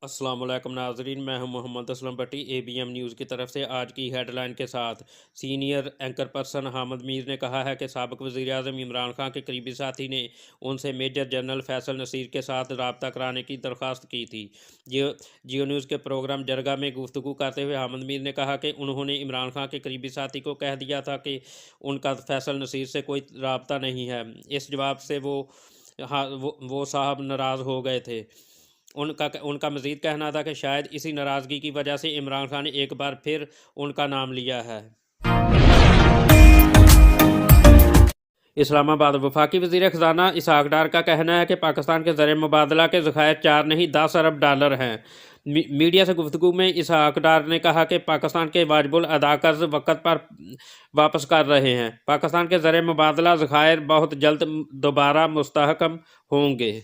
अस्सलाम वालेकुम नाजरीन, मैं हूं मोहम्मद असलम भट्टी ABM न्यूज़ की तरफ से। आज की हेडलाइन के साथ senior anchor person Hamid Mir ने कहा है कि साबिक वज़ीर आज़म इमरान खान के करीबी साथी ने उनसे मेजर जनरल फैसल नसीर के साथ रब्ता कराने की दरख्वास्त की थी। जियो न्यूज़ के प्रोग्राम जरगा में गुफ्तगू करते हुए हामिद मीर ने कहा कि उन्होंने इमरान खान के करीबी साथी को कह दिया था कि उनका फैसल नसीर से कोई रब्ता नहीं है। इस जवाब से वो साहब नाराज़ हो गए थे। उनका मज़ीद कहना था कि शायद इसी नाराज़गी की वजह से इमरान खान ने एक बार फिर उनका नाम लिया है। इस्लामाबाद वफाकी वज़ीर ख़ज़ाना इसहाक़ डार का कहना है कि पाकिस्तान के ज़र मुबादला के ज़ख़ायर 4 नहीं 10 अरब डॉलर हैं। मीडिया से गुफ्तगू में इसहाक़ डार ने कहा कि पाकिस्तान के वाजिबुल अदा कर्ज़ वक़्त पर वापस कर रहे हैं। पाकिस्तान के ज़र मुबादला ज़ख़ायर बहुत जल्द दोबारा मुस्तहकम होंगे।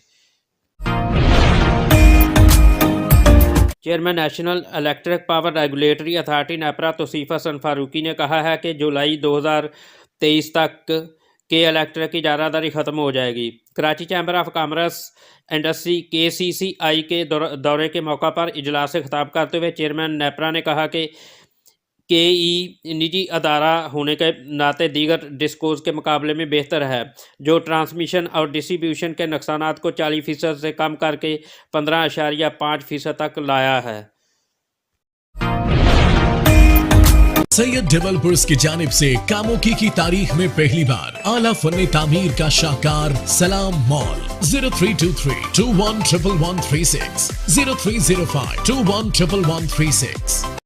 Chairman national electric power regulatory authority NEPRA Tauseef Hasan Farooqui ने कहा है कि जुलाई 2023 तक के इलेक्ट्रिक की इजारादारी ख़त्म हो जाएगी। Karachi chamber of commerce industry KCCI के दौरे के मौका पर इजलास से खिताब करते हुए चेयरमैन नेपरा ने कहा कि KE निजी अदारा होने के नाते दीगर डिस्कोज़ के मुकाबले में बेहतर है, जो ट्रांसमिशन और डिस्ट्रीब्यूशन के नुकसानात को 40% से कम करके 15.5% तक लाया है। सैयद डेवलपर्स की जानिब से कामोकी की तारीख में पहली बार आला फन्ने तामीर का शाहकार सलाम मॉल 0323211136 0305211136।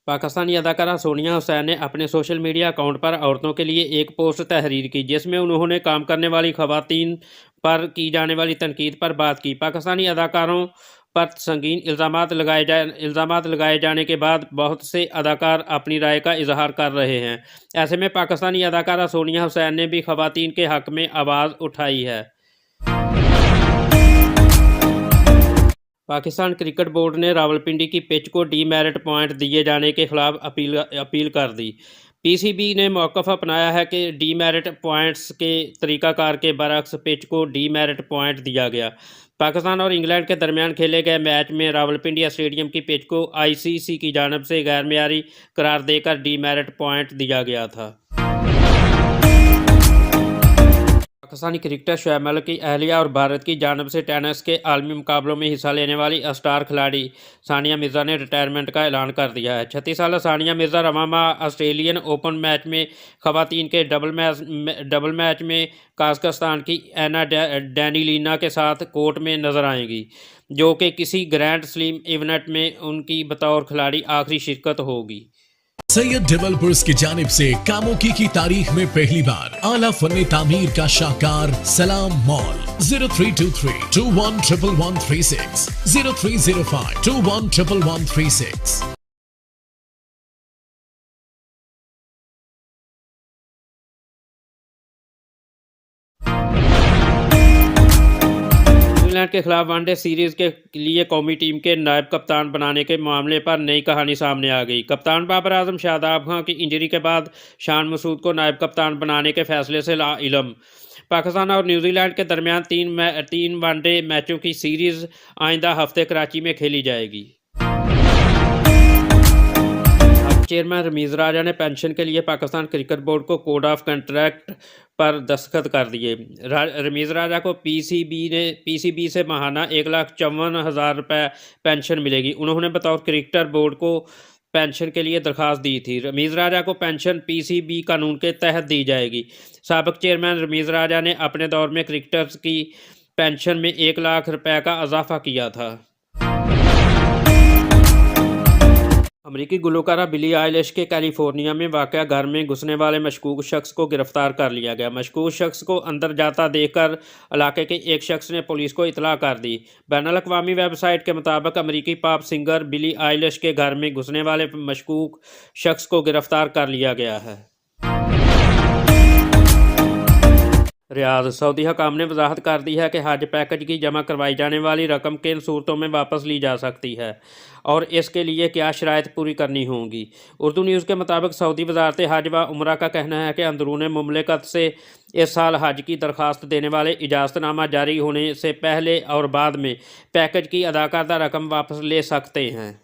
पाकिस्तानी अदाकारा सोनिया हुसैन ने अपने सोशल मीडिया अकाउंट पर औरतों के लिए एक पोस्ट तहरीर की, जिसमें उन्होंने काम करने वाली खवातीन पर की जाने वाली तनकीद पर बात की। पाकिस्तानी अदाकारों पर संगीन इल्ज़ामात लगाए जाने के बाद बहुत से अदाकार अपनी राय का इजहार कर रहे हैं। ऐसे में पाकिस्तानी अदाकारा सोनिया हुसैन ने भी खवातीन के हक़ में आवाज़ उठाई है। पाकिस्तान क्रिकेट बोर्ड ने रावलपिंडी की पिच को डीमेरिट पॉइंट दिए जाने के खिलाफ अपील कर दी। PCB ने मौक़िफ़ अपनाया है कि डीमेरिट पॉइंट्स के तरीक़ाकार के बरअक्स पिच को डीमेरिट पॉइंट दिया गया। पाकिस्तान और इंग्लैंड के दरमियान खेले गए मैच में रावलपिंडी स्टेडियम की पिच को ICC की जानिब से गैर मेयारी करार देकर डीमेरिट पॉइंट दिया गया था। पाकिस्तानी क्रिकेटर शोएब मलिक की अहलिया और भारत की जानिब से टेनिस के आलमी मुकाबलों में हिस्सा लेने वाली स्टार खिलाड़ी सानिया मिर्ज़ा ने रिटायरमेंट का ऐलान कर दिया है। 36 साला सानिया मिर्ज़ा रवां माह ऑस्ट्रेलियन ओपन मैच में खवातीन के डबल मैच में काज़ाख्स्तान की एना डैनिलीना के साथ कोर्ट में नजर आएंगी, जो कि किसी ग्रैंड स्लैम इवेंट में उनकी बतौर खिलाड़ी आखिरी शिरकत होगी। सैयद डेवलपर्स की जानिब से कामोकी की तारीख में पहली बार आला फन्ने तामीर का शाहकार सलाम मॉल 0323211136 0305211136। न्यूजीलैंड के खिलाफ वनडे सीरीज़ के लिए कौमी टीम के नायब कप्तान बनाने के मामले पर नई कहानी सामने आ गई। कप्तान बाबर आजम शादाब खान की इंजरी के बाद शान मसूद को नायब कप्तान बनाने के फैसले से लाइल्म। पाकिस्तान और न्यूजीलैंड के दरमियान तीन वनडे मैचों की सीरीज़ आइंदा हफ्ते कराची में खेली जाएगी। चेयरमैन रमीज़ राजा ने पेंशन के लिए पाकिस्तान क्रिकेट बोर्ड को कोड ऑफ कंट्रैक्ट पर दस्तखत कर दिए। रमीज़ राजा को PCB से माहाना 1,54,000 रुपये पेंशन मिलेगी। उन्होंने बतौर क्रिकेटर बोर्ड को पेंशन के लिए दरख्वास्त दी थी। रमीज़ राजा को पेंशन PCB कानून के तहत दी जाएगी। साबिक चेयरमैन रमीज़ राजा ने अपने दौर में क्रिकेटर्स की पेंशन में 1 लाख रुपये का इजाफा किया था। अमरीकी गुलकारा बिली आइलिश के कैलिफोर्निया में वाक़या घर में घुसने वाले मशकूक शख्स को गिरफ्तार कर लिया गया। मशकूक शख्स को अंदर जाता देखकर इलाके के एक शख्स ने पुलिस को इतला कर दी। बैनुल-अक़वामी वेबसाइट के मुताबिक अमरीकी पॉप सिंगर बिली आइलिश के घर में घुसने वाले मशकूक शख्स को गिरफ्तार कर लिया गया है। रियाद सऊदी हुकाम ने वजाहत कर दी है कि हज पैकेज की जमा करवाई जाने वाली रकम किन सूरतों में वापस ली जा सकती है और इसके लिए क्या शराइत पूरी करनी होंगी। उर्दू न्यूज़ के मुताबिक सऊदी वजारत हज व उम्रा का कहना है कि अंदरून मुमलिकत से इस साल हज की दरख्वास्त देने वाले इजाज़तनामा जारी होने से पहले और बाद में पैकेज की अदा करदा रकम वापस ले सकते हैं।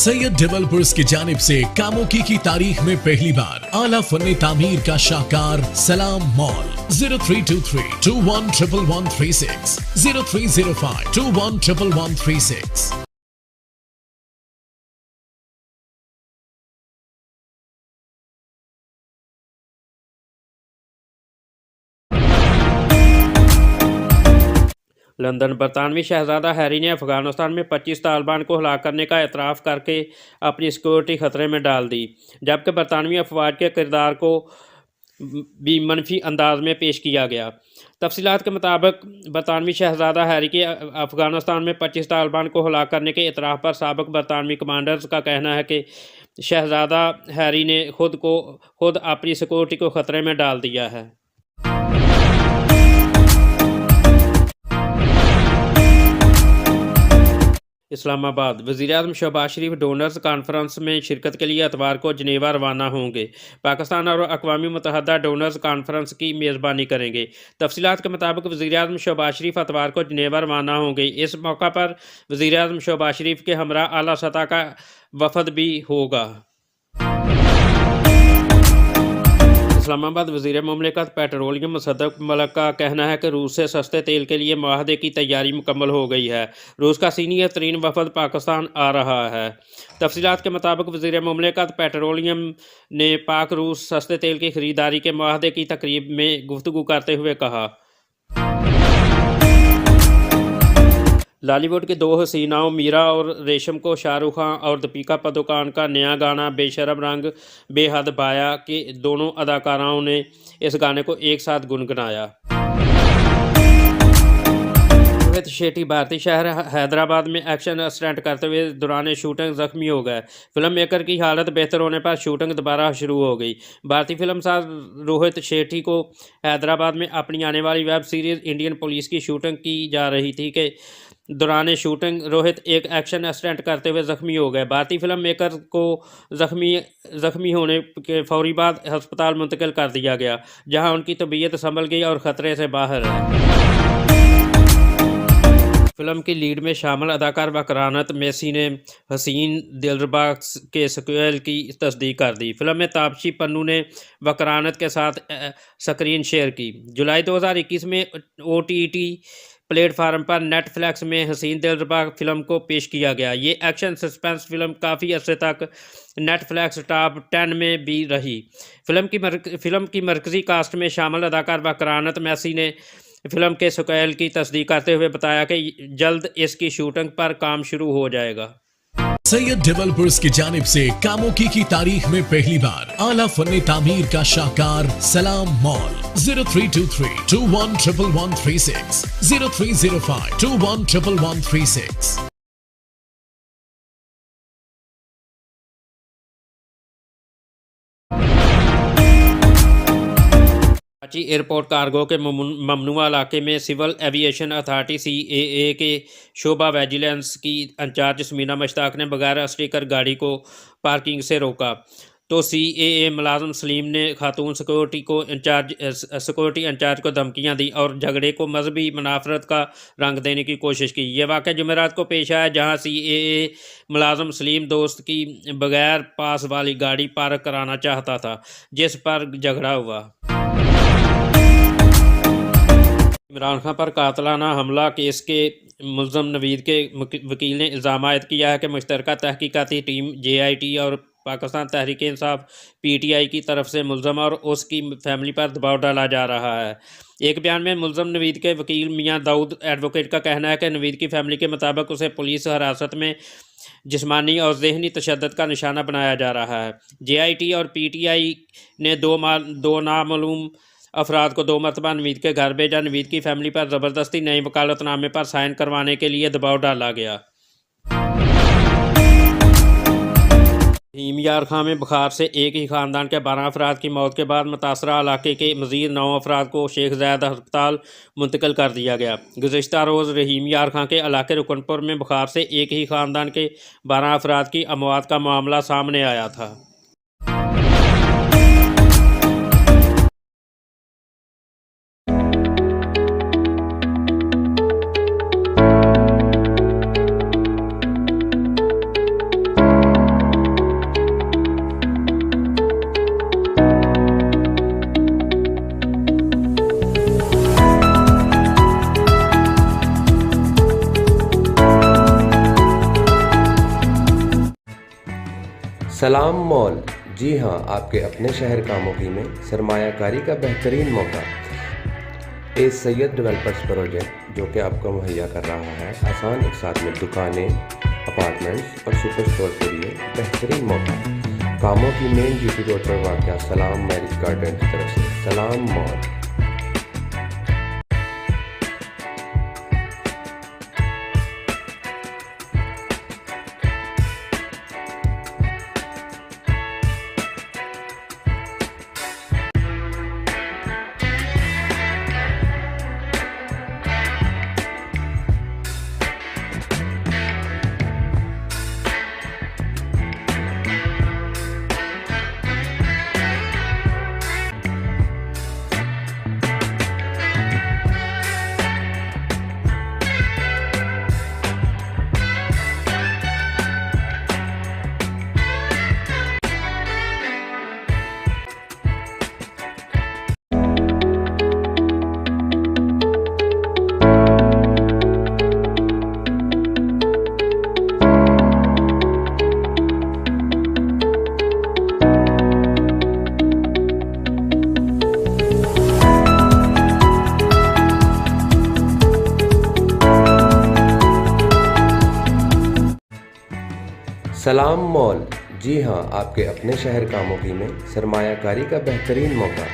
सैयद डेवलपर्स की जानिब से कामोकी की तारीख में पहली बार आला फन्ने तामीर का शाहकार सलाम मॉल 0323211136 0305211136। लंदन बरतानवी शहजादा हैरी ने अफगानिस्तान में 25 तालिबान को हलाक करने का एतराफ़ करके अपनी सिक्योरिटी ख़तरे में डाल दी, जबकि बरतानवी अफवाज के किरदार को भी मनफी अंदाज में पेश किया गया। तफसीलात के मुताबिक बरतानवी शहजादा हैरी के अफगानिस्तान में 25 तालिबान को हलाक करने के एतराफ़ पर साबिक बरतानवी कमांडर्स का कहना है कि शहजादा हैरी ने खुद अपनी सिक्योरिटी को ख़तरे में डाल दिया है। इस्लामाबाद वज़ीर-ए-आज़म शहबाज शरीफ डोनर्स कॉन्फ्रेंस में शिरकत के लिए इतवार को जनेवा रवाना होंगे। पाकिस्तान और अक़वाम मुत्तहदा डोनर्स कॉन्फ्रेंस की मेज़बानी करेंगे। तफसीलात के मुताबिक वज़ीर-ए-आज़म शहबाज शरीफ इतवार को जनेवा रवाना होंगे। इस मौका पर वज़ीर-ए-आज़म शहबाज शरीफ के हमरा आला सतह का वफ़द भी होगा। इस्लामाबाद वज़ीर मुमलिकत पेट्रोलियम मुसद्दक़ मलिक का कहना है कि रूस से सस्ते तेल के लिए मुआहदे की तैयारी मुकम्मल हो गई है। रूस का सीनियर तरीन वफ़द पाकिस्तान आ रहा है। तफसीलात के मुताबिक वज़ीर मुमलिकत पेट्रोलियम ने पाक रूस सस्ते तेल की ख़रीदारी के मुआहदे की तकरीब में गुफ्तगू करते हुए कहा, बॉलीवुड की दो हसीनाओं मीरा और रेशम को शाहरुख खान और दीपिका पादुकोण का नया गाना बेशरम रंग बेहद बाया के दोनों अदाकाराओं ने इस गाने को एक साथ गुनगुनाया। रोहित शेट्टी भारतीय शहर हैदराबाद में एक्शन असिस्टेंट करते हुए दौरान शूटिंग जख्मी हो गए। फिल्म मेकर की हालत बेहतर होने पर शूटिंग दोबारा शुरू हो गई। भारतीय फिल्मसाज रोहित शेट्टी को हैदराबाद में अपनी आने वाली वेब सीरीज़ इंडियन पुलिस की शूटिंग की जा रही थी कि दौरान शूटिंग रोहित एक एक्शन असिस्टेंट करते हुए ज़ख्मी हो गए। भारतीय फिल्म मेकर को ज़ख्मी होने के फौरी बाद अस्पताल मुंतकिल कर दिया गया, जहां उनकी तबीयत संभल गई और ख़तरे से बाहर है। फिल्म की लीड में शामिल अदाकार वकरानत मेसी ने हसीन दिलरुबा के सीक्वल की तस्दीक कर दी। फिल्म में तापसी पन्नू ने वकरानत के साथ स्क्रीन शेयर की। जुलाई 2021 में OTT प्लेटफार्म पर नेटफ्लिक्स में हसीन दिलरुबा फिल्म को पेश किया गया। ये एक्शन सस्पेंस फिल्म काफ़ी अरसे तक नेटफ्लिक्स टॉप 10 में भी रही। फिल्म की मरकज़ी कास्ट में शामिल अदाकार वकरानत मेसी ने फिल्म के सीक्वल की तस्दीक करते हुए बताया कि जल्द इसकी शूटिंग पर काम शुरू हो जाएगा। सैयद डेवलपर्स की जानिब से कामोकी की तारीख में पहली बार आला फन्ने तामीर का शाहकार सलाम मॉल 0323211136 0305211136। कराची एयरपोर्ट कार्गो के ममनुआ इलाके में सिविल एविएशन अथॉरिटी CAA के शोबा विजिलेंस की इंचार्ज समीना मुश्ताक ने बगैर स्टिकर गाड़ी को पार्किंग से रोका तो CAA मुलाजिम सलीम ने खातून सिक्योरिटी इंचार्ज को धमकियां दी और झगड़े को मजहबी मुनाफरत का रंग देने की कोशिश की। यह वाक़या जुमेरात को पेश आया, जहां CAA मुलाजिम सलीम दोस्त की बगैर पास वाली गाड़ी पार्क कराना चाहता था, जिस पर झगड़ा हुआ। इमरान खान पर कातलाना हमला केस के मुल्ज़म नवीद के वकील ने इल्ज़ाम आयद किया है कि मुश्तरका तहकीकाती टीम JIT और पाकिस्तान तहरीक इंसाफ PTI की तरफ से मुल्ज़म और उसकी फैमिली पर दबाव डाला जा रहा है। एक बयान में मुल्ज़म नवीद के वकील मियां दाऊद एडवोकेट का कहना है कि नवीद की फैमिली के मुताबिक उसे पुलिस हिरासत में जिस्मानी और ज़हनी तशद्दुद का निशाना बनाया जा रहा है। JIT और PTI ने दो नामालूम अफराद को 2 मरतबा नवीद के घर भेजा। नवीद की फैमिली पर ज़बरदस्ती नए वकालतनामे पर साइन करवाने के लिए दबाव डाला गया। यार खां में बुखार से एक ही ख़ानदान के 12 अफराद की मौत के बाद मुतासरा इलाके के मज़ीद 9 अफराद को शेख ज़ायद अस्पताल मुंतकिल कर दिया गया। गुज़िश्ता रोज़ रहीम यार खां के इलाके रुकनपुर में बुखार से एक ही ख़ानदान के 12 अफराद की अमवात का मामला सामने आया था। सलाम मॉल, जी हाँ, आपके अपने शहर कामोकी में सरमायाकारी का बेहतरीन मौका। ए सैयद डेवलपर्स प्रोजेक्ट जो कि आपको मुहैया कर रहा है आसान एक साथ में दुकानें, अपार्टमेंट्स और सुपर स्टोर के लिए बेहतरीन मौका। कामोकी मेन जीटी रोड पर वाक़या सलाम मैरिज गार्डन की तरफ से सलाम मॉल। सलाम मॉल, जी हाँ, आपके अपने शहर कामोकी में सरमायाकारी का बेहतरीन मौका।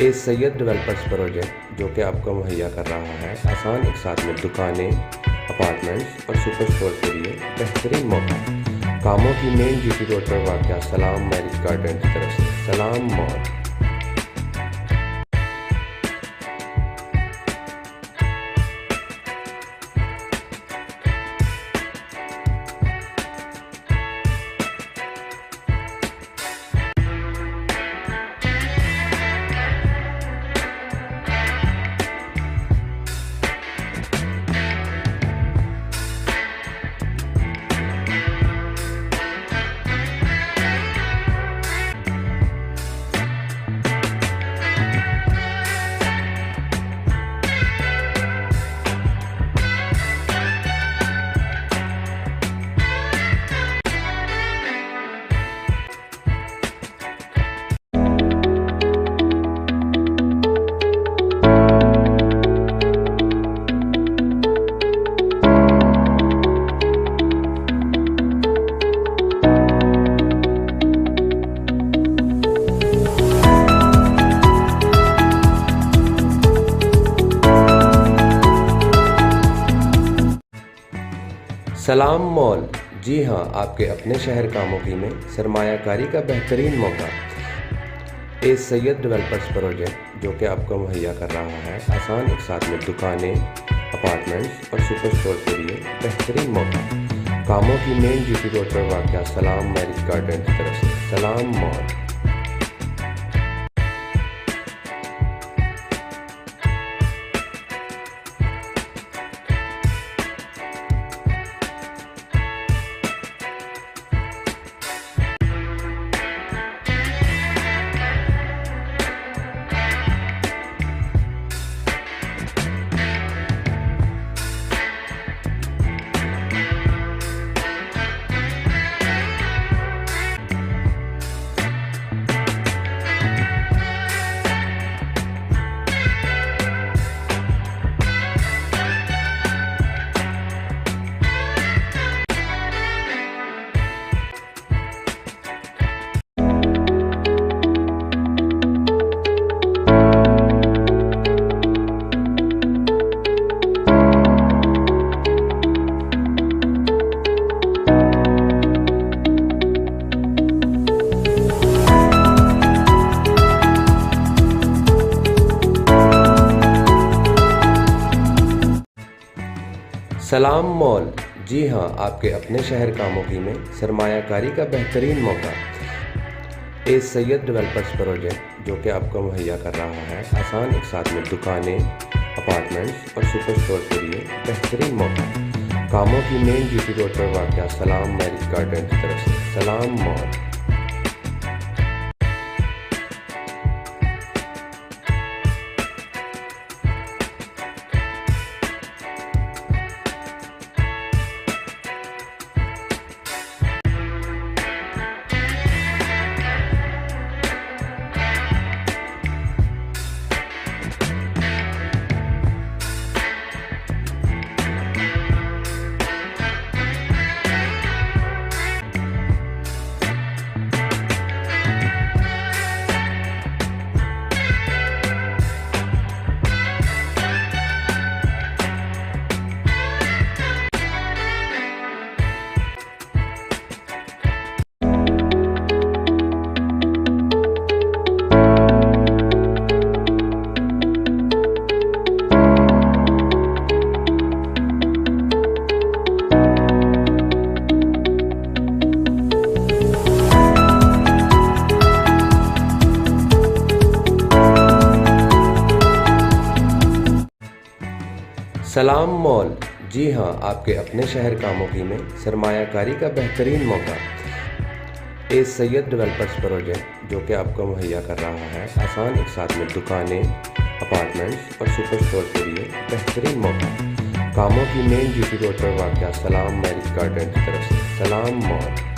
ए सैयद डेवलपर्स प्रोजेक्ट जो कि आपको मुहैया कर रहा है आसान एक साथ में दुकानें, अपार्टमेंट्स और सुपर स्टोर के लिए बेहतरीन मौका। कामोकी मेन जीटी रोड पर वाक़या सलाम मैरिज गार्डन की तरफ से सलाम मॉल। सलाम मॉल, जी हाँ, आपके अपने शहर कामोकी में सरमायाकारी का बेहतरीन मौका। ए सैयद डेवलपर्स प्रोजेक्ट जो कि आपको मुहैया कर रहा है आसान एक साथ में दुकानें, अपार्टमेंट्स और सुपर स्टोर के लिए बेहतरीन मौका। कामोकी मेन जीटी रोड पर वाक़या सलाम मैरिज गार्डन की तरफ से सलाम मॉल। सलाम मॉल, जी हाँ, आपके अपने शहर कामोकी में सरमायाकारी का बेहतरीन मौका। ए सैयद डेवलपर्स प्रोजेक्ट जो कि आपको मुहैया कर रहा है आसान एक साथ में दुकानें, अपार्टमेंट्स और सुपर स्टोर के लिए बेहतरीन मौका। कामों की मेन जीटी रोड पर वाक़या सलाम मैरिज गार्डन की तरफ से सलाम मॉल। सलाम मॉल, जी हाँ, आपके अपने शहर कामोकी में सरमायाकारी का बेहतरीन मौका। ए सैयद डेवलपर्स प्रोजेक्ट जो कि आपको मुहैया कर रहा है आसान एक साथ में दुकानें, अपार्टमेंट्स और सुपर स्टोर के लिए बेहतरीन मौका। कामों की मेन जीटी रोड पर वाक़या सलाम मैरिज गार्डन की तरफ से सलाम मॉल।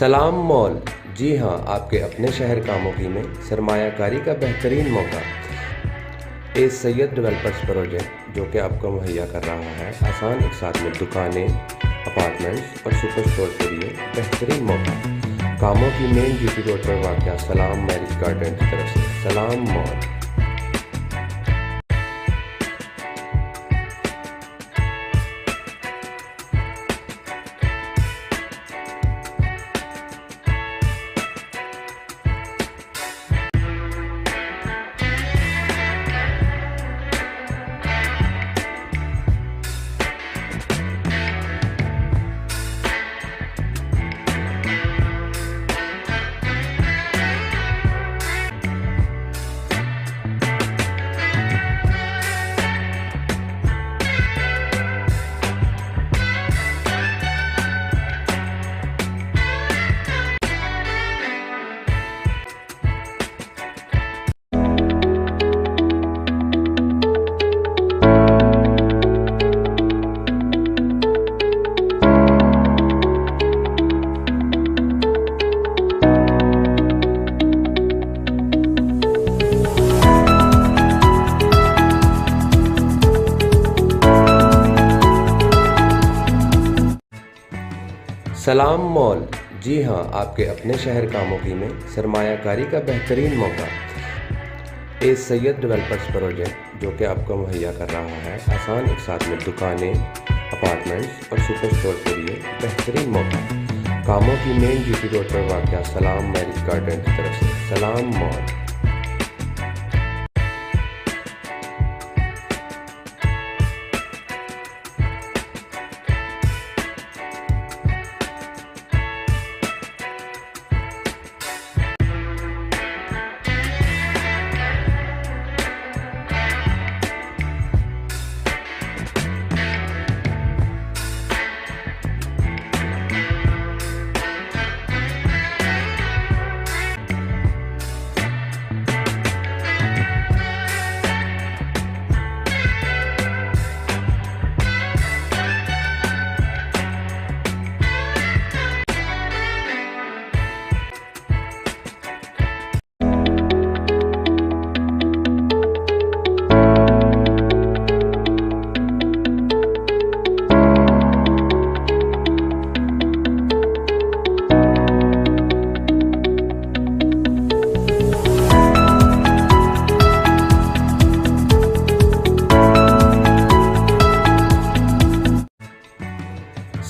सलाम मॉल, जी हाँ, आपके अपने शहर कामोकी में सरमायाकारी का बेहतरीन मौका। ए सैयद डेवलपर्स प्रोजेक्ट जो कि आपको मुहैया कर रहा है आसान एक साथ में दुकानें, अपार्टमेंट्स और सुपर स्टोर के लिए बेहतरीन मौका। कामों की मेन जीटी रोड पर वाक़या सलाम मैरिज गार्डन की तरफ से सलाम मॉल। सलाम मॉल, जी हाँ, आपके अपने शहर कामोकी में सरमायाकारी का बेहतरीन मौका। ए सैयद डेवलपर्स प्रोजेक्ट जो कि आपको मुहैया कर रहा है आसान एक साथ में दुकानें, अपार्टमेंट्स और सुपर स्टोर के लिए बेहतरीन मौका। कामों की मेन जीटी रोड पर वाक़या सलाम मैरिज गार्डन की तरफ से सलाम मॉल।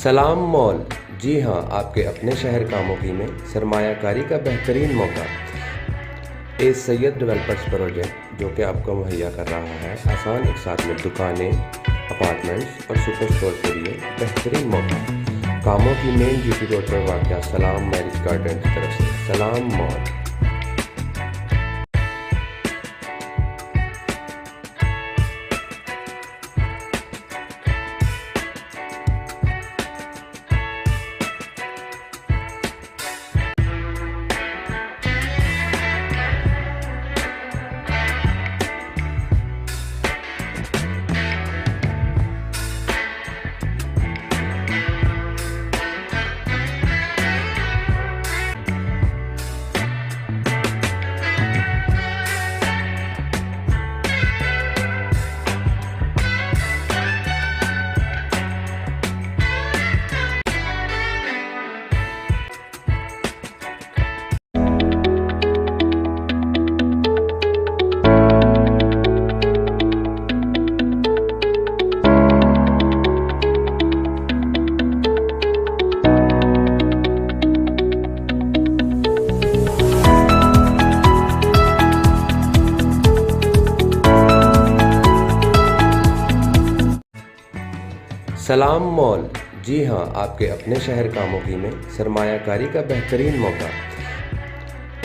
सलाम मॉल, जी हाँ, आपके अपने शहर कामोकी में सरमायाकारी का बेहतरीन मौका। ए सैयद डेवलपर्स प्रोजेक्ट जो कि आपको मुहैया कर रहा है आसान एक साथ में दुकानें, अपार्टमेंट्स और सुपर स्टोर के लिए बेहतरीन मौका। कामों की मेन जीटी रोड पर वाक़या सलाम मैरिज गार्डन की तरफ से सलाम मॉल। सलाम मॉल, जी हाँ, आपके अपने शहर कामोकी में सरमायाकारी का बेहतरीन मौका।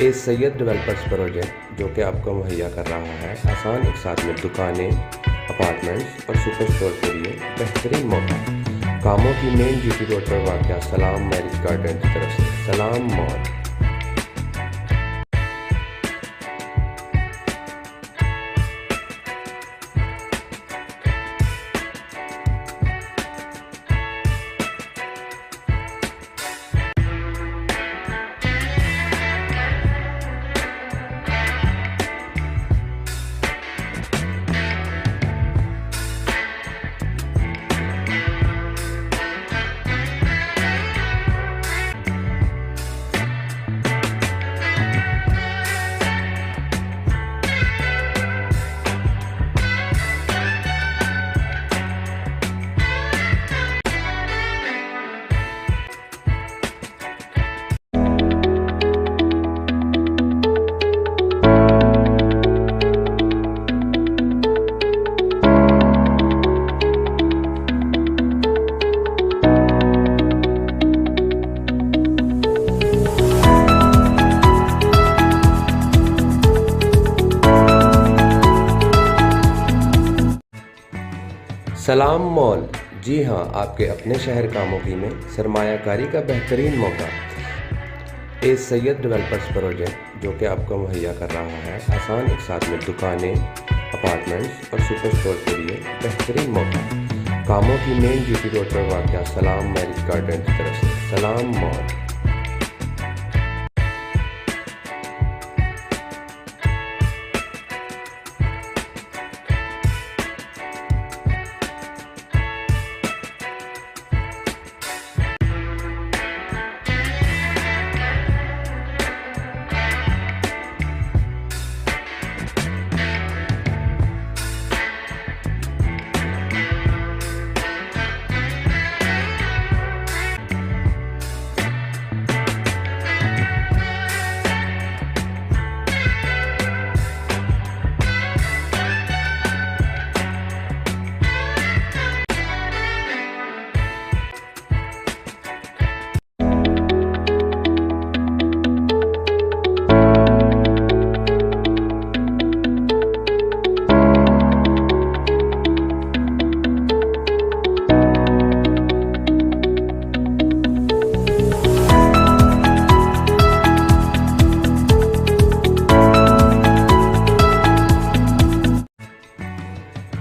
ए सैयद डेवलपर्स प्रोजेक्ट जो कि आपको मुहैया कर रहा है आसान एक साथ में दुकानें, अपार्टमेंट्स और सुपर स्टोर के लिए बेहतरीन मौका। कामों की मेन जीटी रोड पर वाक़या सलाम मैरिज गार्डन की तरफ से सलाम मॉल। सलाम मॉल, जी हाँ, आपके अपने शहर कामोकी में सरमायाकारी का बेहतरीन मौका। ए सैयद डेवलपर्स प्रोजेक्ट जो कि आपको मुहैया कर रहा है आसान एक साथ में दुकानें, अपार्टमेंट्स और सुपर स्टोर के लिए बेहतरीन मौका। कामों की मेन जीटी रोड पर वाक़या सलाम मैरिज गार्डन की तरफ से सलाम मॉल।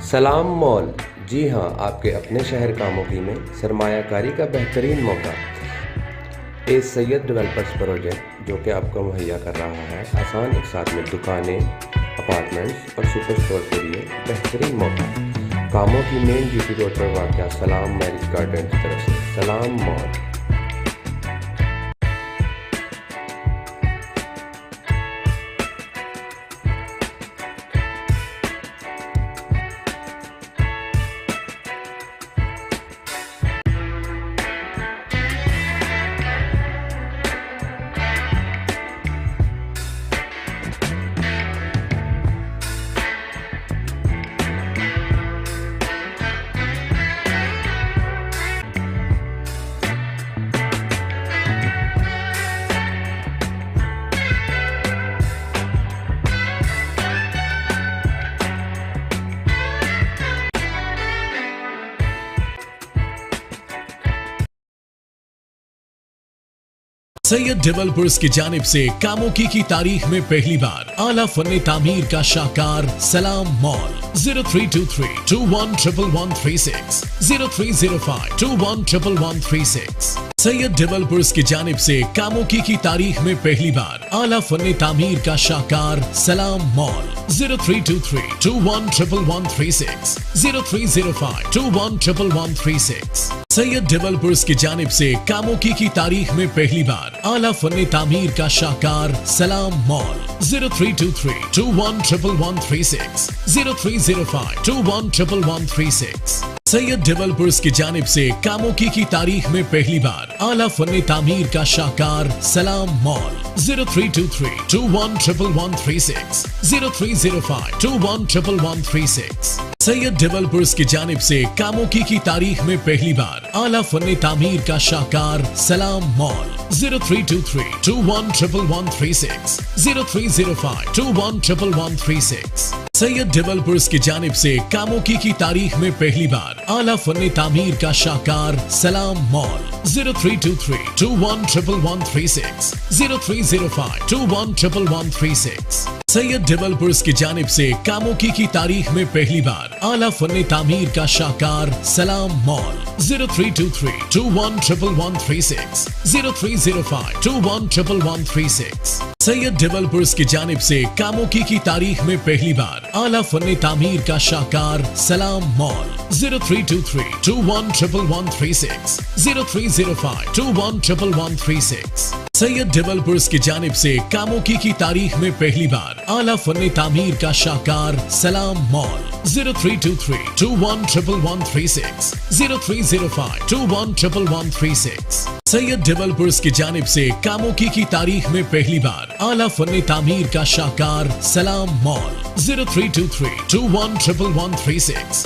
सलाम मॉल, जी हाँ, आपके अपने शहर कामोकी में सरमायाकारी का बेहतरीन मौका। ए सैयद डेवलपर्स प्रोजेक्ट जो कि आपको मुहैया कर रहा है आसान एक साथ में दुकानें, अपार्टमेंट्स और सुपर स्टोर के लिए बेहतरीन मौका। कामों की मेन जीटी रोड पर वाक़या सलाम मैरिज गार्डन की तरफ से सलाम मॉल। सैयद डेवलपर्स की जानिब से कामों की तारीख में पहली बार आला फन्ने तामीर का शाहकार सलाम मॉल 0323211136 0305211136 सैयद डेवलपर्स की जानिब से कामों की तारीख में पहली बार आला फन्ने तामीर का शाहकार सलाम मॉल 0323211136 0305211136 सैयद डेवलपर्स की जानिब से कामों की तारीख में पहली बार आला फन्ने तामीर का शाहकार सलाम मॉल 0323211136 0305211136 सैयद डेवलपर्स की जानिब से कामों की तारीख में पहली बार आला फन्ने तामीर का शाहकार सलाम मॉल 0323211136 0305211136 सैयद डेवलपर्स की जानिब से कामों की तारीख में पहली बार आला फन्ने तामीर का शाहकार सलाम मॉल 0323211136 0305211136 सैयद डेवलपर्स की जानिब से कामों की तारीख में पहली बार आला फन्ने तामीर का शाहकार सलाम मॉल 0323211136 0305211136 सैयद डेवलपर्स की जानिब से कामों की तारीख में पहली बार आला फन्ने तामीर का शाहकार सलाम मॉल 0323211136 0305211136 सैयद डेवलपर्स की जानिब से कामों की तारीख में पहली बार आला फन्ने तामीर का शाहकार सलाम मॉल 0323211136 0305211136 सैयद डेवलपर्स की जानिब से कामों की तारीख में पहली बार आला फन्ने तामीर का शाहकार सलाम मॉल 0323211136 0305211136 सैयद डेवलपर्स की जानिब से कामों की तारीख में पहली बार आला फन्ने तामीर का शाहकार सलाम मॉल 0323211136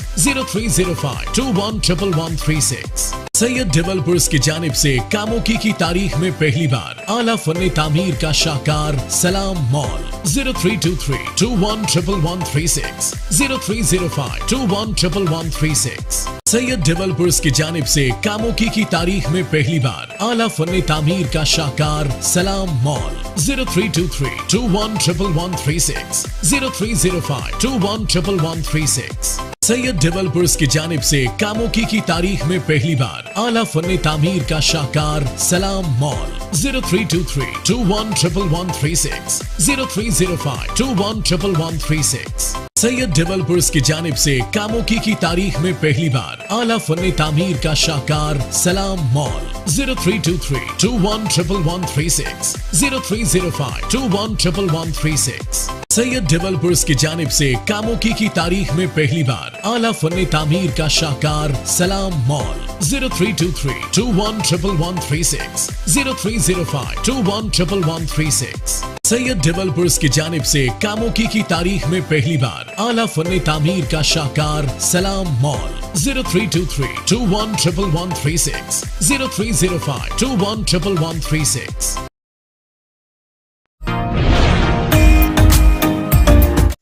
0305211136 सैयद डेवलपर्स की जानिब से कामों की तारीख में पहली बार आला फन्ने तामीर का शाहकार सलाम मॉल 0323211136 0305211136 सैयद डेवलपर्स की जानिब से कामों की तारीख में पहली बार आला फन्ने तामीर का शाहकार सलाम मॉल 0323211136 0305211136 सैयद डेवलपर्स की जानिब से कामों की तारीख में पहली बार आला फन्ने तामीर का शाहकार सलाम मॉल 0323211136 0305211136 सैयद डेवलपर्स की जानिब से कामों की तारीख में पहली बार आला फन्ने तामीर का शाहकार सलाम मॉल 0323211136 0305211136 सैयद डेवलपर्स की जानिब से कामों की तारीख में पहली बार आला फन्ने तामीर का शाहकार सलाम मॉल 0323211136 0305211136 सैयद डेवलपर्स की जानिब से कामों की तारीख में पहली बार आला फन्ने तामीर का शाहकार सलाम मॉल 0323211136 0305211136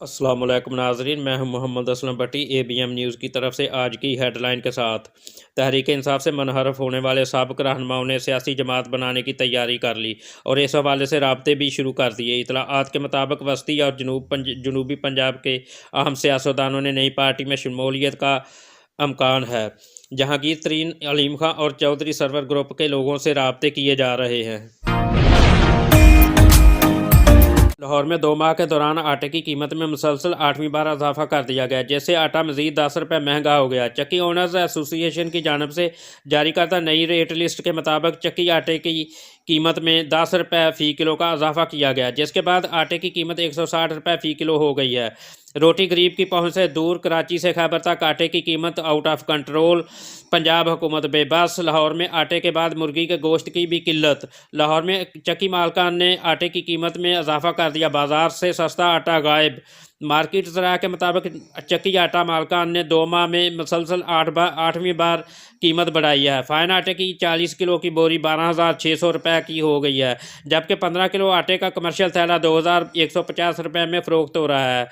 अस्सलाम वालेकुम नाज़रीन, मैं हूं मोहम्मद असलम भट्टी ABM न्यूज़ की तरफ से आज की हेडलाइन के साथ। तहरीक इंसाफ से मनहरफ होने वाले साबिक़ रहनुमाओं ने सियासी जमात बनाने की तैयारी कर ली और इस हवाले से राब्ते भी शुरू कर दिए। इतलाआत के मुताबिक वस्ती और जनूबी पंजाब के अहम सियासतदानों ने नई पार्टी में शमूलियत का अमकान है। जहांगीर तरीन, अलीम खां और चौधरी सरवर ग्रुप के लोगों से राब्ते किए जा रहे हैं। लाहौर में 2 माह के दौरान आटे की कीमत में मुसलसल 8वीं बार इजाफा कर दिया गया, जिससे आटा मज़ीद 10 रुपये महंगा हो गया। चक्की ओनर्स एसोसिएशन की जानिब से जारी करदा नई रेट लिस्ट के मुताबिक चक्की आटे की कीमत में 10 रुपये फ़ी किलो का इजाफा किया गया, जिसके बाद आटे की कीमत 160 रुपये फ़ी किलो हो गई है। रोटी गरीब की पहुंच से दूर, कराची से खैबर तक आटे की कीमत आउट ऑफ कंट्रोल, पंजाब हुकूमत बेबस। लाहौर में आटे के बाद मुर्गी के गोश्त की भी किल्लत। लाहौर में चक्की मालकान ने आटे की कीमत में इजाफा कर दिया, बाजार से सस्ता आटा गायब। मार्केट ज़रा के मुताबिक चक्की आटा मालकान ने 2 माह में मुसलसल 8वीं बार कीमत बढ़ाई है। फ़ाइन आटे की 40 किलो की बोरी 12,600 रुपये की हो गई है, जबकि 15 किलो आटे का कमर्शियल थैला 2,150 रुपये में फ़रोख्त हो रहा है।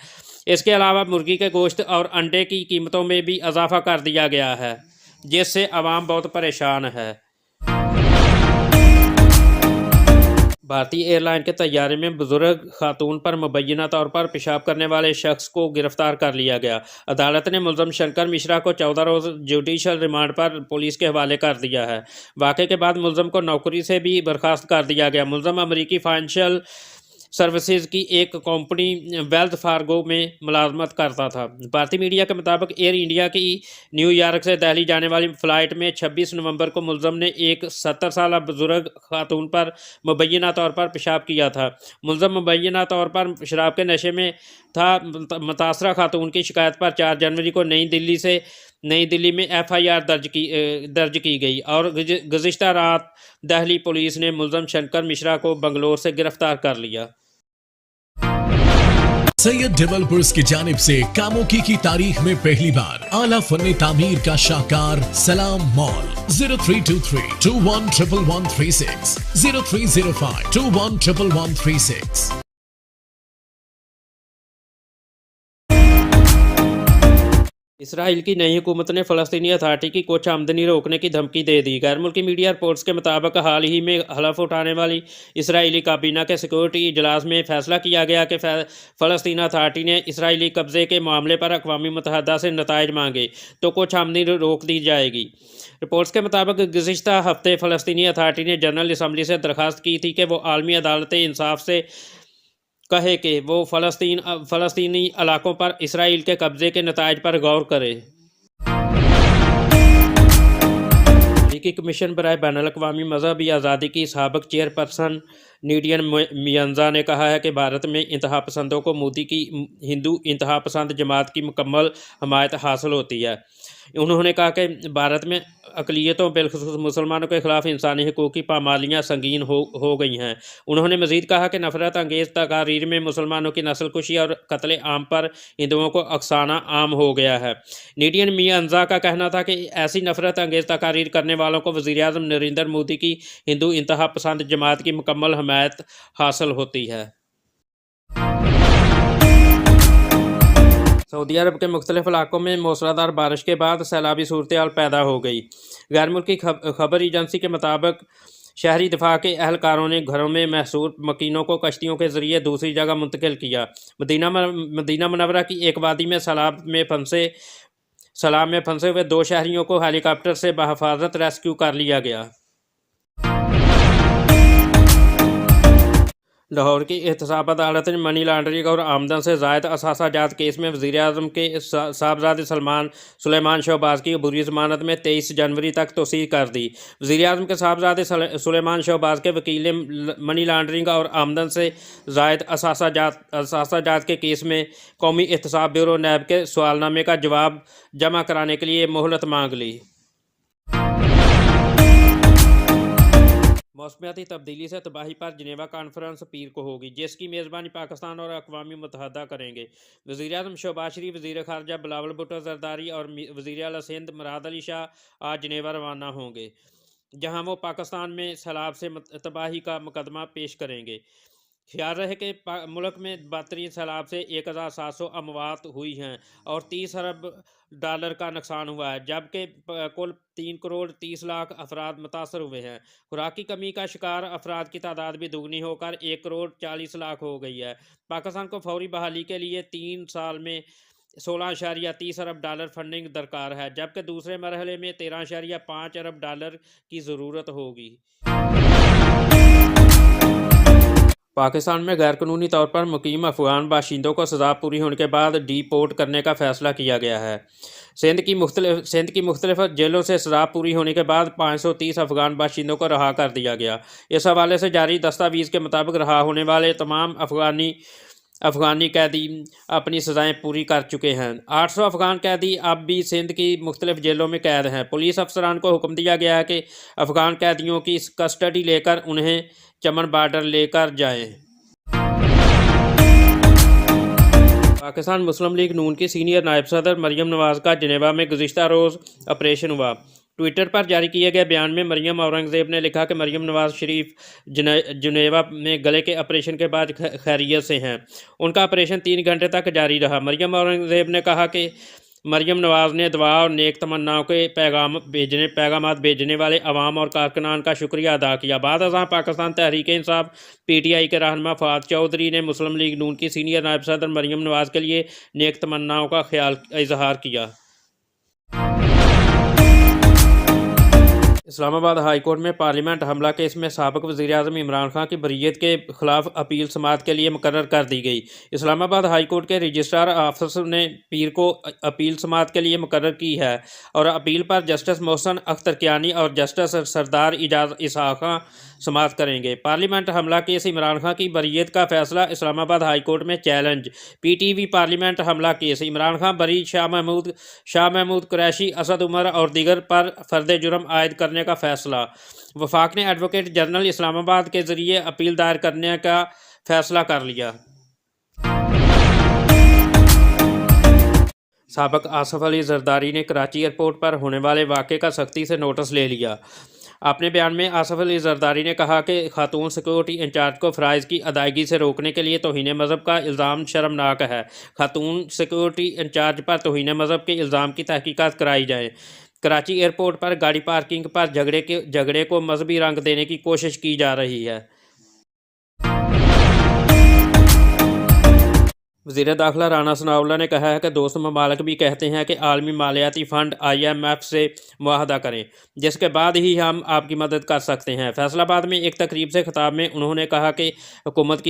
इसके अलावा मुर्गी के गोश्त और अंडे की कीमतों में भी इजाफा कर दिया गया है, जिससे आवाम बहुत परेशान है। भारतीय एयरलाइन के तैयारे में बुजुर्ग खातून पर मुबैना तौर पर पेशाब करने वाले शख्स को गिरफ्तार कर लिया गया। अदालत ने मुलजम शंकर मिश्रा को 14 रोज़ जुडिशल रिमांड पर पुलिस के हवाले कर दिया है। वाक़े के बाद मुलजम को नौकरी से भी बर्खास्त कर दिया गया। मुलजम अमरीकी फाइनेंशियल सर्विसेज की एक कंपनी वेल्थ फार्गो में मुलाजमत करता था। भारतीय मीडिया के मुताबिक एयर इंडिया की न्यूयॉर्क से दिल्ली जाने वाली फ़्लाइट में 26 नवंबर को मुलजम ने एक 70 साल बुजुर्ग खातून पर मुबैना तौर पर पेशाब किया था। मुलजम मुबैना तौर पर शराब के नशे में था। मुतासरा खातून की शिकायत पर 4 जनवरी को नई दिल्ली में FIR दर्ज की गई और गुज़िश्ता रात दिल्ली पुलिस ने मुलजम शंकर मिश्रा को बंगलोर से गिरफ्तार कर लिया। सैयद डेवलपर्स की जानिब से कामोकी की तारीख में पहली बार आला फन्ने तामीर का शाहकार सलाम मॉल 0323211136 0305211136। इसराइल की नई हुकूमत ने फ़लस्तीनी अथॉरिटी की कुछ आमदनी रोकने की धमकी दे दी। गैर मुल्की मीडिया रिपोर्ट्स के मुताबिक हाल ही में हलफ उठाने वाली इसराइली काबीना के सिक्योरिटी इजलास में फैसला किया गया कि फ़लस्तीन अथॉरिटी ने इसराइली कब्ज़े के मामले पर अक़वाम मुत्तहिदा से नताइज मांगे तो कुछ आमदनी रोक दी जाएगी। रिपोर्ट्स के मुताबिक गुज़िश्ता हफ्ते फ़लस्तीनी अथॉरिटी ने जनरल असम्बली से दरख्वास्त की थी कि वो आलमी अदालत इंसाफ से कहे कि वो फ़लस्तीनी इलाकों पर इसराइल के कब्ज़े के नताइज पर गौर करे। अमरीकी कमीशन बराए बैनुल-अक़वामी मज़हबी आज़ादी की साबिक़ चेयरपर्सन नीडियन मियांज़ा ने कहा है कि भारत में इंतहा पसंदों को मोदी की हिंदू इंतहा पसंद जमात की मुकम्मल हमायत हासिल होती है। उन्होंने कहा कि भारत में अक़लियतों बिलख़ुसूस मुसलमानों के ख़िलाफ़ इंसानी हकूक़ की पामालियाँ संगीन हो गई हैं। उन्होंने मज़ीद कहा कि नफ़रत अंगेज़ तकारीर में मुसलमानों की नस्ल कुशी और कत्ल आम पर हिंदुओं को अक्साना आम हो गया है। नीडियन मियांज़ा का कहना था कि ऐसी नफ़रत अंगेज़ तकारीर करने वालों को वज़ीर-ए-आज़म नरेंद्र मोदी की हिंदू इंतहा पसंद जमात की मुकम्मल हमायत हासिल होती है। सऊदी अरब के मुख्तलिफ इलाकों में मूसलाधार बारिश के बाद सैलाबी सूरत-ए-हाल पैदा हो गई। गैर मुल्की खबर एजेंसी के मुताबिक शहरी दिफा के अहलकारों ने घरों में महसूर मकीनों को कश्तियों के ज़रिए दूसरी जगह मुंतकिल किया। मदीना मुनव्वरा की एक वादी में सैलाब में फंसे हुए 2 शहरियों को हेलीकॉप्टर से बहिफाजत रेस्क्यू कर लिया गया। लाहौर की एहतसाब अदालत ने मनी लॉन्ड्रिंग और आमदन से ज़ायद असासा-जात केस में वज़ीर-ए-आज़म के साहबजादे सुलेमान शहबाज की अबूरी ज़मानत में 23 जनवरी तक तोसीह कर दी। वज़ीर-ए-आज़म के साहबजादे सुलेमान शहबाज के वकील ने मनी लॉन्ड्रिंग और आमदन से ज़ायद असासा-जात के केस में कौमी एहतसाब ब्यूरो नैब के सवालनामे का जवाब जमा कराने के लिए मोहलत मांग ली। मौसमियाती तब्दीली से तबाही पर जिनेवा कॉन्फ्रेंस पीर को होगी, जिसकी मेज़बानी पाकिस्तान और अक़वाम मुत्तहिदा करेंगे। वज़ीर-ए-आज़म शहबाज शरीफ, वज़ीर ख़ारजा बिलावल भुट्टो ज़रदारी और वज़ीर आला सिंध मुराद अली शाह आज जिनेवा रवाना होंगे, जहां वो पाकिस्तान में सैलाब से तबाही का मुकदमा पेश करेंगे। ख्याल रहे कि मुल्क में बदतरीन सैलाब से 1700 अमवात हुई हैं और 30 अरब डॉलर का नुकसान हुआ है, जबकि कुल 3 करोड़ 30 लाख अफराद मुतासर हुए हैं। खुराकी कमी का शिकार अफराद की तादाद भी दुगनी होकर 1 करोड़ 40 लाख हो गई है। पाकिस्तान को फौरी बहाली के लिए 3 साल में 16.30 अरब डॉलर फंडिंग दरकार है, जबकि दूसरे मरहले में 13.5 अरब डॉलर की ज़रूरत होगी। पाकिस्तान में गैरकानूनी तौर पर मुकीम अफगान बाशिंदों को सज़ा पूरी होने के बाद डीपोर्ट करने का फ़ैसला किया गया है। सिंध की मुख्तलिफ जेलों से सज़ा पूरी होने के बाद 530 अफगान बाशिंदों को रहा कर दिया गया। इस हवाले से जारी दस्तावेज़ के मुताबिक रहा होने वाले तमाम अफ़गानी कैदी अपनी सज़ाएँ पूरी कर चुके हैं। 800 अफ़गान कैदी अब भी सिंध की मुख्तलिफ जेलों में कैद हैं। पुलिस अफसरान को हुक्म दिया गया है कि अफ़गान कैदियों की कस्टडी लेकर उन्हें चमन बॉर्डर लेकर जाएं। पाकिस्तान मुस्लिम लीग नून की सीनियर नायब सदर मरियम नवाज़ का जिनेवा में गुज़िश्ता रोज़ ऑपरेशन हुआ। ट्विटर पर जारी किए गए बयान में मरियम औरंगज़ेब ने लिखा कि मरियम नवाज़ शरीफ जिनेवा में गले के ऑपरेशन के बाद खैरियत से हैं। उनका ऑपरेशन 3 घंटे तक जारी रहा। मरियम औरंगज़ेब ने कहा कि मरियम नवाज ने दुआ और नेक तमन्नाओं के पैगामात भेजने वाले अवाम और कारकुनान का शुक्रिया अदा किया। बाद अज़ां पाकिस्तान तहरीक इंसाफ PTI के रहनुमा फवाद चौधरी ने मुस्लिम लीग नून की सीनियर नायब सदर मरियम नवाज के लिए नेक तमन्नाओं का इजहार किया। इस्लामाबाद हाई कोर्ट में पार्लियामेंट हमला केस में साबिक वज़ीर-ए-आज़म इमरान खान की बरीयत के खिलाफ अपील समाअत के लिए मुकर्रर कर दी गई। इस्लामाबाद हाई कोर्ट के रजिस्ट्रार ऑफिस ने पीर को अपील समाअत के लिए मुकर्रर की है और अपील पर जस्टिस मोहसन अख्तर कियानी और जस्टिस सरदार इजाज़ इसहाक खां समाअत करेंगे। पार्लियामेंट हमला केस इमरान खान की बरीयत का फैसला इस्लामाबाद हाई कोर्ट में चैलेंज। PTV पार्लियामेंट हमला केस इमरान खान बरी शाह महमूद कुरैशी, असद उमर और दीगर पर फर्द जुर्म आयद करने का फैसला। वफाक ने एडवोकेट जनरल इस्लामाबाद के जरिए अपील दायर करने का फैसला कर लिया। साबिक आसिफ अली जरदारी ने कराची एयरपोर्ट पर होने वाले वाक़े का सख्ती से नोटिस ले लिया। अपने बयान में आसिफ अली जरदारी ने कहा कि खातून सिक्योरिटी इंचार्ज को फ़राइज़ की अदायगी से रोकने के लिए तौहीन मज़हब का इल्ज़ाम शर्मनाक है। खातून सिक्योरिटी इंचार्ज पर तौहीन मज़हब के इल्ज़ाम की तहकीकात कराई जाए। कराची एयरपोर्ट पर गाड़ी पार्किंग पर झगड़े को मजहबी रंग देने की कोशिश की जा रही है। वज़ीर दाखिला राना सनाउल्लाह ने कहा है कि दोस्त ममालिक भी कहते हैं कि आलमी मालियाती फ़ंड IMF से मुआहदा करें, जिसके बाद ही हम आपकी मदद कर सकते हैं। फैसलाबाद में एक तकरीब से खिताब में उन्होंने कहा कि हुकूमत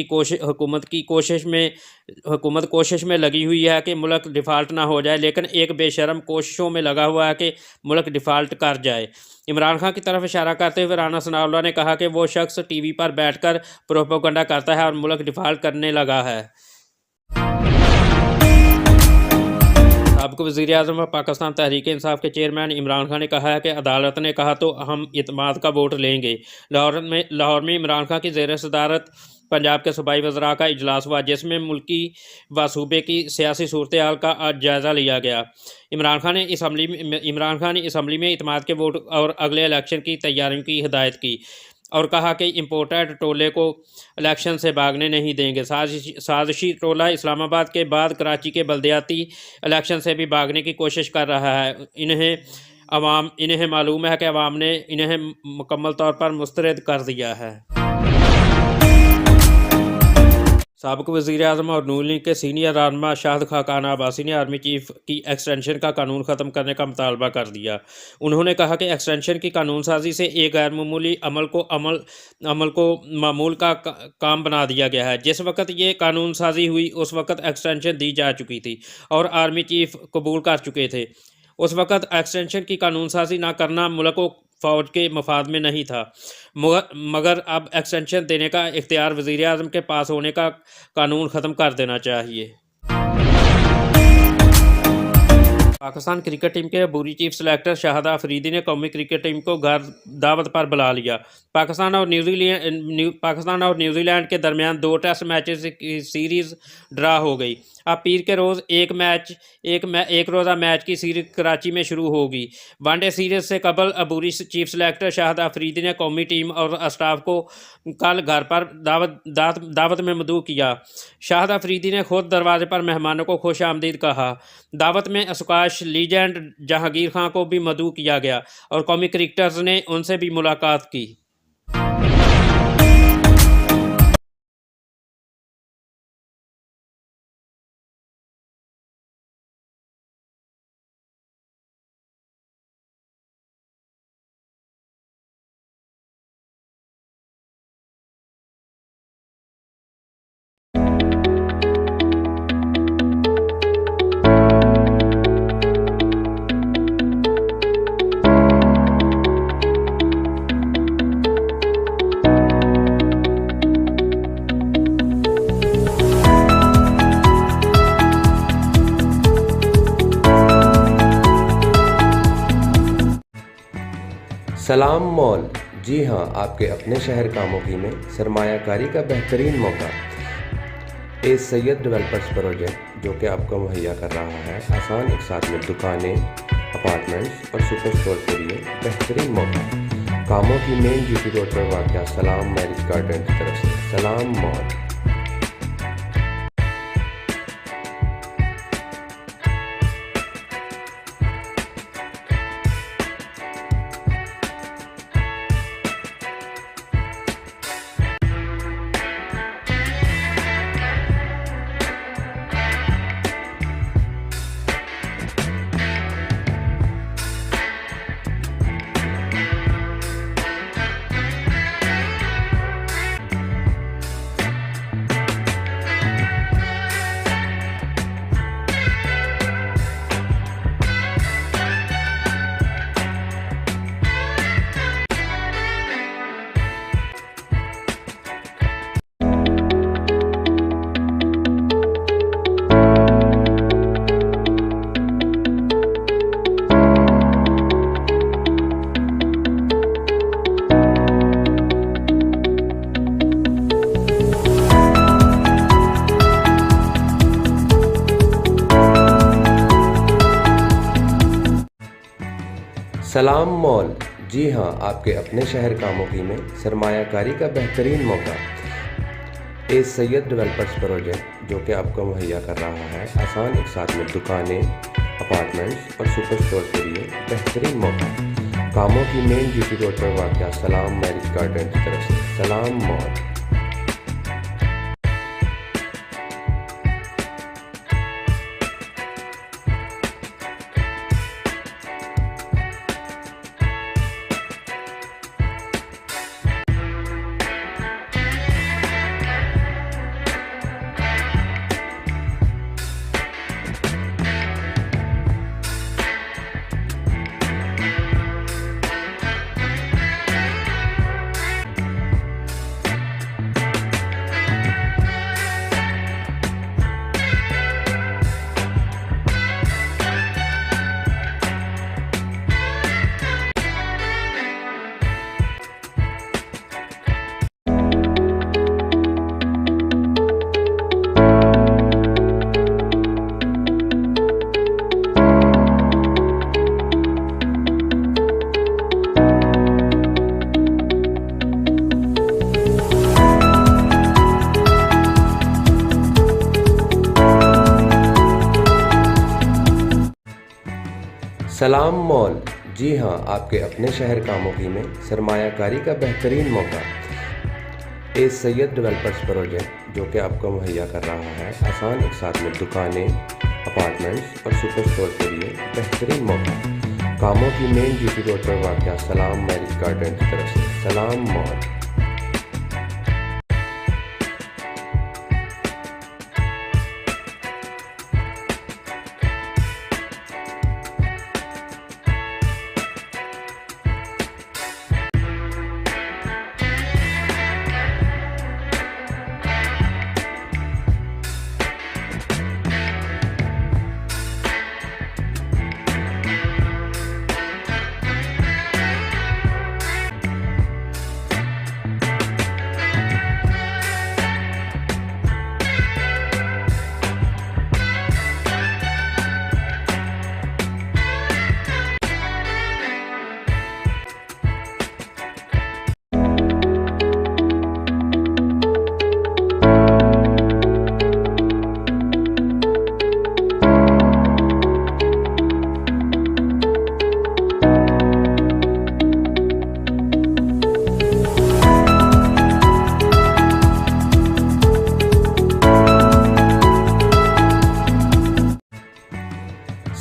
कोशिश में लगी हुई है कि मुल्क डिफ़ाल्ट ना हो जाए, लेकिन एक बेशरम कोशिशों में लगा हुआ है कि मुल्क डिफ़ाल्ट कर जाए। इमरान खान की तरफ इशारा करते हुए राना सनाउल्लाह ने कहा कि वो शख्स TV पर बैठकर प्रोपेगेंडा करता है और मुल्क डिफ़ाल्ट करने लगा है। साबिक वज़ीर-ए-आज़म व पाकिस्तान तहरीक इंसाफ के चेयरमैन इमरान खान ने कहा है कि अदालत ने कहा तो हम इत्मीनान का वोट लेंगे। लाहौर में इमरान खान की ज़ेर सदारत पंजाब के सूबाई वज़रा का इजलास हुआ, जिसमें मुल्की व सूबे की सियासी सूरत हाल का जायज़ा लिया गया। इमरान खान ने असम्बली में इत्मीनान के वोट और अगले इलेक्शन की तैयारियों की हिदायत की और कहा कि इम्पोर्टेड टोले को इलेक्शन से भागने नहीं देंगे। साजिशी टोला इस्लामाबाद के बाद कराची के बल्दियाती इलेक्शन से भी भागने की कोशिश कर रहा है। इन्हें मालूम है कि अवाम ने इन्हें मुकम्मल तौर पर मुस्तरद कर दिया है। साबिक वज़ीर-ए-आज़म और नून लीग के सीनियर रहनुमा शाहिद खाकान अब्बासी ने आर्मी चीफ की एक्सटेंशन का कानून ख़त्म करने का मुतालबा कर दिया। उन्होंने कहा कि एक्सटेंशन की कानून साजी से एक गैर मामूली अमल को मामूल का काम बना दिया गया है। जिस वक्त ये कानून साजी हुई उस वक्त एक्सटेंशन दी जा चुकी थी और आर्मी चीफ कबूल कर चुके थे। उस वक्त एक्सटेंशन की कानून साजी ना करना मुल्क को फ़ौज के मफाद में नहीं था, मगर अब एक्सटेंशन देने का इख्तियार वज़ीर-ए-आज़म के पास होने का कानून ख़त्म कर देना चाहिए। पाकिस्तान क्रिकेट टीम के अबूरी चीफ सेलेक्टर शाहिद अफरीदी ने कौमी क्रिकेट टीम को घर दावत पर बुला लिया। पाकिस्तान और न्यूजीलैंड के दरमियान 2 टेस्ट मैचेस की सीरीज़ ड्रा हो गई। अब पीर के रोज़ एक रोज़ा मैच की सीरीज़ कराची में शुरू होगी। वनडे सीरीज़ से कबल अबूरी चीफ सेलेक्टर शाहिद अफरीदी ने कौमी टीम और स्टाफ को कल घर पर दावत में मदऊ किया। शाहिद अफरीदी ने खुद दरवाजे पर मेहमानों को खुश आमदीद कहा। दावत में स्क्वाश लीजेंड जहांगीर खान को भी मदऊ किया गया और कौमी क्रिकेटर्स ने उनसे भी मुलाकात की। सलाम मॉल, जी हाँ, आपके अपने शहर कामोगी में सरमायाकारी का बेहतरीन मौका। सैयद डेवलपर्स प्रोजेक्ट जो कि आपको मुहैया कर रहा है आसान एक साथ में दुकानें, अपार्टमेंट्स और सुपर स्टोर के लिए बेहतरीन मौका। कामोगी मेन GT रोड पर वाक़या सलाम मैरिज गार्डन की तरफ से सलाम मॉल। सलाम मॉल, जी हाँ, आपके अपने शहर कामोकी में सरमायाकारी का बेहतरीन मौका। ए सैयद डेवलपर्स प्रोजेक्ट जो कि आपको मुहैया कर रहा है आसान एक साथ में दुकानें, अपार्टमेंट्स और सुपर स्टोर के लिए बेहतरीन मौका। कामों की मेन जीटी रोड पर वाक़या सलाम मैरिज गार्डन की तरफ से सलाम मॉल। सलाम मॉल, जी हाँ, आपके अपने शहर कामोकी में सरमायाकारी का बेहतरीन मौका। ए सैयद डेवलपर्स प्रोजेक्ट जो कि आपको मुहैया कर रहा है आसान एक साथ में दुकानें, अपार्टमेंट्स और सुपर स्टोर के लिए बेहतरीन मौका। कामों की मेन जीटी रोड पर वाक़या सलाम मैरिज गार्डन की तरफ से सलाम मॉल।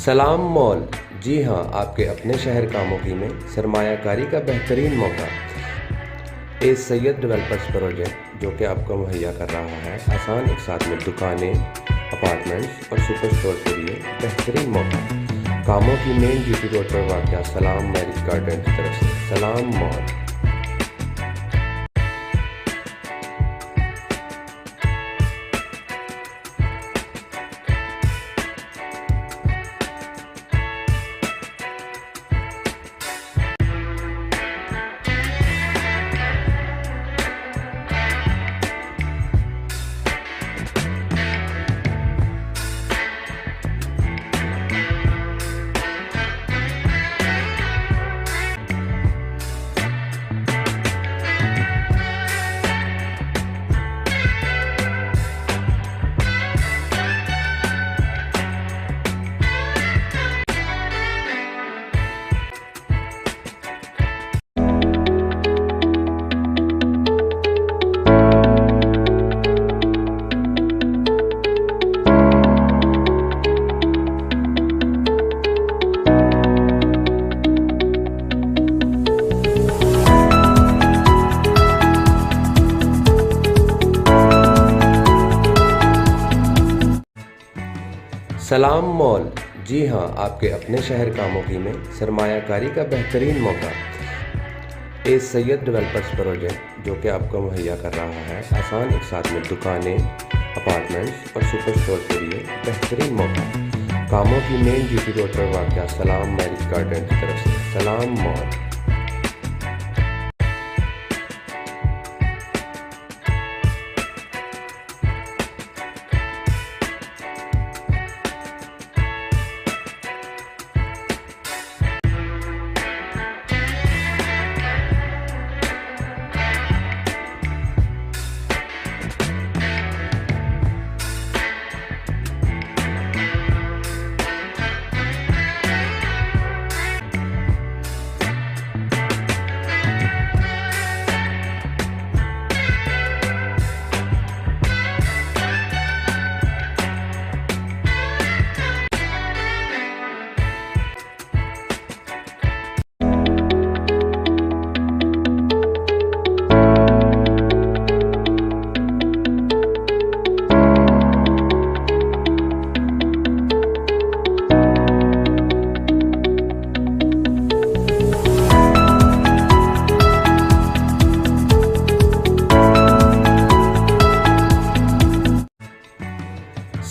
सलाम मॉल, जी हाँ, आपके अपने शहर कामोकी में सरमायाकारी का बेहतरीन मौका। ए सैयद डेवलपर्स प्रोजेक्ट जो कि आपको मुहैया कर रहा है आसान एक साथ में दुकानें, अपार्टमेंट्स और सुपर स्टोर के लिए बेहतरीन मौका। कामों की मेन जीटी रोड पर वाक़या सलाम मैरिज गार्डन की तरफ से सलाम मॉल। सलाम मॉल, जी हाँ, आपके अपने शहर कामोकी में सरमायाकारी का बेहतरीन मौका। ए सैयद डेवलपर्स प्रोजेक्ट जो कि आपको मुहैया कर रहा है आसान एक साथ में दुकानें, अपार्टमेंट्स और सुपर स्टोर के लिए बेहतरीन मौका। कामों की मेन जीटी रोड पर वाक़या सलाम मैरिज गार्डन की तरफ से सलाम मॉल।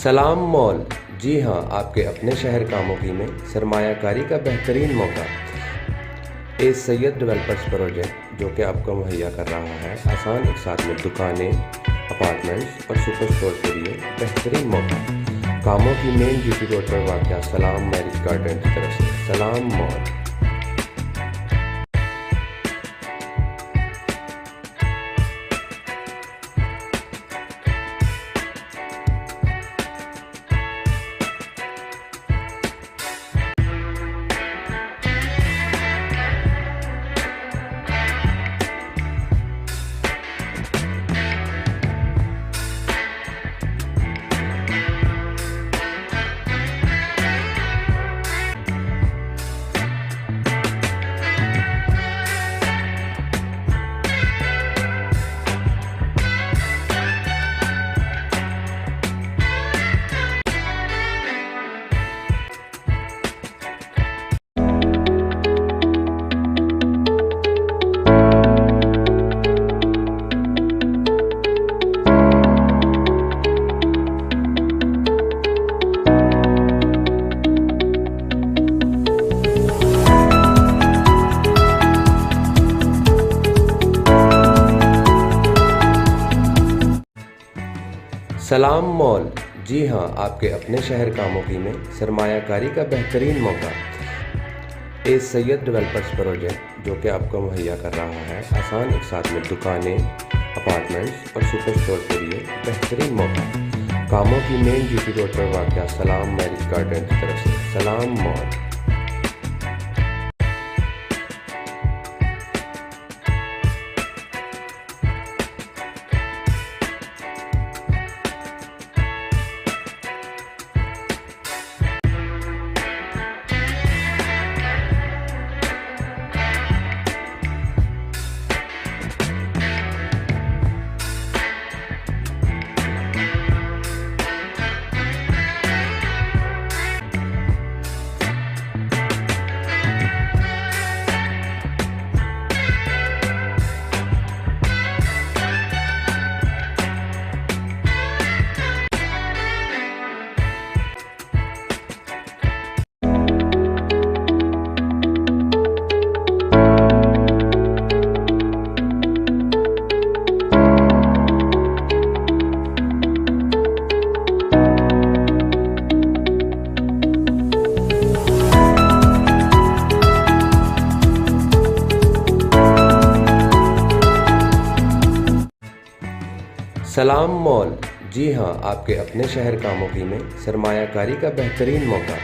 सलाम मॉल, जी हाँ, आपके अपने शहर कामोकी में सरमायाकारी का बेहतरीन मौका। ए सैयद डेवलपर्स प्रोजेक्ट जो कि आपको मुहैया कर रहा है आसान एक साथ में दुकानें, अपार्टमेंट्स और सुपर स्टोर के लिए बेहतरीन मौका। कामों की मेन जीटी रोड पर वाक़या सलाम मैरिज गार्डन की तरफ से सलाम मॉल। सलाम मॉल, जी हाँ, आपके अपने शहर कामोकी में सरमायाकारी का बेहतरीन मौका। ए सैयद डेवलपर्स प्रोजेक्ट जो कि आपको मुहैया कर रहा है आसान एक साथ में दुकानें, अपार्टमेंट्स और सुपर स्टोर के लिए बेहतरीन मौका। कामों की मेन जीटी रोड पर वाक़या सलाम मैरिज गार्डन की तरफ से सलाम मॉल। सलाम मॉल, जी हाँ, आपके अपने शहर कामोकी में सरमायाकारी का बेहतरीन मौका।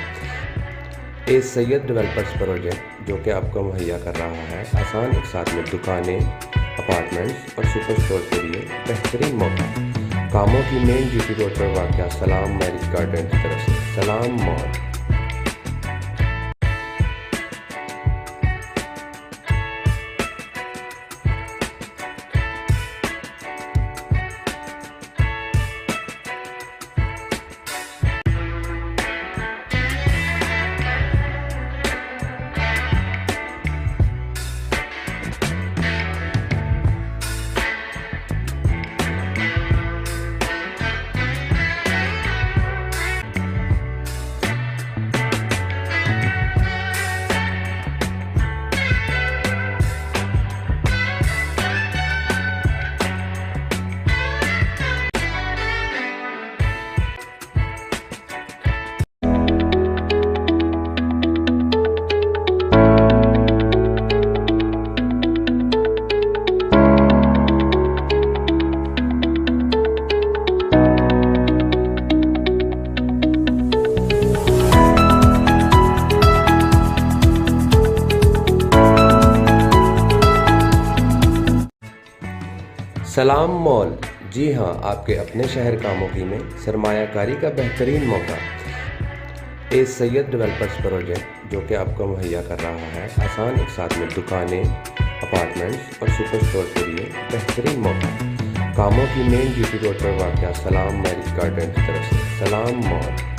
ए सैयद डेवलपर्स प्रोजेक्ट जो कि आपको मुहैया कर रहा है आसान एक साथ में दुकानें, अपार्टमेंट्स और सुपर स्टोर के लिए बेहतरीन मौका। कामों की मेन जीटी रोड पर वाक़या सलाम मैरिज गार्डन की तरफ से सलाम मॉल। सलाम मॉल, जी हाँ, आपके अपने शहर कामोकी में सरमायाकारी का बेहतरीन मौका। ए सैयद डेवलपर्स प्रोजेक्ट जो कि आपको मुहैया कर रहा है आसान एक साथ में दुकानें, अपार्टमेंट्स और सुपर स्टोर के लिए बेहतरीन मौका। कामों की मेन जीटी रोड पर वाक़या सलाम मैरिज गार्डन की तरफ से सलाम मॉल।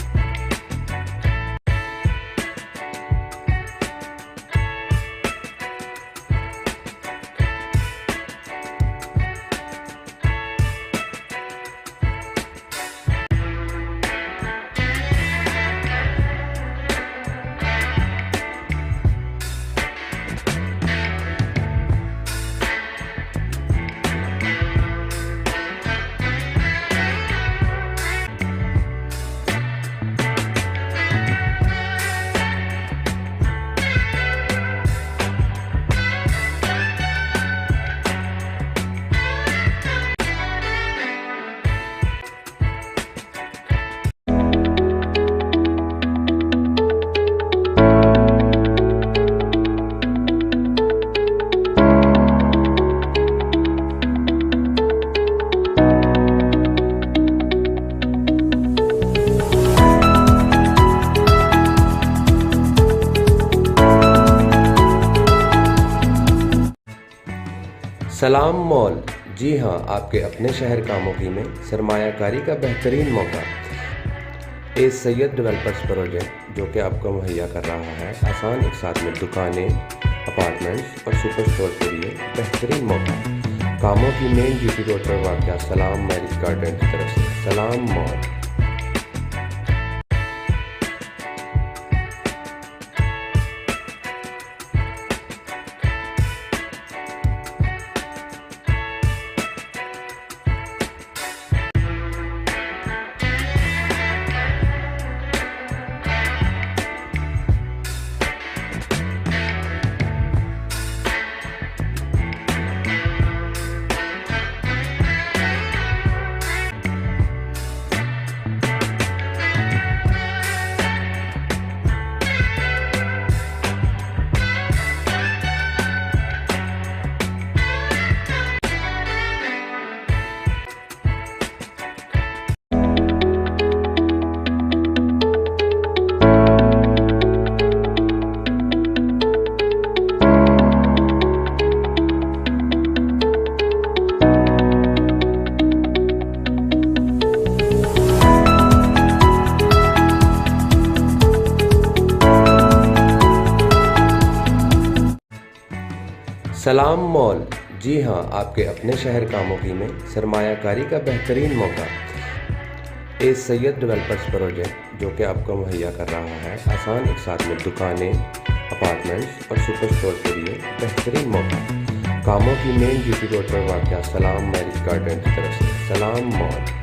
सलाम मॉल, जी हाँ, आपके अपने शहर कामोकी में सरमायाकारी का बेहतरीन मौका। ए सैयद डेवलपर्स प्रोजेक्ट जो कि आपको मुहैया कर रहा है आसान एक साथ में दुकानें, अपार्टमेंट्स और सुपर स्टोर के लिए बेहतरीन मौका। कामों की मेन जीटी रोड पर वाक़या सलाम मैरिज गार्डन की तरफ से सलाम मॉल। सलाम मॉल, जी हाँ, आपके अपने शहर कामोकी में सरमायाकारी का बेहतरीन मौका। ए सैयद डेवलपर्स प्रोजेक्ट जो कि आपको मुहैया कर रहा है आसान एक साथ में दुकानें, अपार्टमेंट्स और सुपर स्टोर के लिए बेहतरीन मौका। कामों की मेन जीटी रोड पर वाक़या सलाम मैरिज गार्डन की तरफ से सलाम मॉल।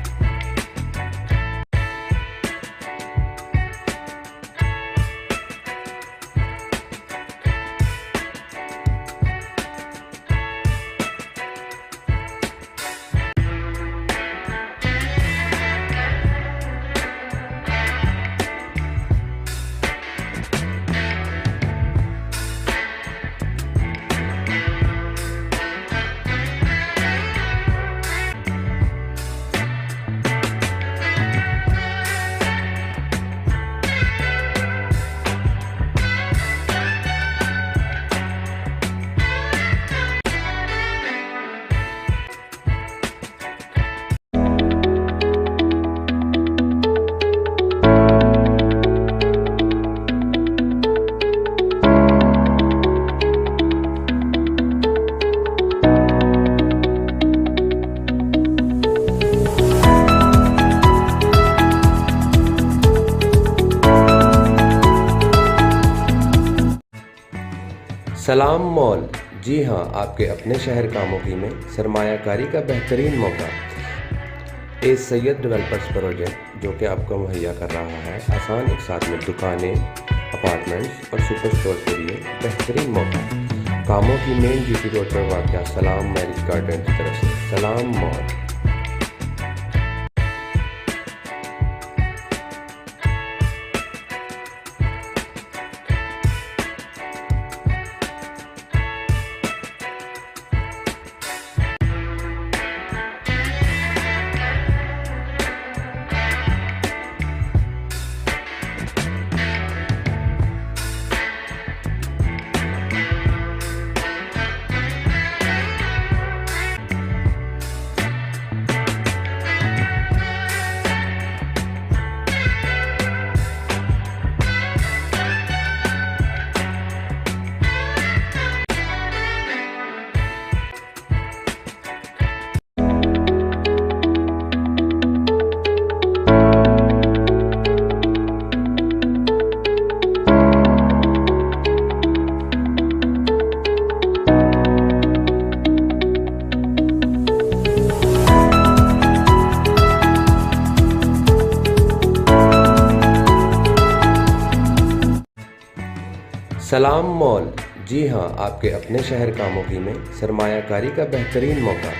सलाम मॉल, जी हाँ, आपके अपने शहर कामोकी में सरमायाकारी का बेहतरीन मौका। ए सैयद डेवलपर्स प्रोजेक्ट जो कि आपको मुहैया कर रहा है आसान एक साथ में दुकानें, अपार्टमेंट्स और सुपर स्टोर के लिए बेहतरीन मौका। कामों की मेन जीटी रोड पर वाक़या सलाम मैरिज गार्डन की तरफ से सलाम मॉल। सलाम मॉल, जी हाँ, आपके अपने शहर कामोकी में सरमायाकारी का बेहतरीन मौका।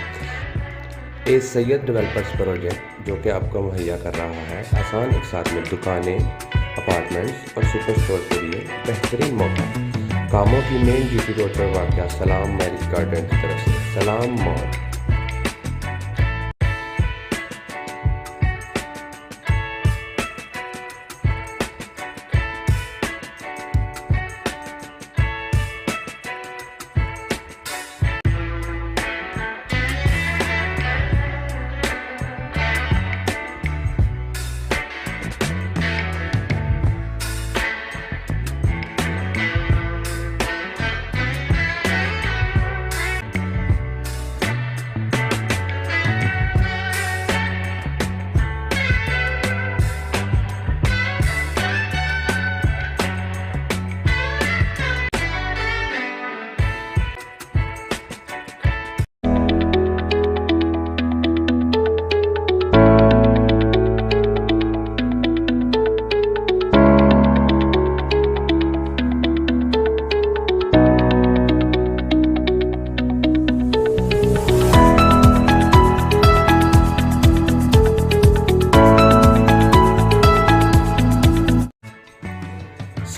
ए सैयद डेवलपर्स प्रोजेक्ट जो कि आपको मुहैया कर रहा है आसान एक साथ में दुकानें, अपार्टमेंट्स और सुपर स्टोर के लिए बेहतरीन मौका। कामों की मेन जीटी रोड पर वाक़या सलाम मैरिज गार्डन की तरफ से सलाम मॉल।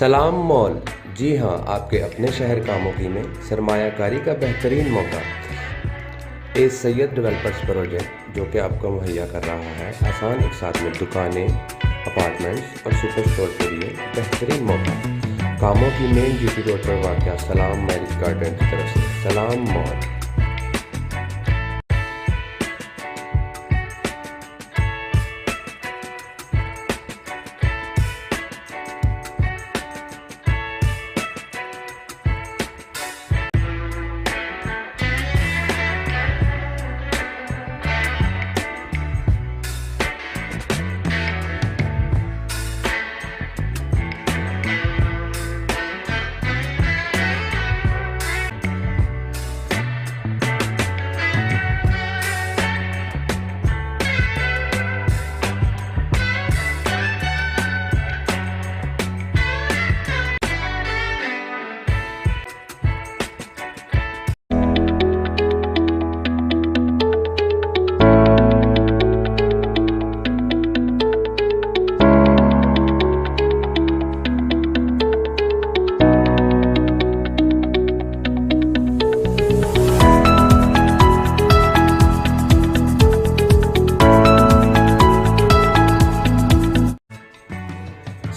सलाम मॉल, जी हाँ, आपके अपने शहर कामोकी में सरमायाकारी का बेहतरीन मौका। ए सैयद डेवलपर्स प्रोजेक्ट जो कि आपको मुहैया कर रहा है आसान एक साथ में दुकानें, अपार्टमेंट्स और सुपर स्टोर के लिए बेहतरीन मौका। कामों की मेन जीटी रोड पर वाक़या सलाम मैरिज गार्डन की तरफ से सलाम मॉल।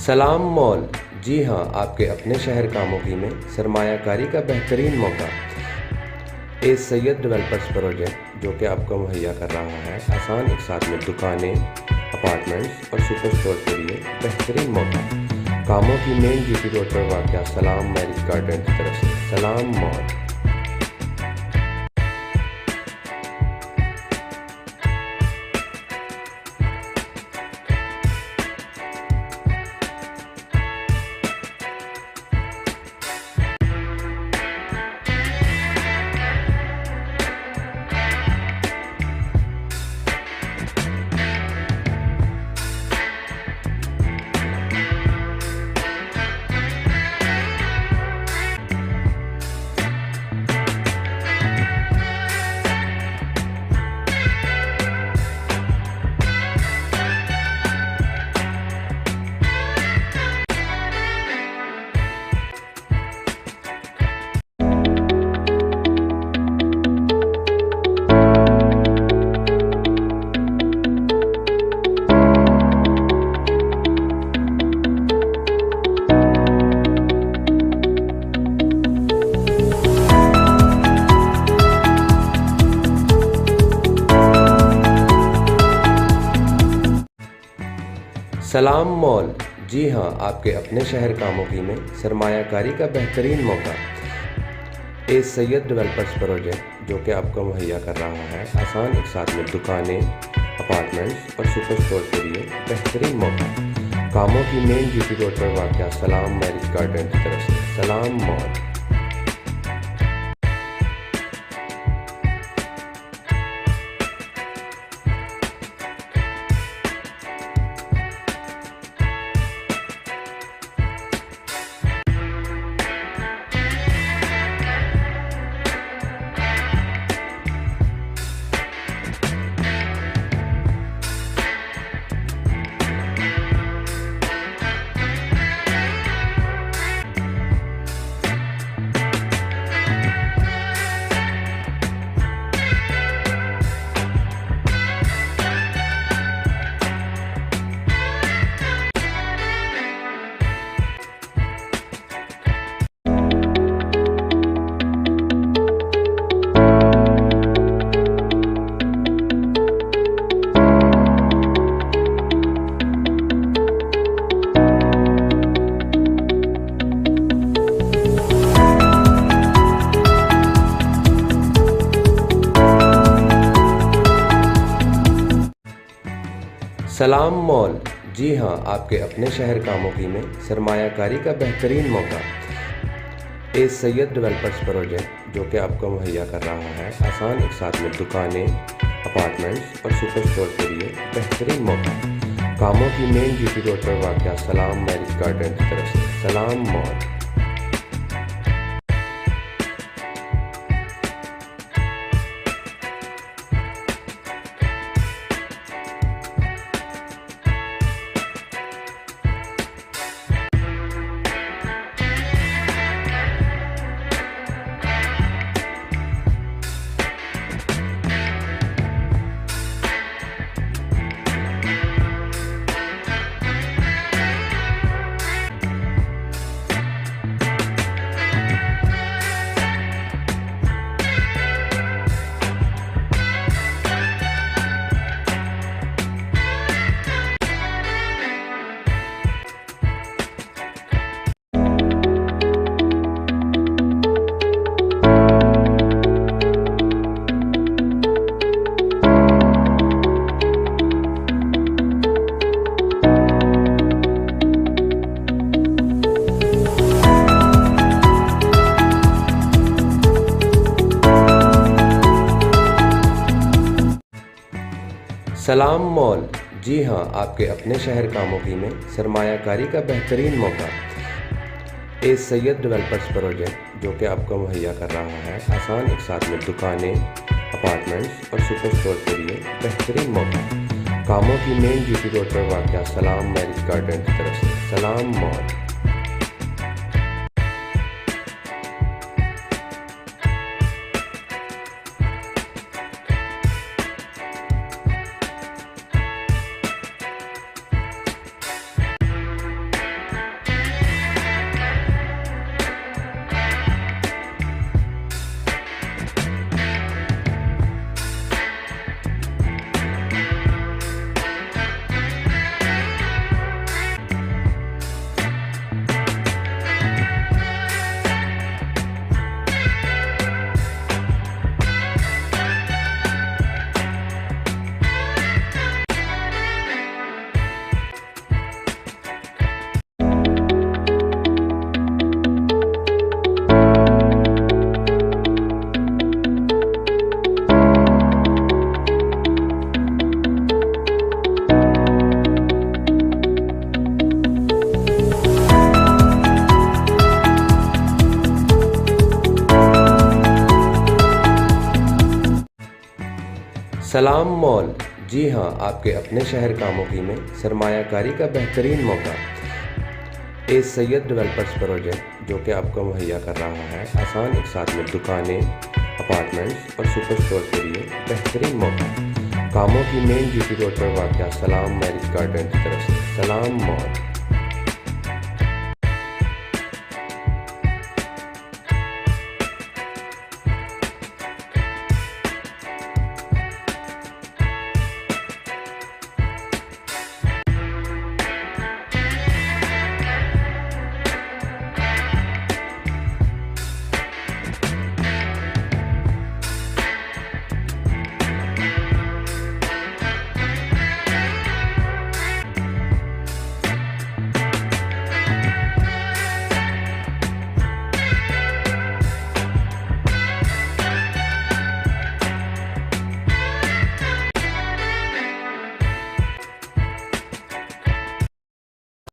सलाम मॉल, जी हाँ, आपके अपने शहर कामोकी में सरमायाकारी का बेहतरीन मौका। ए सैयद डेवलपर्स प्रोजेक्ट जो कि आपको मुहैया कर रहा है आसान एक साथ में दुकानें, अपार्टमेंट्स और सुपर स्टोर के लिए बेहतरीन मौका। कामों की मेन जीटी रोड पर वाक़या सलाम मैरिज गार्डन की तरफ से सलाम मॉल। सलाम मॉल, जी हाँ, आपके अपने शहर कामोकी में सरमायाकारी का बेहतरीन मौका। ए सैयद डेवलपर्स प्रोजेक्ट जो कि आपको मुहैया कर रहा है आसान एक साथ में दुकानें, अपार्टमेंट्स और सुपर स्टोर के लिए बेहतरीन मौका। कामों की मेन जीटी रोड पर वाक़या सलाम मैरिज गार्डन की तरफ से सलाम मॉल। सलाम मॉल, जी हाँ, आपके अपने शहर कामोकी में सरमायाकारी का बेहतरीन मौका। ए सैयद डेवलपर्स प्रोजेक्ट जो कि आपको मुहैया कर रहा है आसान एक साथ में दुकानें, अपार्टमेंट्स और सुपर स्टोर के लिए बेहतरीन मौका। कामों की मेन जीटी रोड पर वाक़या सलाम मैरिज गार्डन की तरफ से सलाम मॉल। सलाम मॉल, जी हाँ, आपके अपने शहर कामोकी में सरमायाकारी का बेहतरीन मौका। ए सैयद डेवलपर्स प्रोजेक्ट जो कि आपको मुहैया कर रहा है आसान एक साथ में दुकानें, अपार्टमेंट्स और सुपर स्टोर के लिए बेहतरीन मौका। कामोकी मेन जीटी रोड पर वाक़या सलाम मैरिज गार्डन की तरफ से सलाम मॉल। सलाम मॉल, जी हाँ, आपके अपने शहर कामोकी में सरमायाकारी का बेहतरीन मौका। ए सैयद डेवलपर्स प्रोजेक्ट जो कि आपको मुहैया कर रहा है आसान एक साथ में दुकानें, अपार्टमेंट्स और सुपर स्टोर के लिए बेहतरीन मौका। कामोकी मेन जीटी रोड पर वाक़या सलाम मैरिज गार्डन की तरफ से सलाम मॉल।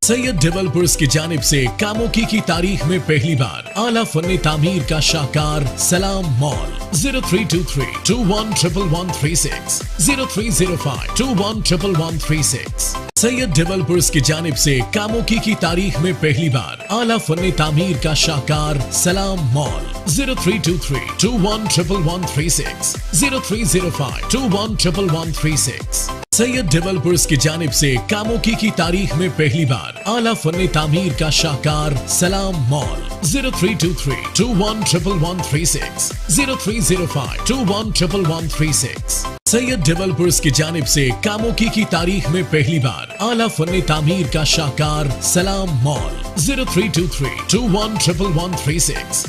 सैयद डेवलपर्स की जानिब से कामोकी की तारीख में पहली बार आला फन्ने तामीर का शाहकार सलाम मॉल। 0323211136 0305211136। सैयद डेवलपर्स की जानिब से कामोकी की तारीख में पहली बार आला फन्ने तामीर का शाहकार सलाम मॉल। 0323211136 0305211136। सैयद डेवलपर्स की जानिब से कामोकी की तारीख में पहली बार आला फन्ने तामीर का शाहकार सलाम मॉल। 0323211136 0305211136। सैयद डेवलपर्स की जानिब से कामोकी की तारीख में पहली बार आला फन्ने तामीर का शाहकार सलाम मॉल। 0323211136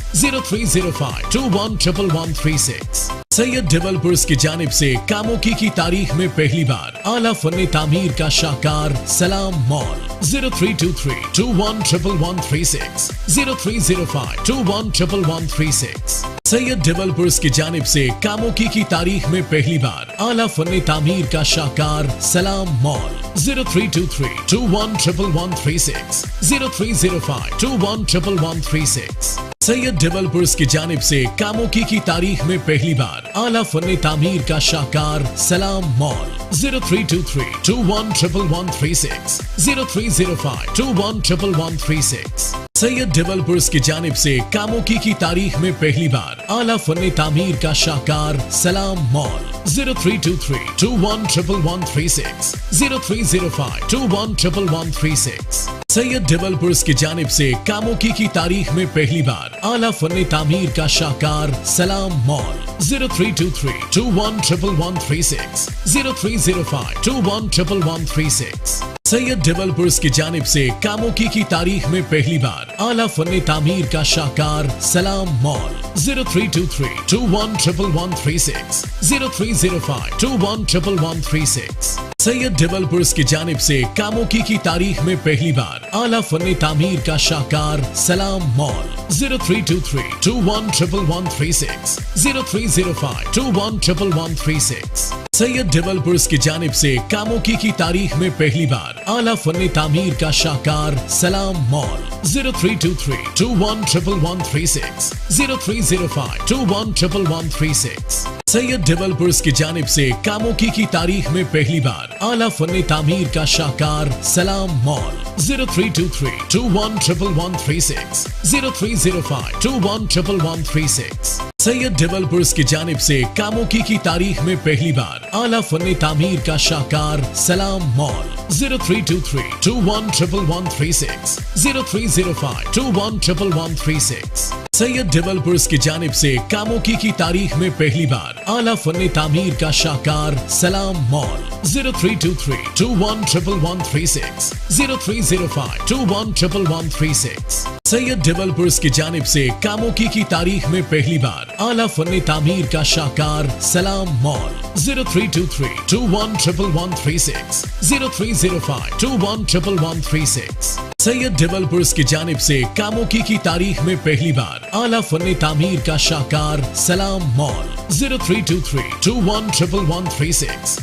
0305211136। सैयद डेवलपर्स की जानिब से कामोकी की तारीख में पहली बार आला फन्ने तामीर का शाहकार सलाम मॉल। 0323211136 0305211136। सैयद डेवलपर्स की जानिब से कामोकी की तारीख में पहली बार आला फन्ने तामीर का शाहकार सलाम मॉल। 0323211136 0305211136। सैयद डेवलपर्स की जानिब से कामोकी की तारीख में पहली बार आला फन्ने तामीर का शाहकार सलाम मॉल। 0323211136 0305211136। सैयद डेवलपर्स की जानिब से कामोकी की तारीख में पहली बार आला फन्ने तामीर का शाहकार सलाम मॉल। 0323211136 0305211136। सैयद डेवलपर्स की जानिब से कामोकी की तारीख में पहली बार आला फन्ने तामीर का शाहकार सलाम मॉल। 0323211136 0305211136। सैयद डेवलपर्स की जानिब से कामोकी की तारीख में पहली बार आला फन्ने तामीर का शाहकार सलाम मॉल। 0323211136 0305211136। सैयद डेवलपर्स की जानिब से कामोकी की तारीख में पहली बार आला फन्ने तामीर का शाहकार सलाम मॉल। 0323211136 0305211136। सैयद डेवलपर्स की जानिब से कामोकी की तारीख में पहली बार आला फन्ने तामीर का शाहकार सलाम मॉल 0323211136 0305211136 सैयद डेवलपर्स की जानिब से कामोकी की तारीख में पहली बार आला फन्ने तामीर का शाहकार सलाम मॉल 0323211136 0305211136 सैयद डेवलपर्स की जानिब से कामोकी की तारीख में पहली बार आला फन्ने तामीर का शाहकार सलाम मॉल 0323211136 0305211136 सैयद डेवलपर्स की जानिब से कामोकी की तारीख में पहली बार आला फन्ने तामीर का शाहकार सलाम मॉल 0323211136 0305211136 सैयद डेवलपर्स की जानिब से कामोकी की तारीख में पहली बार आला फन्ने तामीर का शाहकार सलाम मॉल 0323211136 0305211136 सैयद डेवलपर्स की जानिब से कामोकी की तारीख में पहली बार आला फन्ने तामीर का शाहकार सलाम मॉल 0323211136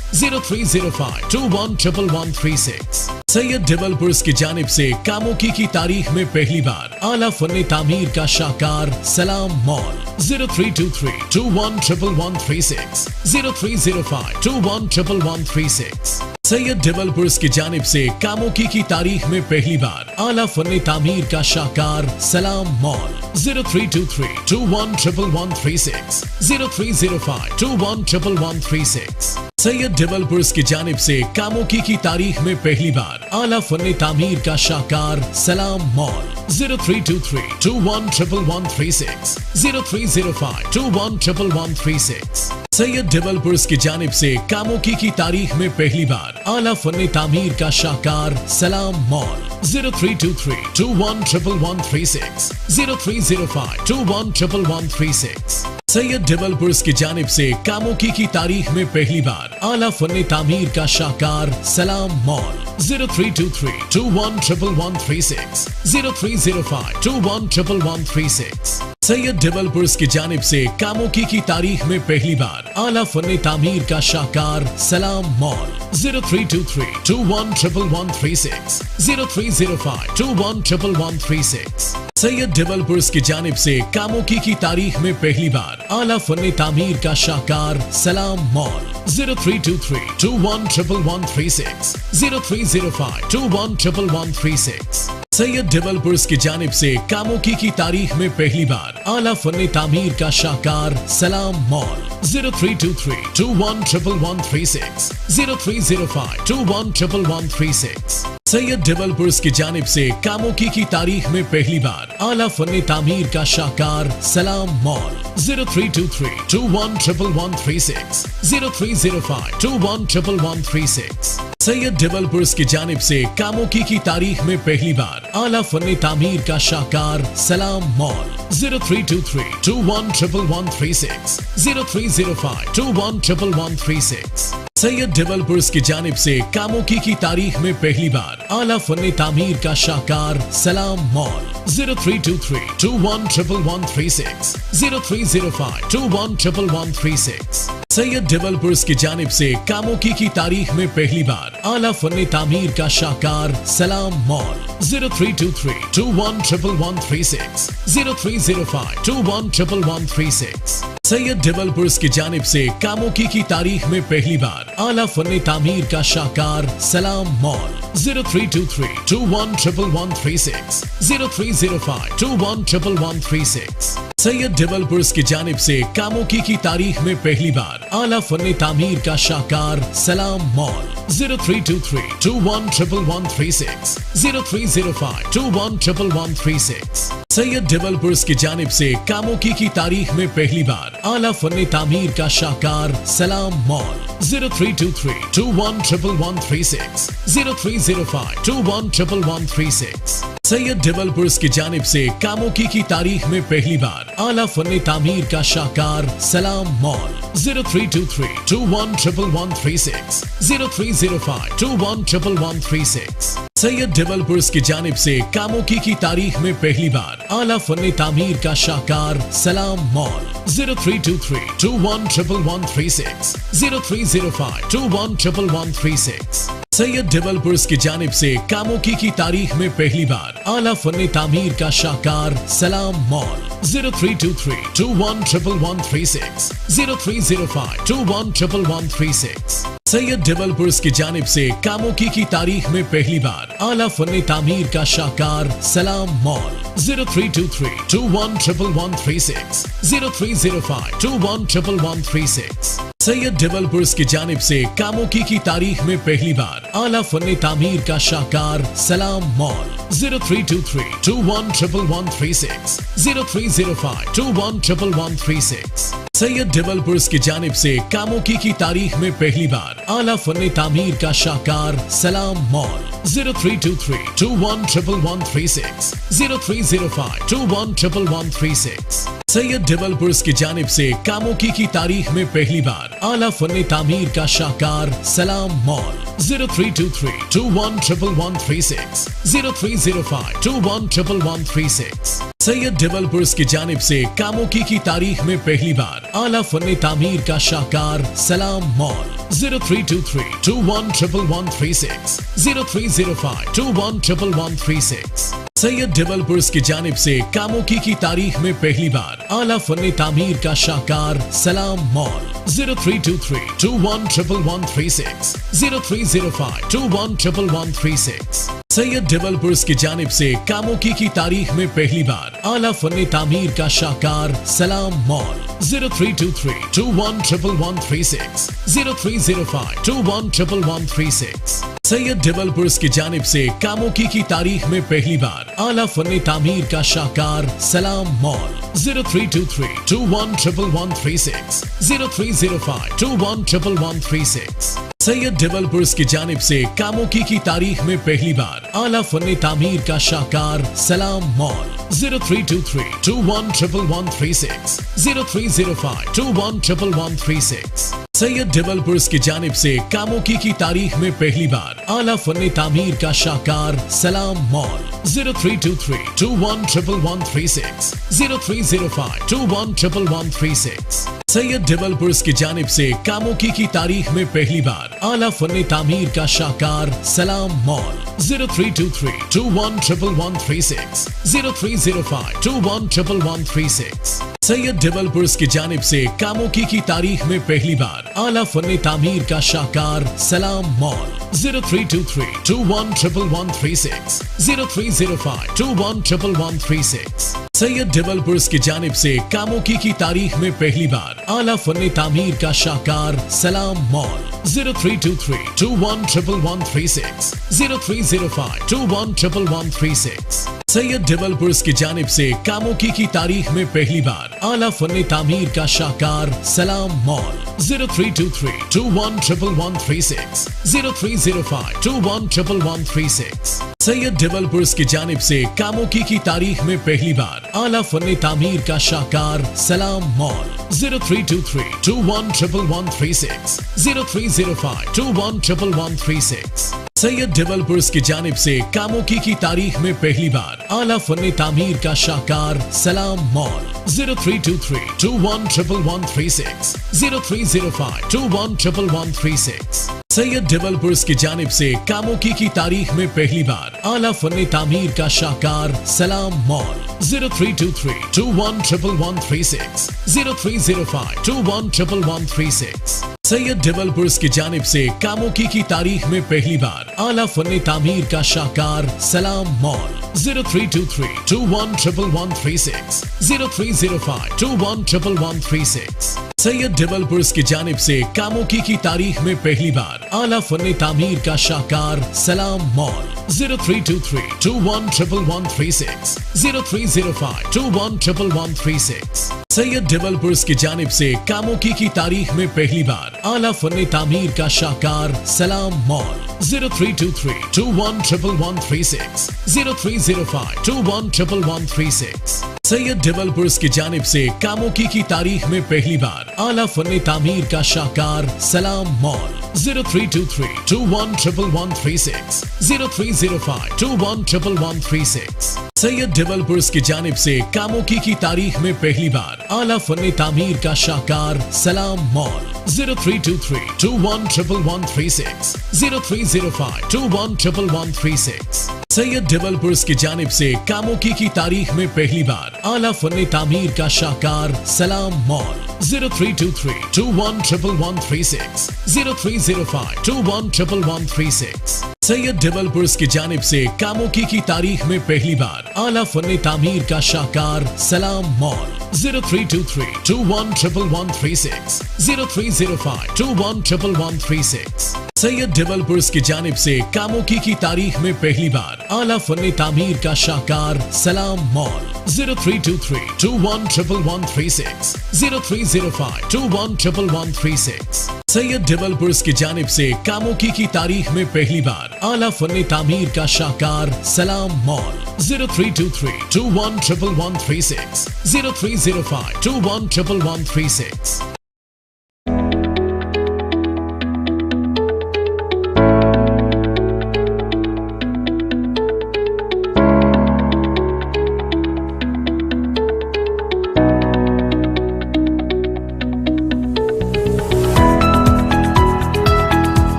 0305211136 सैयद डेवलपर्स की जानिब से कामोकी की तारीख में पहली बार आला फन्ने तामीर का शाहकार सलाम मॉल 0323211136 0305211136 सैयद डेवलपर्स की जानिब से कामोकी की तारीख में पहली बार आला फन्ने तामीर का शाहकार सलाम मॉल 0323211136 0305211136 सैयद डेवलपर्स की जानिब से कामोकी की तारीख में पहली बार आला फन्ने तामीर का शाहकार सलाम मॉल 0323211136 0305211136 सैयद डेवलपर्स की जानिब से कामोकी की तारीख में पहली बार आला फन्ने तामीर का शाहकार सलाम मॉल 0323211136 0305211136 सैयद डेवलपर्स की जानिब से कामोकी की तारीख में पहली बार आला फन्ने तामीर का शाहकार सलाम मॉल 0323211136 0305211136 सैयद डेवलपर्स की जानिब से कामोकी की तारीख में पहली बार आला फन्ने तामीर का शाहकार सलाम मॉल 0323211136 0305211136 सैयद डेवलपर्स की जानिब से कामोकी की तारीख में पहली बार आला फन्ने तामीर का शाहकार सलाम मॉल 0323211136 0305211136 सैयद डेवलपर्स की जानिब से कामोकी की तारीख में पहली बार आला फन्ने तामीर का शाहकार सलाम मॉल 0323211136 0305211136 सैयद डेवलपर्स की जानिब से कामोकी की तारीख में पहली बार आला फन्ने तामीर का शाहकार सलाम मॉल 0323211136 0305211136 सैयद डेवलपर्स की जानिब से कामोकी की तारीख में पहली बार आला फन्ने तामीर का शाहकार सलाम मॉल 0323211136 0305211136 सैयद डेवलपर्स की जानिब से कामोकी की तारीख में पहली बार आला फन्ने तामीर का शाहकार सलाम मॉल 0323211136 0305211136 सैयद डेवलपर्स की जानिब से कामोकी की तारीख में पहली बार आला फन्ने तामीर का शाहकार सलाम मॉल 0323211136 0305211136 सैयद डेवलपर्स की जानिब से कामोकी की तारीख में पहली बार आला फन्ने तामीर का शाहकार सलाम मॉल 0323211136 0305211136 सैयद डेवलपर्स की जानिब से कामोकी की तारीख में पहली बार आला फन्ने तामीर का शाहकार सलाम मॉल 0323211136 0305211136 सैयद डेवलपर्स की जानिब से कामोकी की तारीख में पहली बार आला फन्ने तामीर का शाहकार सलाम मॉल 0323211136 0305211136 सैयद डेवलपर्स की जानिब से कामोकी की तारीख में पहली बार आला फन्ने तामीर का शाहकार सलाम मॉल 0323211136 0305211136 सैयद डेवलपर्स की जानिब से कामोकी की तारीख में पहली बार आला फन्ने तामीर का शाहकार सलाम मॉल 0323211136 0305211136 सैयद डेवलपर्स की जानिब से कामों की तारीख में पहली बार आला फन्ने तामीर का शाहकार सलाम मॉल 0323211136 0305211136 सैयद डेवलपर्स की जानिब से कामों की तारीख में पहली बार आला फन्ने तामीर का शाहकार सलाम मॉल 0323211136 0305211136 सैयद डेवलपर्स की जानिब से कामों की तारीख में पहली बार आला फन्ने तामीर का शाहकार सलाम मॉल 0323211136 0305211136 सैयद डेवलपर्स की जानिब से कामों की तारीख में पहली बार आला फन्ने तामीर का शाहकार सलाम मॉल 0323211136 0305211136 सैयद डेवलपर्स की जानिब से कामों की तारीख में पहली बार आला फन्ने तामीर का शाहकार सलाम मॉल 0323211136 0305211136 सैयद डेवलपर्स की जानिब से कामों की तारीख में पहली बार आला फन्ने तामीर का शाहकार सलाम मॉल 0323211136 0305211136 सैयद डेवलपर्स की जानिब से कामों की तारीख में पहली बार आला फन्ने तामीर का शाहकार सलाम मॉल 0323211136 0305211136 सैयद डेवलपर्स की जानिब से कामों की तारीख में पहली बार आला फन्ने तामीर का शाहकार सलाम मॉल 0323211136 0305211136 सैयद डेवलपर्स की जानिब से कामों की तारीख में पहली बार आला फन्ने तामीर का शाहकार सलाम मॉल 0323211136 0305211136 सैयद डेवलपर्स की जानिब से कामों की तारीख में पहली बार आला फन्ने तामीर का शाहकार सलाम मॉल 0323211136 0305211136 सैयद डेवलपर्स की जानिब से कामों की तारीख में पहली बार आला फन्ने तामीर का शाहकार सलाम मॉल 0323211136 0305211136 सैयद डेवलपर्स की जानिब से कामों की तारीख में पहली बार आला फन्ने तामीर का शाहकार सलाम मॉल 0323211136 0305211136 सैयद डेवलपर्स की जानिब से कामों की तारीख में पहली बार आला फन्ने तामीर का शाहकार सलाम मॉल 0323211136 0305211136 सैयद डेवलपर्स की जानिब से कामों की तारीख में पहली बार आला फन्ने तामीर का शाहकार सलाम मॉल 0323211136 0305211136 सैयद डेवलपर्स की जानिब से कामों की तारीख में पहली बार आला फन्ने तामीर का शाहकार सलाम मॉल 0323211136 0305211136 सैयद डेवलपर्स की जानिब से कामों की तारीख में पहली बार आला फन्ने तामीर का शाहकार सलाम मॉल 0323211136 0305211136 सैयद डेवलपर्स की जानिब से कामों की तारीख में पहली बार आला फन्ने तामीर का शाहकार सलाम मॉल 0323211136 0305211136 सैयद डेवलपर्स की जानिब से कामों की तारीख में पहली बार आला फन्ने तामीर का शाहकार सलाम मॉल 0323211136 0305211136 सैयद डेवलपर्स की जानिब से कामों की तारीख में पहली बार आला फन्ने तामीर का शाहकार सलाम मॉल 0323211136 0305211136 सैयद डेवलपर्स की जानिब से कामों की तारीख में पहली बार आला फन्ने तामीर का शाहकार सलाम मॉल 0323211136 0305211136 सैयद डेवलपर्स की जानिब से कामों की तारीख में पहली बार आला फन्ने तामीर का शाहकार सलाम मॉल 0323211136 0305211136 सैयद डेवलपर्स की जानिब से कामों की तारीख में पहली बार आला फन्ने तामीर का शाहकार सलाम मॉल 0323 211136 0305 211136 सैयद डेवलपर्स की जानिब से कामोकी की तारीख में पहली बार आला फन्ने तामीर का शाहकार सलाम मॉल 0323 211136 0305 211136 सैयद डेवलपर्स की जानिब से कामोकी की तारीख में पहली बार आला फन्ने तामीर का शाहकार सलाम मॉल 0323 211136 0305 211136 सैयद डेवलपर्स की जानिब से कामोकी की तारीख में पहली बार आला फन्ने तामीर का शाहकार सलाम मॉल 0323 211136 0305 211136 सैयद डेवलपर्स की जानिब से कामोकी की तारीख में पहली बार आला फन्ने तामीर का शाहकार सलाम मॉल 0323 211136 0305 211136 सैयद डेवलपर्स की जानिब से कामोकी की तारीख में पहली बार आला फन्ने तामीर का शाहकार सलाम मॉल 0323 211136 0305 211136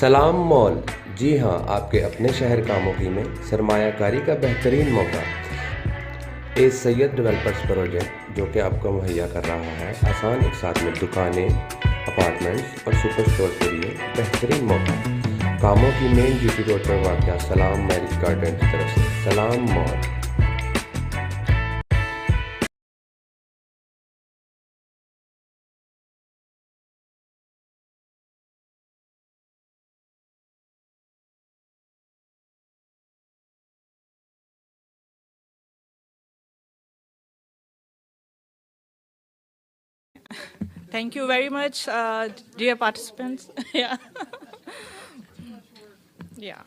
सलाम मॉल, जी हाँ, आपके अपने शहर कामोकी में सरमायाकारी का बेहतरीन मौका। ए सैयद डेवलपर्स प्रोजेक्ट जो कि आपको मुहैया कर रहा है आसान एक साथ में दुकानें, अपार्टमेंट्स और सुपर स्टोर के लिए बेहतरीन मौका। कामोकी मेन जीटी रोड पर वाक़या सलाम मैरिज गार्डन की तरफ से सलाम mall. Thank you very much, dear participants. Yeah. Yeah.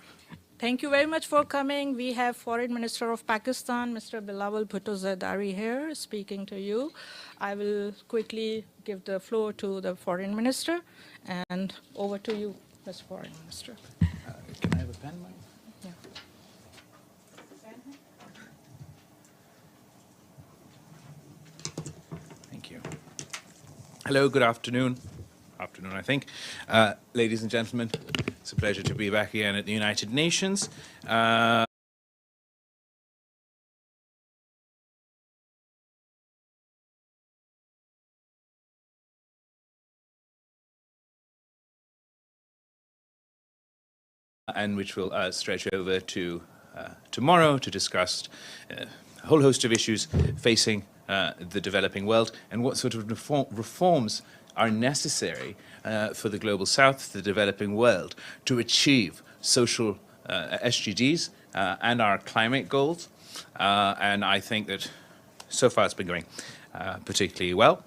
Thank you very much for coming. We have Foreign Minister of Pakistan, Mr. Bilawal Bhutto Zardari here speaking to you. I will quickly give the floor to the Foreign Minister, and over to you, Mr. Foreign Minister. Can I have a pen, Mike? Thank you. Hello, good afternoon. Afternoon, I think. Ladies and gentlemen, it's a pleasure to be back again at the United Nations. And which will stretch over to tomorrow to discuss a whole host of issues facing the developing world and what sort of reforms are necessary for the global south, the developing world, to achieve social SDGs and our climate goals. And I think that so far it's been going particularly well.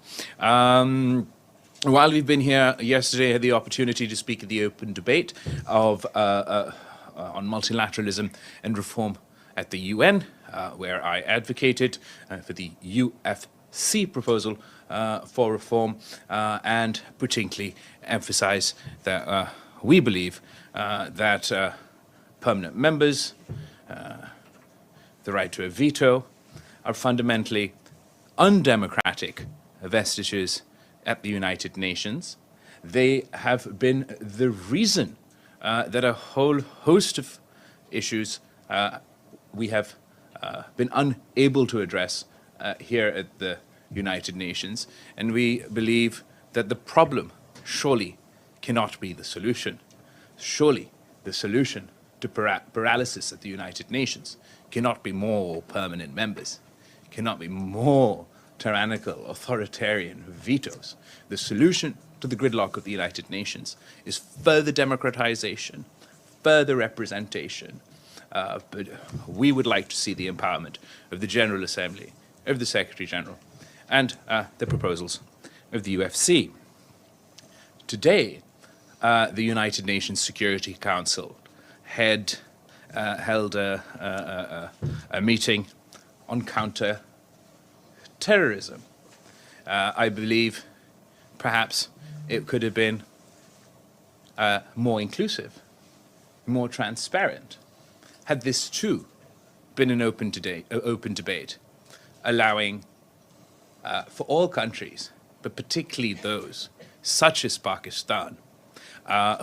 While we've been here yesterday, I had the opportunity to speak at the open debate on multilateralism and reform at the UN, where I advocated for the UFC proposal for reform and particularly emphasize that we believe that permanent members, the right to a veto, are fundamentally undemocratic vestiges at the United Nations. They have been the reason that a whole host of issues we have been unable to address here at the United Nations, and we believe that the problem surely cannot be the solution. Surely the solution to paralysis at the United Nations cannot be more permanent members, cannot be more tyrannical, authoritarian vetoes. The solution to the gridlock of the United Nations is further democratization, further representation. But we would like to see the empowerment of the General Assembly, of the Secretary General, and the proposals of the UFC. Today, the United Nations Security Council held a meeting on terrorism. I believe perhaps it could have been more inclusive, more transparent, had this too been an open debate, allowing for all countries, but particularly those such as Pakistan,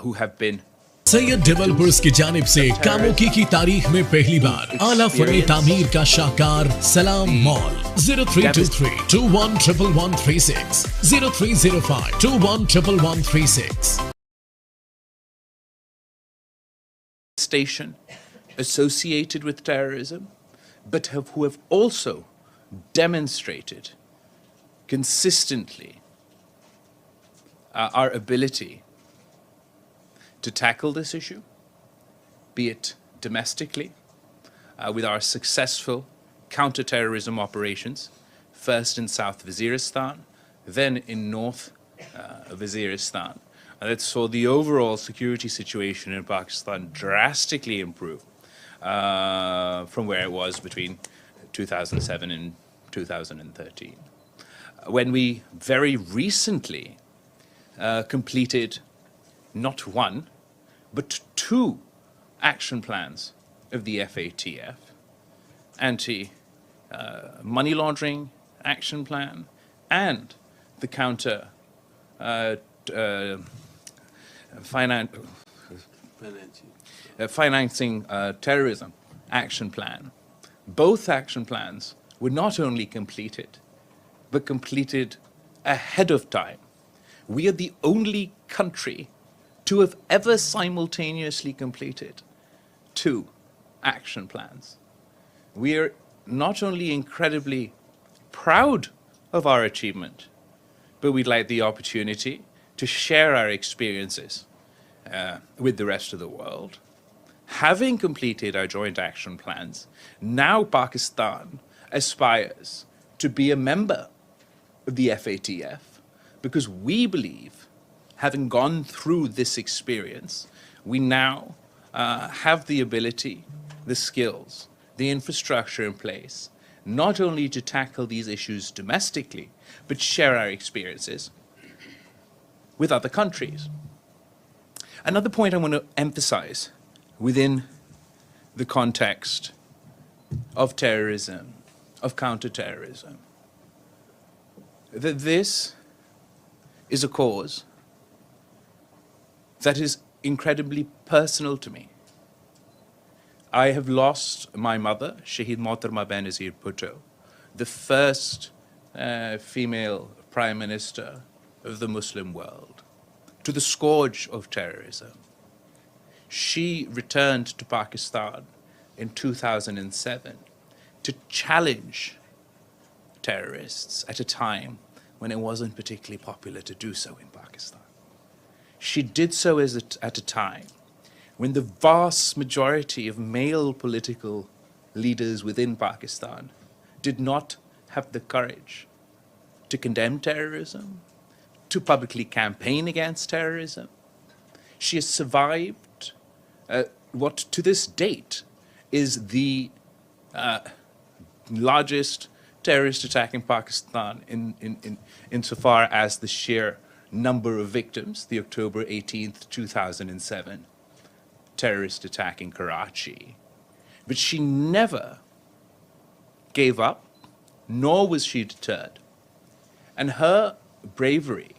who have been Syed developers की जानिब से कामोकी की तारीख में पहली बार आला funny तामीर का शाहकार सलाम mall 0323211136 0305211136 station associated with terrorism, but who have also demonstrated consistently our ability to tackle this issue, be it domestically, with our successful counter-terrorism operations, first in South Waziristan, then in North Waziristan. That saw the overall security situation in Pakistan drastically improve from where it was between 2007 and 2013. When we very recently completed not one, but two action plans of the FATF, anti-money laundering action plan and the financing terrorism action plan. Both action plans were not only completed, but completed ahead of time. We are the only country to have ever simultaneously completed two action plans. We are not only incredibly proud of our achievement, but we'd like the opportunity to share our experiences with the rest of the world. Having completed our joint action plans, now Pakistan aspires to be a member of the FATF because we believe, having gone through this experience, we now have the ability, the skills, the infrastructure in place, not only to tackle these issues domestically, but share our experiences with other countries. Another point I want to emphasize within the context of terrorism, of counterterrorism, that this is a cause that is incredibly personal to me. I have lost my mother, Shaheed Mohtarma Benazir Bhutto, the first female prime minister of the Muslim world, to the scourge of terrorism. She returned to Pakistan in 2007 to challenge terrorists at a time when it wasn't particularly popular to do so in Pakistan. She did so at a time when the vast majority of male political leaders within Pakistan did not have the courage to condemn terrorism, to publicly campaign against terrorism. She has survived what to this date is the largest terrorist attack in Pakistan insofar as the sheer number of victims, the October 18th, 2007 terrorist attack in Karachi. But she never gave up, nor was she deterred. And her bravery,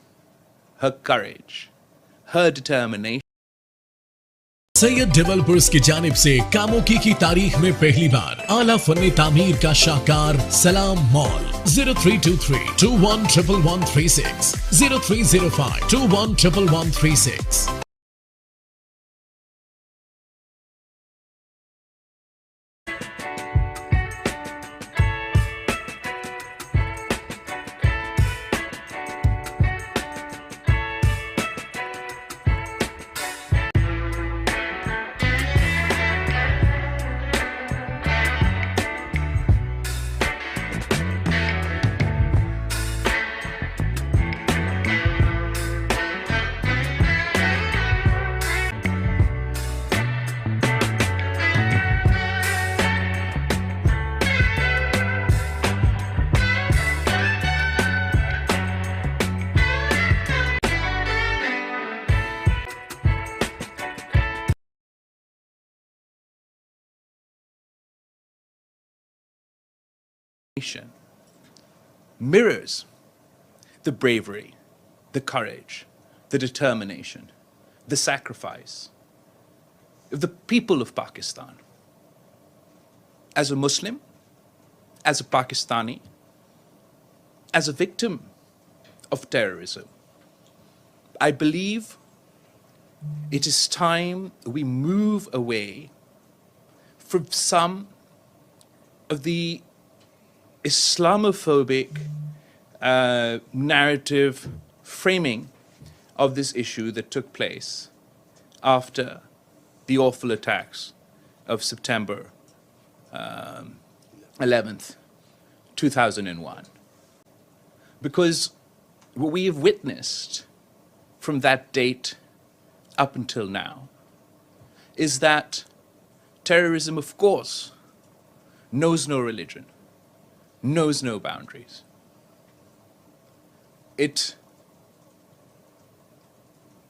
her courage, her determination, Syed developers की जानिब से कामोकी की तारीख में पहली बार आला funny तामीर का शाहकार सलाम mall 0323211136 0305211136 nation mirrors the bravery, the courage, the determination, the sacrifice of the people of Pakistan. As a Muslim, as a Pakistani, as a victim of terrorism, I believe it is time we move away from some of the Islamophobic narrative framing of this issue that took place after the awful attacks of September 11th, 2001. Because what we have witnessed from that date up until now is that terrorism, of course, knows no religion, knows no boundaries. It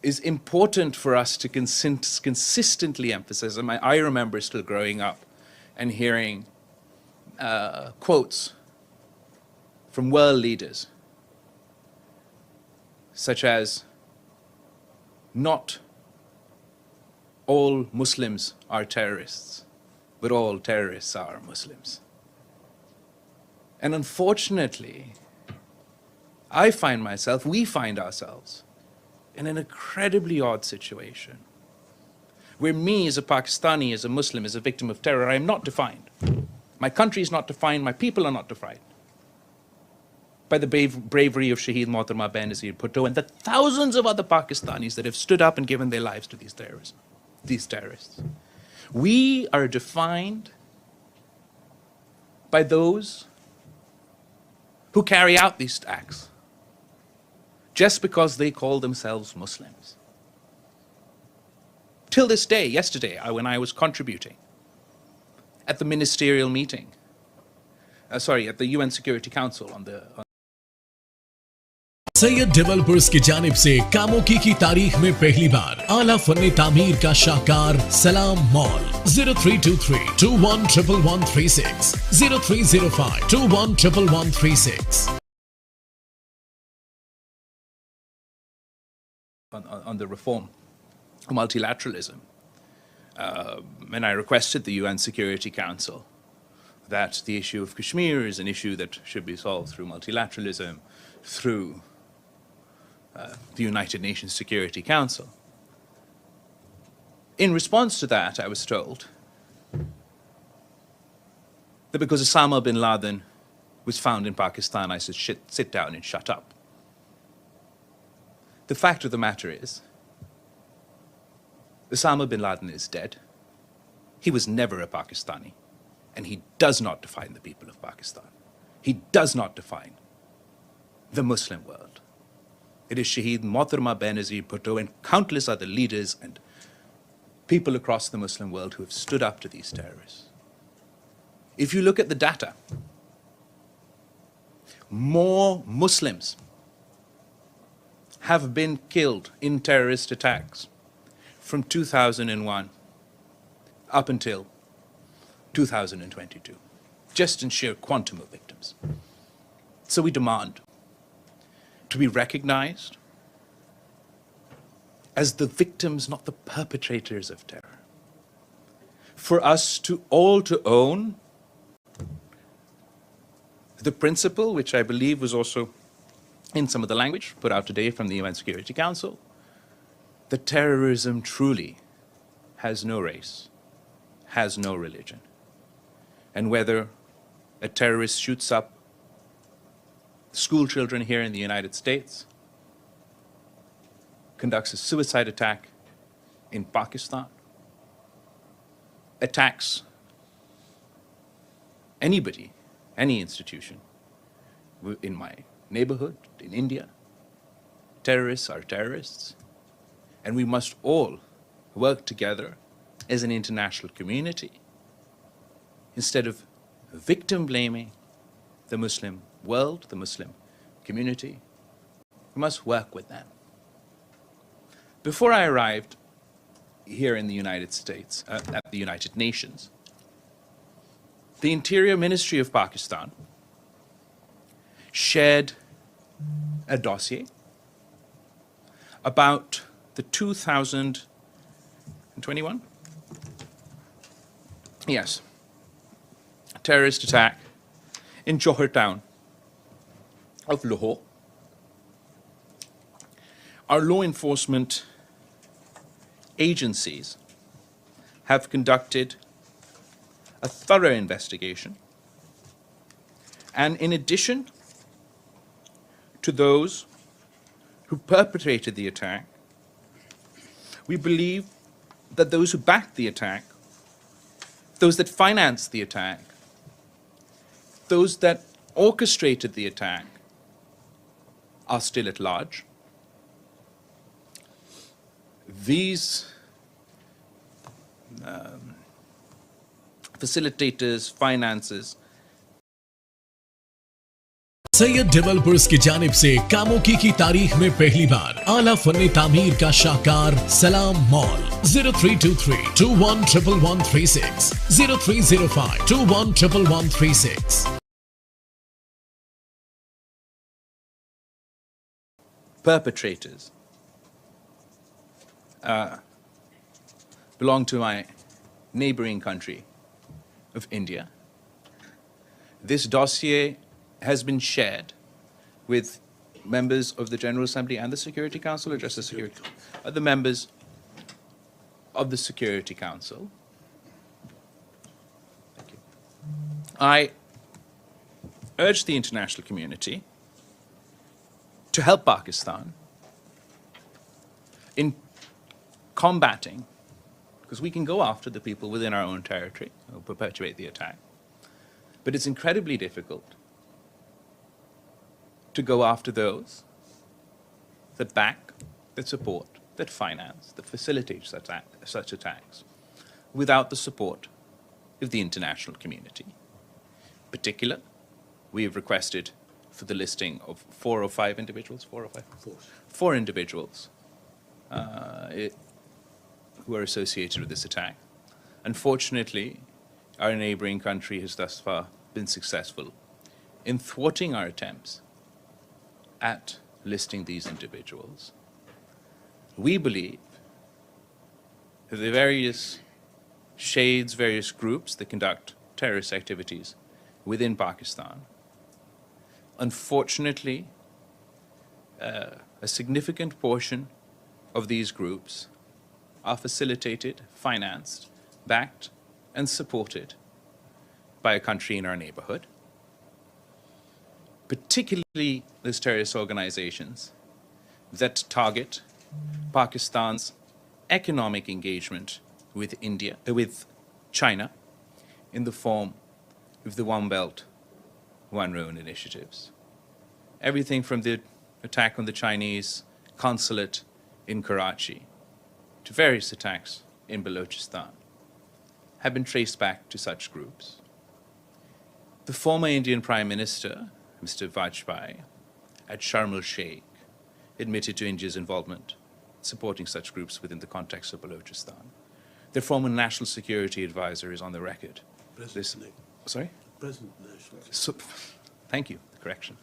is important for us to consistently emphasize. I remember still growing up and hearing quotes from world leaders, such as, not all Muslims are terrorists, but all terrorists are Muslims. And unfortunately, we find ourselves in an incredibly odd situation, where me as a Pakistani, as a Muslim, as a victim of terror, I am not defined. My country is not defined, my people are not defined by the bravery of Shaheed Mohtarma Benazir Bhutto and the thousands of other Pakistanis that have stood up and given their lives to these terrorists. We are defined by those who carry out these acts just because they call themselves Muslims. Till this day, yesterday, when I was contributing at the ministerial meeting, at the UN Security Council on Syed developers की जानिब से कामोकी की तारीख में पहली बार आला फन्ने तामीर का शाहकार सलाम mall 0323-211136 0305-211136 on the reform of multilateralism. And I requested the UN Security Council that the issue of Kashmir is an issue that should be solved through multilateralism, through the United Nations Security Council. In response to that, I was told that because Osama bin Laden was found in Pakistan, I should sit down and shut up. The fact of the matter is, Osama bin Laden is dead. He was never a Pakistani, and he does not define the people of Pakistan. He does not define the Muslim world. It is Shaheed Mohtarma Benazir Bhutto and countless other leaders and people across the Muslim world who have stood up to these terrorists. If you look at the data, more Muslims have been killed in terrorist attacks from 2001 up until 2022, just in sheer quantum of victims. So we demand to be recognized as the victims, not the perpetrators of terror. For us to all to own the principle, which I believe was also in some of the language put out today from the UN Security Council, that terrorism truly has no race, has no religion. And whether a terrorist shoots up school children here in the United States, conducts a suicide attack in Pakistan, attacks anybody, any institution in my neighborhood, in India, terrorists are terrorists, and we must all work together as an international community instead of victim blaming the Muslim world, the Muslim community. We must work with them. Before I arrived here in the United States, at the United Nations, the Interior Ministry of Pakistan shared a dossier about the 2021? Yes. Terrorist attack in Johor town of Lahore. Our law enforcement agencies have conducted a thorough investigation, and in addition to those who perpetrated the attack, we believe that those who backed the attack, those that financed the attack, those that orchestrated the attack are still at large. These facilitators, finances, Syed developers की जानिब से कामोकी की तारीख में पहली बार आला फन्ने तामीर का शाहकार सलाम mall 0323211136 0305211136 perpetrators belong to my neighboring country of India. This dossier has been shared with members of the General Assembly and the Security Council, or just the Security? The members of the Security Council. Thank you. I urge the international community to help Pakistan in combating, because we can go after the people within our own territory who perpetuate the attack, but it's incredibly difficult to go after those that back, that support, that finance, that facilitate such attacks without the support of the international community. In particular, we have requested for the listing of 4 or 5 individuals, 4 or 5? 4 individuals who are associated with this attack. Unfortunately, our neighboring country has thus far been successful in thwarting our attempts at listing these individuals. We believe that the various shades, various groups that conduct terrorist activities within Pakistan, unfortunately, a significant portion of these groups are facilitated, financed, backed, and supported by a country in our neighborhood, particularly those terrorist organizations that target Pakistan's economic engagement with China in the form of the One Belt, One Road initiatives. Everything from the attack on the Chinese consulate in Karachi to various attacks in Balochistan have been traced back to such groups. The former Indian Prime Minister, Mr. Vajpayee, at Sharm el-Sheikh, admitted to India's involvement supporting such groups within the context of Balochistan. Their former National Security Advisor is on the record. Sorry? President National. Thank you, the correction.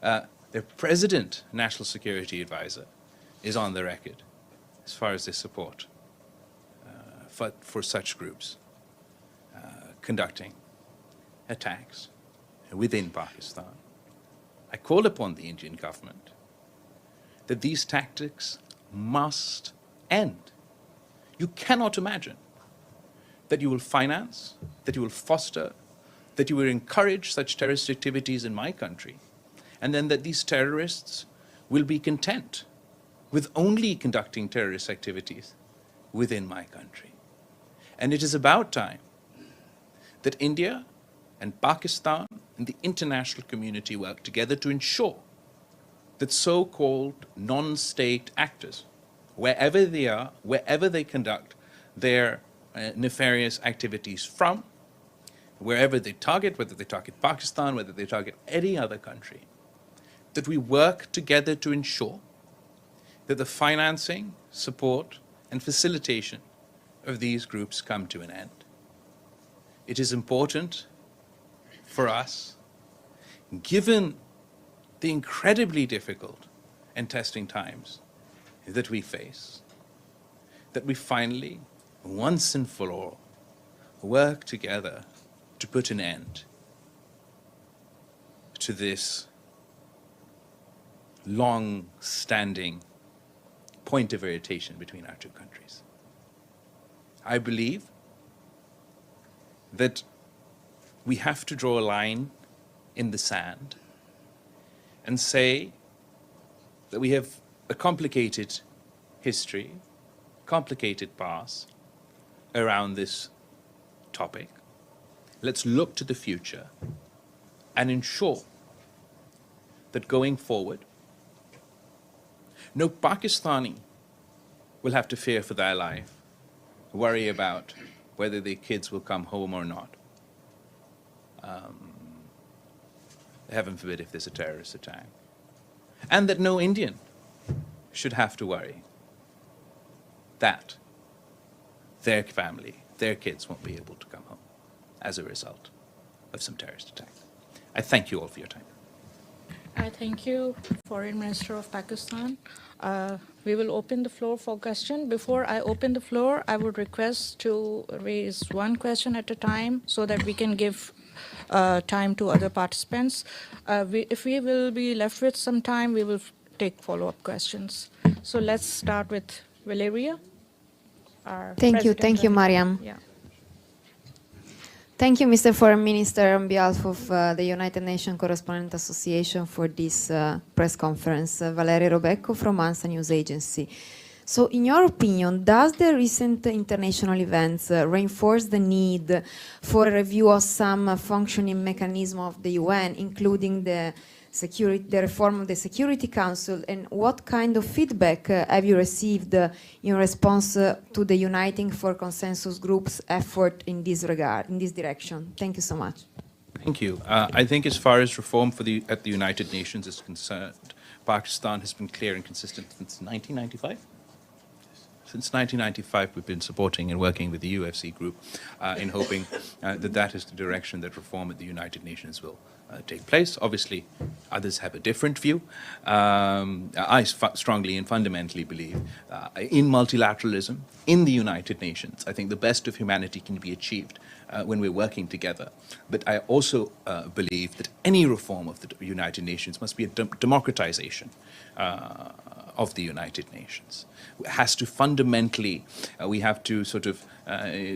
Their President National Security Advisor is on the record as far as their support for such groups conducting attacks within Pakistan. I call upon the Indian government that these tactics must end. You cannot imagine that you will finance, that you will foster, that you will encourage such terrorist activities in my country, and then that these terrorists will be content with only conducting terrorist activities within my country. And it is about time that India and Pakistan and the international community work together to ensure that so-called non-state actors, wherever they are, wherever they conduct their nefarious activities from, wherever they target, whether they target Pakistan, whether they target any other country, that we work together to ensure that the financing, support, and facilitation of these groups come to an end. It is important for us, given the incredibly difficult and testing times that we face, that we finally, once and for all, work together to put an end to this long-standing point of irritation between our two countries. I believe that we have to draw a line in the sand and say that we have a complicated history, complicated past around this topic. Let's look to the future and ensure that going forward, no Pakistani will have to fear for their life, worry about whether their kids will come home or not. Heaven forbid if there's a terrorist attack. And that no Indian should have to worry that their family, their kids won't be able to come home as a result of some terrorist attack. I thank you all for your time. I thank you, Foreign Minister of Pakistan. We will open the floor for question. Before I open the floor, I would request to raise one question at a time so that we can give time to other participants. If we will be left with some time, we will take follow-up questions. So let's start with Valeria. Thank you, Mariam. Yeah. Thank you, Mr. Foreign Minister, on behalf of the United Nations Correspondent Association for this press conference. Valeria Robecco from ANSA News Agency. So in your opinion, does the recent international events reinforce the need for a review of some functioning mechanism of the UN, including the reform of the Security Council, and what kind of feedback have you received in response to the Uniting for Consensus Group's effort in this regard, in this direction? Thank you so much. Thank you. I think as far as reform at the United Nations is concerned, Pakistan has been clear and consistent since 1995. Since 1995, we've been supporting and working with the UFC group in hoping that is the direction that reform at the United Nations will take place. Obviously, others have a different view. I strongly and fundamentally believe in multilateralism, in the United Nations. I think the best of humanity can be achieved when we're working together. But I also believe that any reform of the United Nations must be a democratization of the United Nations. It has to fundamentally, we have to sort of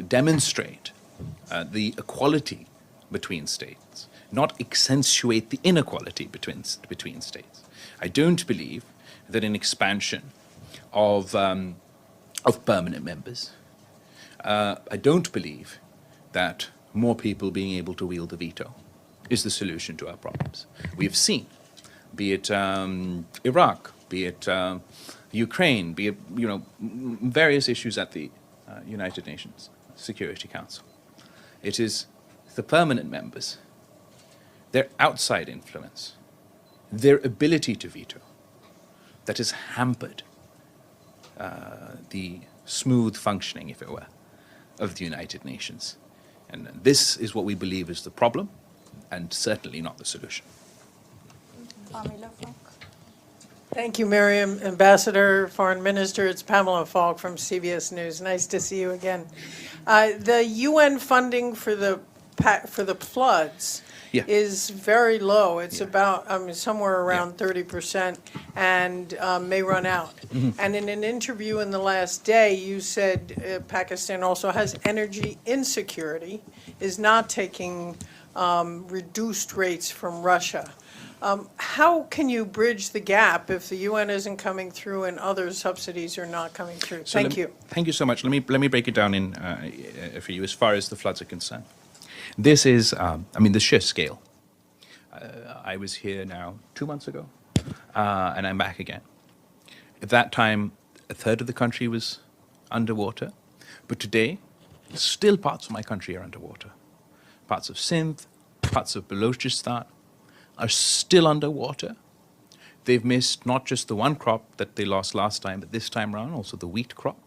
demonstrate the equality between states, not accentuate the inequality between states. I don't believe that an expansion of permanent members, I don't believe that more people being able to wield the veto is the solution to our problems. We've seen, be it Iraq, be it Ukraine, be it various issues at the United Nations Security Council. It is the permanent members, their outside influence, their ability to veto, that has hampered the smooth functioning, if it were, of the United Nations. And this is what we believe is the problem, and certainly not the solution. Thank you, Miriam. Ambassador, Foreign Minister, it's Pamela Falk from CBS News. Nice to see you again. The UN funding for the floods is very low. It's about somewhere around 30% and may run out. And in an interview in the last day, you said Pakistan also has energy insecurity, is not taking reduced rates from Russia. How can you bridge the gap if the UN isn't coming through and other subsidies are not coming through? So Thank you. Thank you so much. Let me break it down for you as far as the floods are concerned. This is, the sheer scale. I was here now 2 months ago, and I'm back again. At that time, a third of the country was underwater, but today, still parts of my country are underwater. Parts of Sindh, parts of Balochistan are still underwater. They've missed not just the one crop that they lost last time, but this time around, also the wheat crop.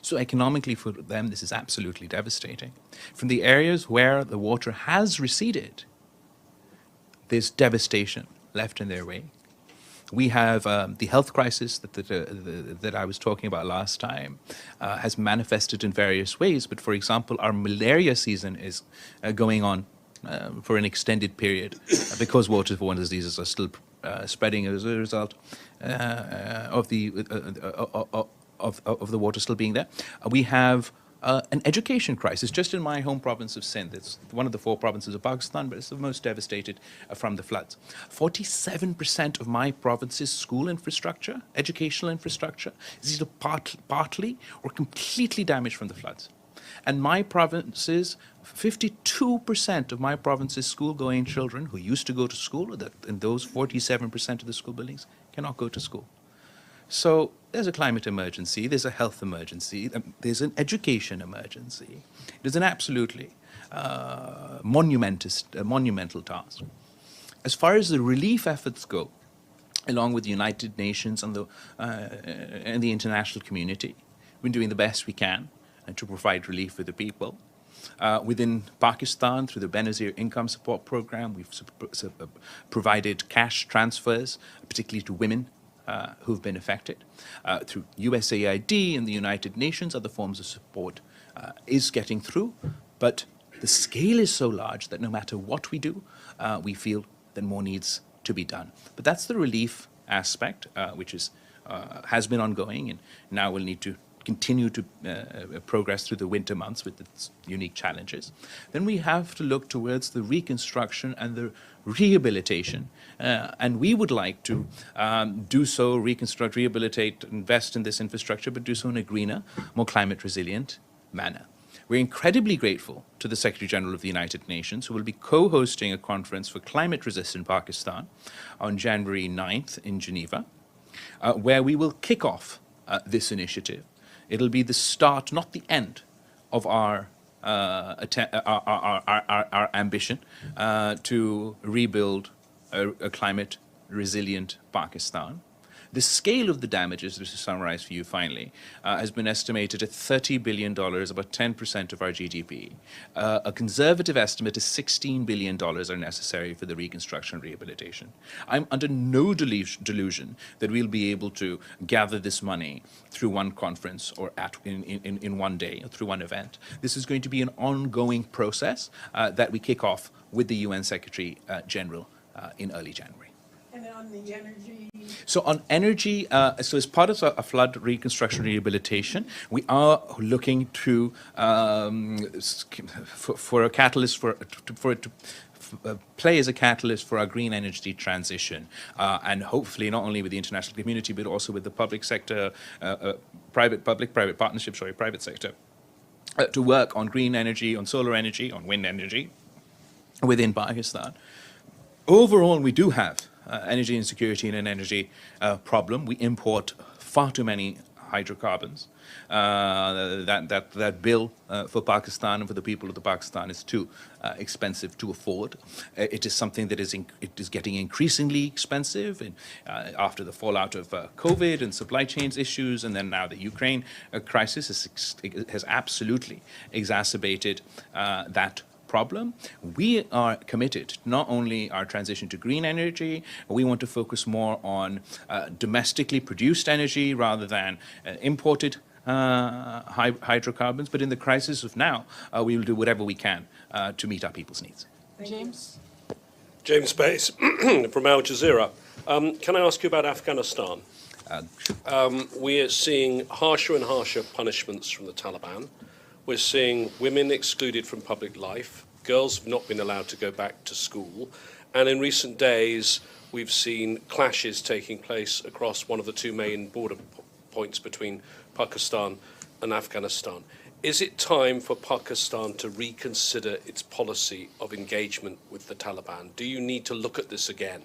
So economically for them, this is absolutely devastating. From the areas where the water has receded, there's devastation left in their wake. We have the health crisis that I was talking about last time has manifested in various ways. But for example, our malaria season is going on for an extended period because waterborne diseases are still spreading as a result of the water still being there. We have an education crisis just in my home province of Sindh. It's one of the 4 provinces of Pakistan, but it's the most devastated from the floods. 47% of my province's school infrastructure, educational infrastructure, is either partly or completely damaged from the floods. And my province's 52% of my province's school-going children who used to go to school, in those 47% of the school buildings, cannot go to school. So there's a climate emergency, there's a health emergency, there's an education emergency. It is an absolutely monumental task. As far as the relief efforts go, along with the United Nations and the international community, we've been doing the best we can to provide relief for the people. Within Pakistan, through the Benazir Income Support Program, we've provided cash transfers, particularly to women who've been affected. Through USAID and the United Nations, other forms of support is getting through, but the scale is so large that no matter what we do, we feel that more needs to be done. But that's the relief aspect, which has been ongoing, and now we'll need to continue to progress through the winter months with its unique challenges. Then we have to look towards the reconstruction and the rehabilitation, and we would like to do so, reconstruct, rehabilitate, invest in this infrastructure, but do so in a greener, more climate resilient manner. We're incredibly grateful to the Secretary General of the United Nations, who will be co-hosting a conference for climate-resistant Pakistan on January 9th in Geneva, where we will kick off this initiative. It'll be the start, not the end, of our ambition to rebuild a climate-resilient Pakistan. The scale of the damages, just to summarize for you finally, has been estimated at $30 billion, about 10% of our GDP. A conservative estimate is $16 billion are necessary for the reconstruction and rehabilitation. I'm under no delusion that we'll be able to gather this money through one conference or in one day, or through one event. This is going to be an ongoing process that we kick off with the UN Secretary General in early January. And on the energy? So on energy, so as part of a flood reconstruction rehabilitation, we are looking to for a catalyst for it to play as a catalyst for our green energy transition, and hopefully not only with the international community but also with the public sector, private sector, to work on green energy, on solar energy, on wind energy within Pakistan. Overall, we do have energy insecurity and an energy problem. We import far too many hydrocarbons. That bill for Pakistan and for the people of the Pakistan is too expensive to afford. It is something that is getting increasingly expensive, and after the fallout of COVID and supply chains issues, and then now the Ukraine crisis has absolutely exacerbated that problem. We are committed to not only our transition to green energy, we want to focus more on domestically produced energy rather than imported hydrocarbons. But in the crisis of now, we will do whatever we can to meet our people's needs. James? James Bays from Al Jazeera. Can I ask you about Afghanistan? We are seeing harsher and harsher punishments from the Taliban. We're seeing women excluded from public life. Girls have not been allowed to go back to school. And in recent days, we've seen clashes taking place across one of the two main border points between Pakistan and Afghanistan. Is it time for Pakistan to reconsider its policy of engagement with the Taliban? Do you need to look at this again?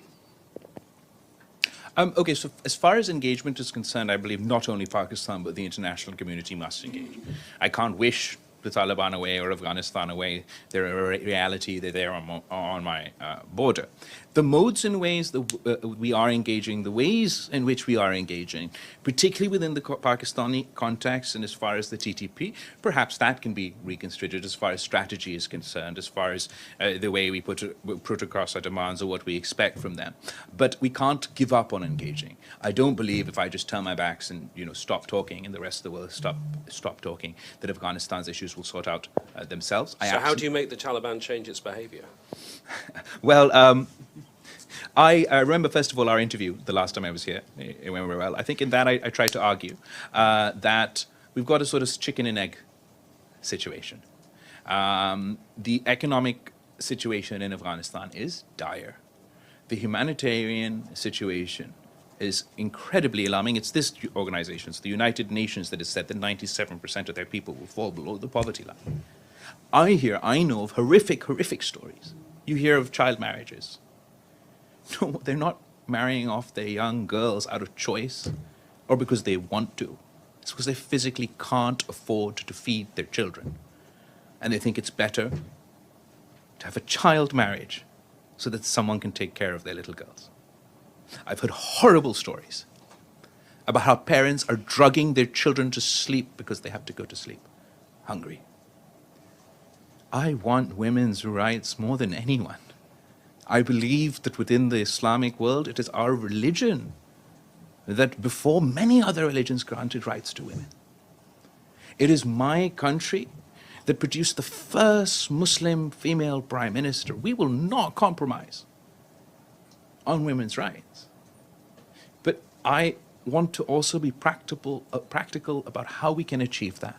Okay, so as far as engagement is concerned, I believe not only Pakistan but the international community must engage. I can't wish the Taliban away or Afghanistan away. They're a reality. They're there on my border. The modes and ways that we are engaging, the ways in which we are engaging, particularly within the Pakistani context and as far as the TTP, perhaps that can be reconsidered as far as strategy is concerned, as far as the way we put across our demands or what we expect from them. But we can't give up on engaging. I don't believe if I just turn my backs and stop talking and the rest of the world stop talking, that Afghanistan's issues will sort out themselves. So how do you make the Taliban change its behavior? Well, I remember, first of all, our interview the last time I was here. It went very well. I think in that I tried to argue that we've got a sort of chicken and egg situation. The economic situation in Afghanistan is dire. The humanitarian situation is incredibly alarming. It's this organization, it's the United Nations, that has said that 97% of their people will fall below the poverty line. I know of horrific stories. You hear of child marriages. No, they're not marrying off their young girls out of choice or because they want to. It's because they physically can't afford to feed their children. And they think it's better to have a child marriage so that someone can take care of their little girls. I've heard horrible stories about how parents are drugging their children to sleep because they have to go to sleep hungry. I want women's rights more than anyone. I believe that within the Islamic world, it is our religion that before many other religions granted rights to women. It is my country that produced the first Muslim female prime minister. We will not compromise on women's rights. But I want to also be practical about how we can achieve that.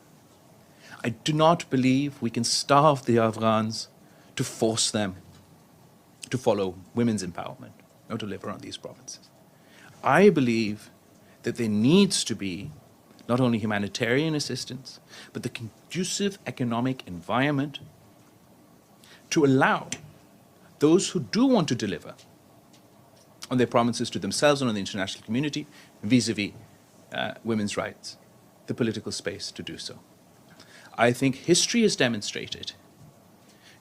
I do not believe we can starve the Afghans to force them to follow women's empowerment or to deliver on these provinces. I believe that there needs to be not only humanitarian assistance, but the conducive economic environment to allow those who do want to deliver on their promises to themselves and on the international community vis-a-vis women's rights, the political space to do so. I think history has demonstrated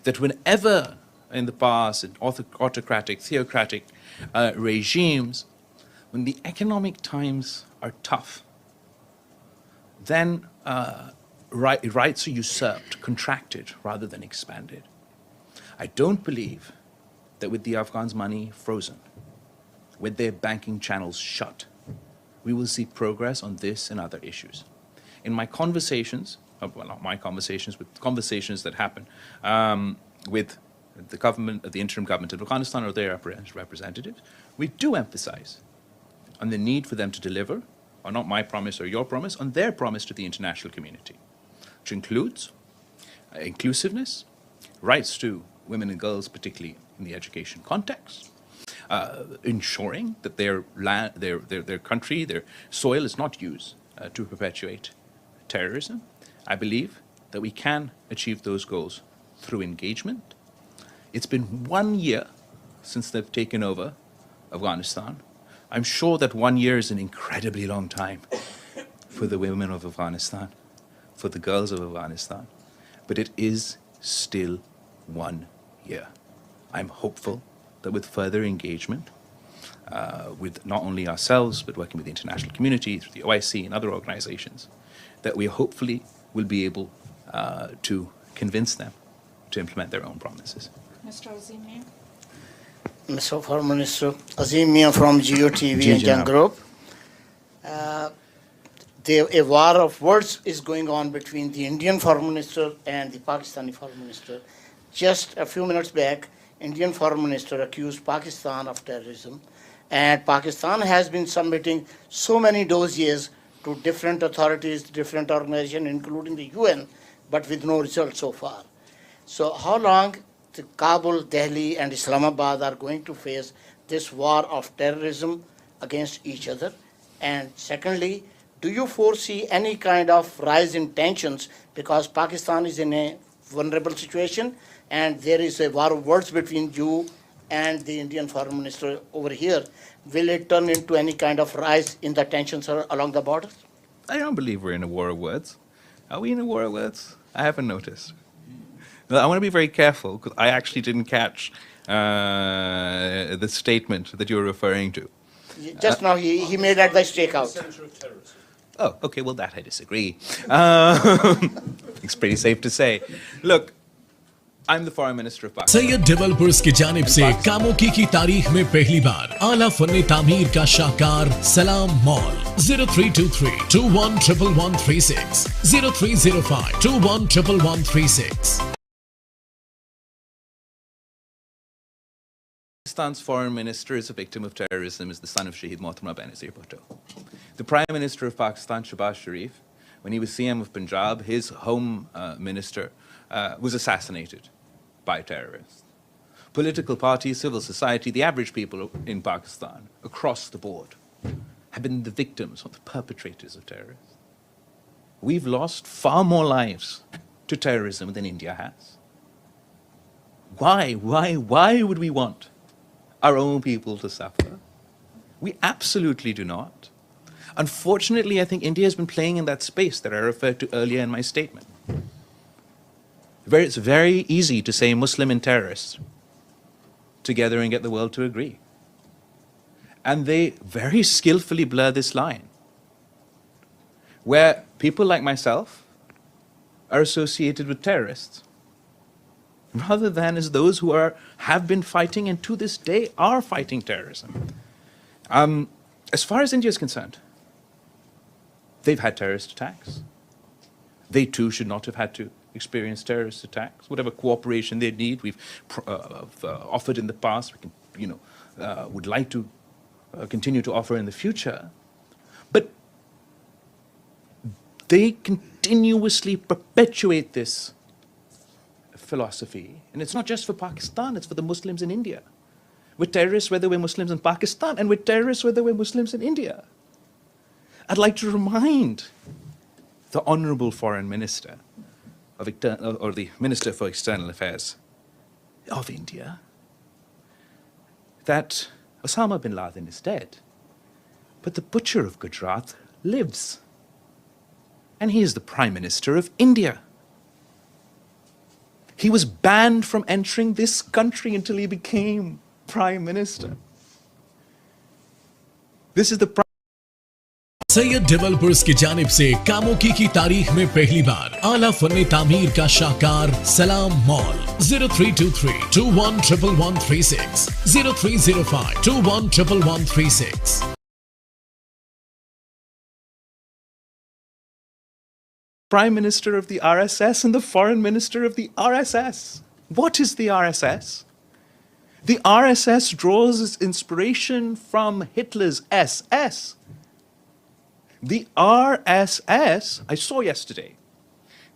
that whenever in the past in autocratic, theocratic regimes, when the economic times are tough, then rights are usurped, contracted rather than expanded. I don't believe that with the Afghans' money frozen, with their banking channels shut, we will see progress on this and other issues. In my conversations, well, not my conversations, but conversations that happen with the government, the interim government of Afghanistan or their representatives, we do emphasize on the need for them to deliver, on not my promise or your promise, on their promise to the international community, which includes inclusiveness, rights to women and girls, particularly in the education context, ensuring that their country, their soil is not used to perpetuate terrorism. I believe that we can achieve those goals through engagement. It's been 1 year since they've taken over Afghanistan. I'm sure that 1 year is an incredibly long time for the women of Afghanistan, for the girls of Afghanistan, but it is still 1 year. I'm hopeful that with further engagement, with not only ourselves, but working with the international community, through the OIC and other organizations, that we hopefully will be able to convince them to implement their own promises. Mr. Azim. Mr. Foreign Minister, Azim Mia from GeoTV and Young Group. A war of words is going on between the Indian Foreign Minister and the Pakistani Foreign Minister. Just a few minutes back, Indian Foreign Minister accused Pakistan of terrorism, and Pakistan has been submitting so many dossiers to different authorities, different organizations, including the UN, but with no result so far. So how long the Kabul, Delhi, and Islamabad are going to face this war of terrorism against each other? And secondly, do you foresee any kind of rise in tensions because Pakistan is in a vulnerable situation and there is a war of words between you and the Indian Foreign Minister over here? Will it turn into any kind of rise in the tensions along the borders? I don't believe we're in a war of words. Are we in a war of words? I haven't noticed. I want to be very careful because I actually didn't catch the statement that you're referring to. Just now he made advice take out. Oh, okay, well, that I disagree. It's pretty safe to say. Look, I'm the Foreign Minister of Pakistan. Syed developers की जानिब से कामोकी की तारीख में पहली बार आला फन्ने तामीर का शाहकार सलाम mall 0323211136 0305211136. Pakistan's foreign minister is a victim of terrorism, is the son of Shaheed Mohtamma Benazir Bhutto. The Prime Minister of Pakistan, Shehbaz Sharif, when he was CM of Punjab, his home minister was assassinated by terrorists. Political parties, civil society, the average people in Pakistan, across the board, have been the victims or the perpetrators of terrorism. We've lost far more lives to terrorism than India has. Why would we want our own people to suffer? We absolutely do not. Unfortunately, I think India has been playing in that space that I referred to earlier in my statement. It's very easy to say Muslim and terrorists together and get the world to agree. And they very skillfully blur this line, where people like myself are associated with terrorists, rather than as those who have been fighting and to this day are fighting terrorism. As far as India is concerned, they've had terrorist attacks. They too should not have had to experience terrorist attacks. Whatever cooperation they need, we've offered in the past. We can, would like to continue to offer in the future. But they continuously perpetuate this philosophy, and it's not just for Pakistan, it's for the Muslims in India. We're terrorists whether we're Muslims in Pakistan, and we're terrorists whether we're Muslims in India. I'd like to remind the Honourable Foreign Minister or the Minister for External Affairs of India that Osama bin Laden is dead, but the butcher of Gujarat lives, and he is the Prime Minister of India. He was banned from entering this country until he became Prime Minister. This is the Syed developers की जानिब से कामोकी की तारीख में पहली बार आला फन्ने तामीर का शाहकार सलाम mall 0323211136 0305211136. Prime Minister of the RSS and the Foreign Minister of the RSS. What is the RSS? The RSS draws its inspiration from Hitler's SS. The RSS, I saw yesterday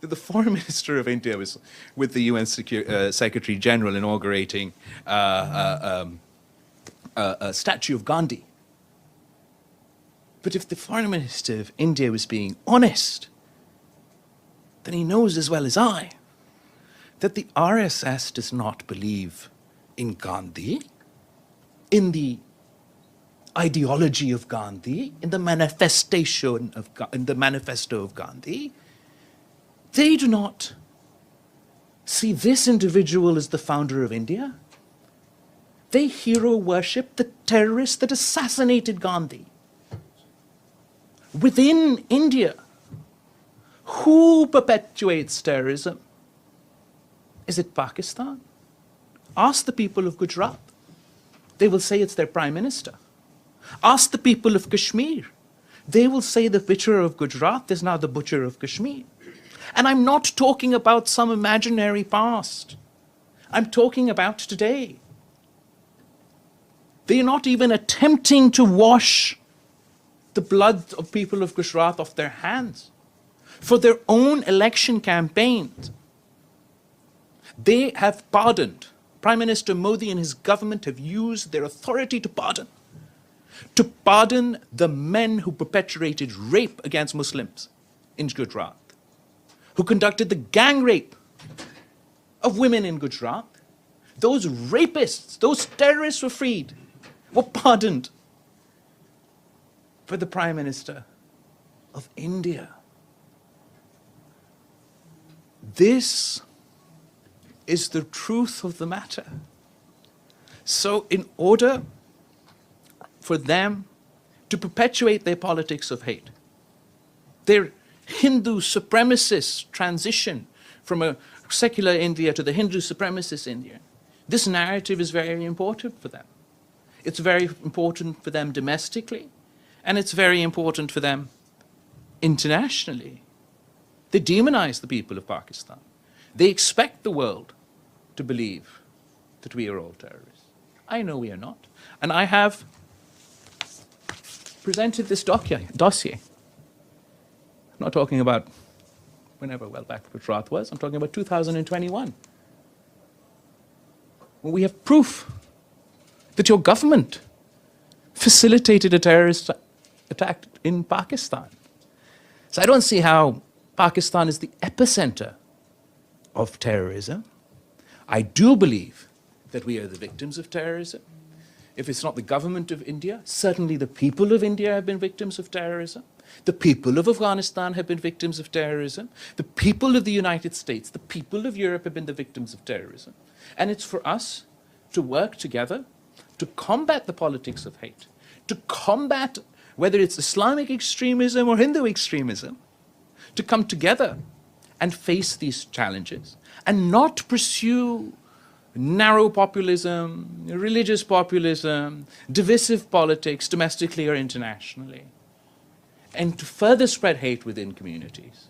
that the Foreign Minister of India was with the UN Secretary General inaugurating a statue of Gandhi. But if the Foreign Minister of India was being honest, then he knows as well as I that the RSS does not believe in Gandhi, in the ideology of Gandhi, in the manifesto of Gandhi. They do not see this individual as the founder of India. They hero worship the terrorist that assassinated Gandhi. Within India, who perpetuates terrorism? Is it Pakistan? Ask the people of Gujarat. They will say it's their Prime Minister. Ask the people of Kashmir. They will say the butcher of Gujarat is now the butcher of Kashmir. And I'm not talking about some imaginary past. I'm talking about today. They're not even attempting to wash the blood of people of Gujarat off their hands for their own election campaigns. They have pardoned. Prime Minister Modi and his government have used their authority to pardon the men who perpetrated rape against Muslims in Gujarat, who conducted the gang rape of women in Gujarat. Those rapists, those terrorists were freed, were pardoned. For the Prime Minister of India, This is the truth of the matter. So in order for them to perpetuate their politics of hate, their Hindu supremacist transition from a secular India to the Hindu supremacist India, this narrative is very important for them. It's very important for them domestically, and it's very important for them internationally. They demonize the people of Pakistan. They expect the world to believe that we are all terrorists. I know we are not. And I have presented this dossier. I'm not talking about whenever Back Gujarat was. I'm talking about 2021. When we have proof that your government facilitated a terrorist attack in Pakistan. So I don't see how Pakistan is the epicenter of terrorism. I do believe that we are the victims of terrorism. If it's not the government of India, certainly the people of India have been victims of terrorism. The people of Afghanistan have been victims of terrorism. The people of the United States, the people of Europe have been the victims of terrorism. And it's for us to work together to combat the politics of hate, to combat whether it's Islamic extremism or Hindu extremism, to come together and face these challenges and not pursue narrow populism, religious populism, divisive politics domestically or internationally, and to further spread hate within communities.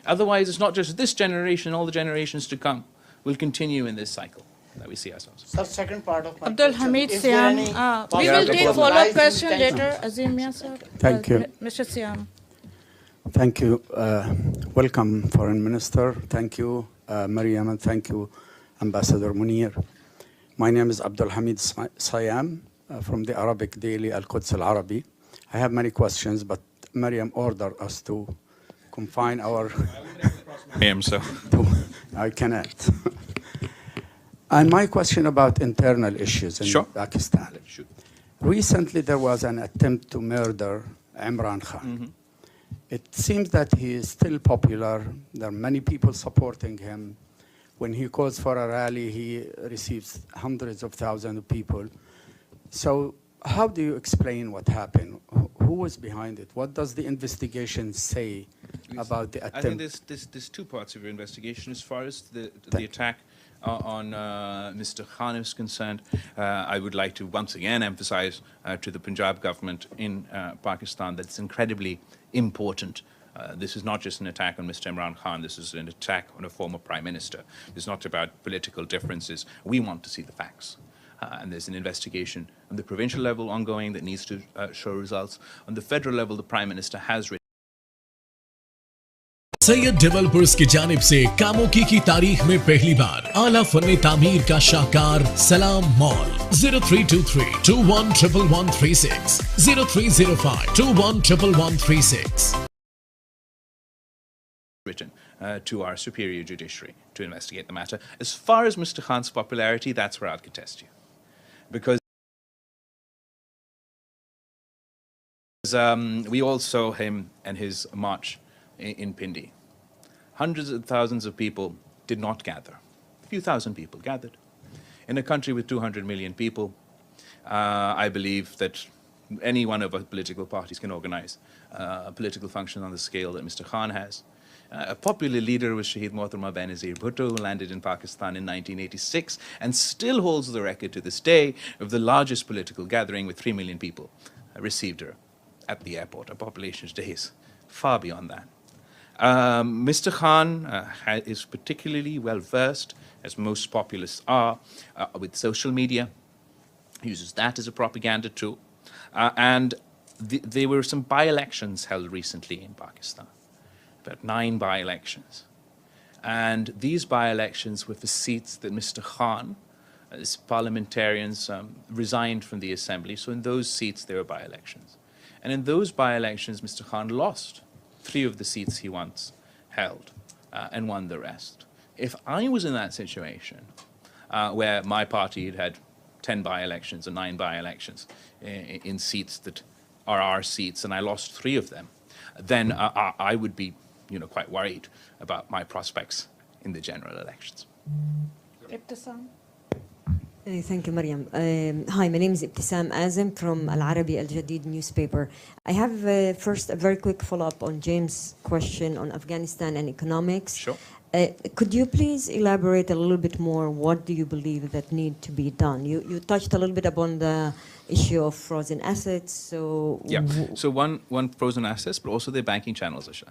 Otherwise, it's not just this generation, all the generations to come will continue in this cycle that we see ourselves. Sir, second part of my Abdul question. Hamid Is there Siam, any we will take possible follow-up rise question in later. tension? Azim Mia, sir. Thank you. Mr. Siam. Thank you. Welcome, Foreign Minister. Thank you, Mariam, and thank you, Ambassador Munir. My name is Abdul Hamid Siam from the Arabic daily Al-Quds Al-Arabi. I have many questions, but Mariam ordered us to confine our... I am so. I cannot. And my question about internal issues in Pakistan. Sure. Recently, there was an attempt to murder Imran Khan. Mm-hmm. It seems that he is still popular. There are many people supporting him. When he calls for a rally, he receives hundreds of thousands of people. So how do you explain what happened? Who was behind it? What does the investigation say about the attempt? I think there's two parts of your investigation. As far as the attack on Mr. Khan is concerned, I would like to once again emphasize to the Punjab government in Pakistan that it's incredibly important. This is not just an attack on Mr. Imran Khan. This is an attack on a former prime minister. It's not about political differences. We want to see the facts. And there's an investigation on the provincial level ongoing that needs to show results. On the federal level, the prime minister has written. Syed developers की जानिब से कामोकी की तारीख में पहली बार आला फन्ने तामीर का शाहकार सलाम mall 0323-211136 0305-211136 written to our superior judiciary to investigate the matter. As far as Mr. Khan's popularity, that's where I'd contest you. Because we all saw him and his march in Pindi. Hundreds of thousands of people did not gather. A few thousand people gathered. In a country with 200 million people, I believe that any one of our political parties can organize a political function on the scale that Mr. Khan has. A popular leader was Shaheed Mohtarma Benazir Bhutto, who landed in Pakistan in 1986 and still holds the record to this day of the largest political gathering with 3 million people received her at the airport. Our population today is far beyond that. Mr. Khan is particularly well versed, as most populists are, with social media. He uses that as a propaganda tool. And there were some by-elections held recently in Pakistan, about 9 by-elections. And these by-elections were for seats that Mr. Khan, as parliamentarians, resigned from the assembly. So in those seats, there were by-elections. And in those by-elections, Mr. Khan lost 3 of the seats he once held and won the rest. If I was in that situation, where my party had had 10 by-elections or 9 by-elections in seats that are our seats, and I lost 3 of them, then I would be, quite worried about my prospects in the general elections. Ibtisam. Thank you, Mariam. Hi, my name is Ibtisam Azim from Al Arabi Al Jadid newspaper. I have first a very quick follow-up on James' question on Afghanistan and economics. Sure. Could you please elaborate a little bit more? What do you believe that need to be done? You touched a little bit upon the issue of frozen assets. So Yeah. So one frozen assets, but also their banking channels, Asha.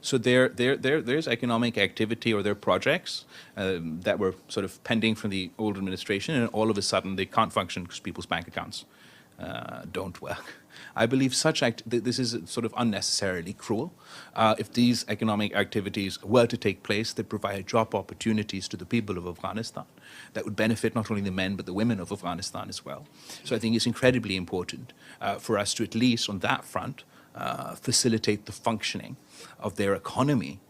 So there's economic activity or their projects that were sort of pending from the old administration, and all of a sudden they can't function because people's bank accounts don't work. I believe this is sort of unnecessarily cruel. If these economic activities were to take place, they provide job opportunities to the people of Afghanistan that would benefit not only the men but the women of Afghanistan as well. So I think it's incredibly important for us to, at least on that front, facilitate the functioning of their economy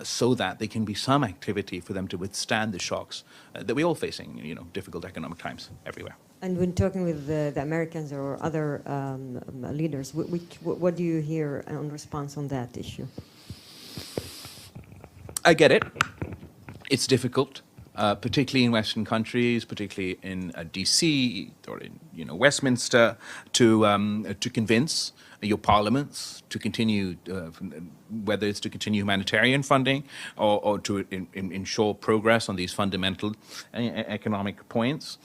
so that there can be some activity for them to withstand the shocks that we're all facing, difficult economic times everywhere. And when talking with the Americans or other leaders, what do you hear in response on that issue? I get it. It's difficult, particularly in Western countries, particularly in DC or in Westminster, to convince your parliaments to continue, whether it's to continue humanitarian funding or to ensure progress on these fundamental economic points,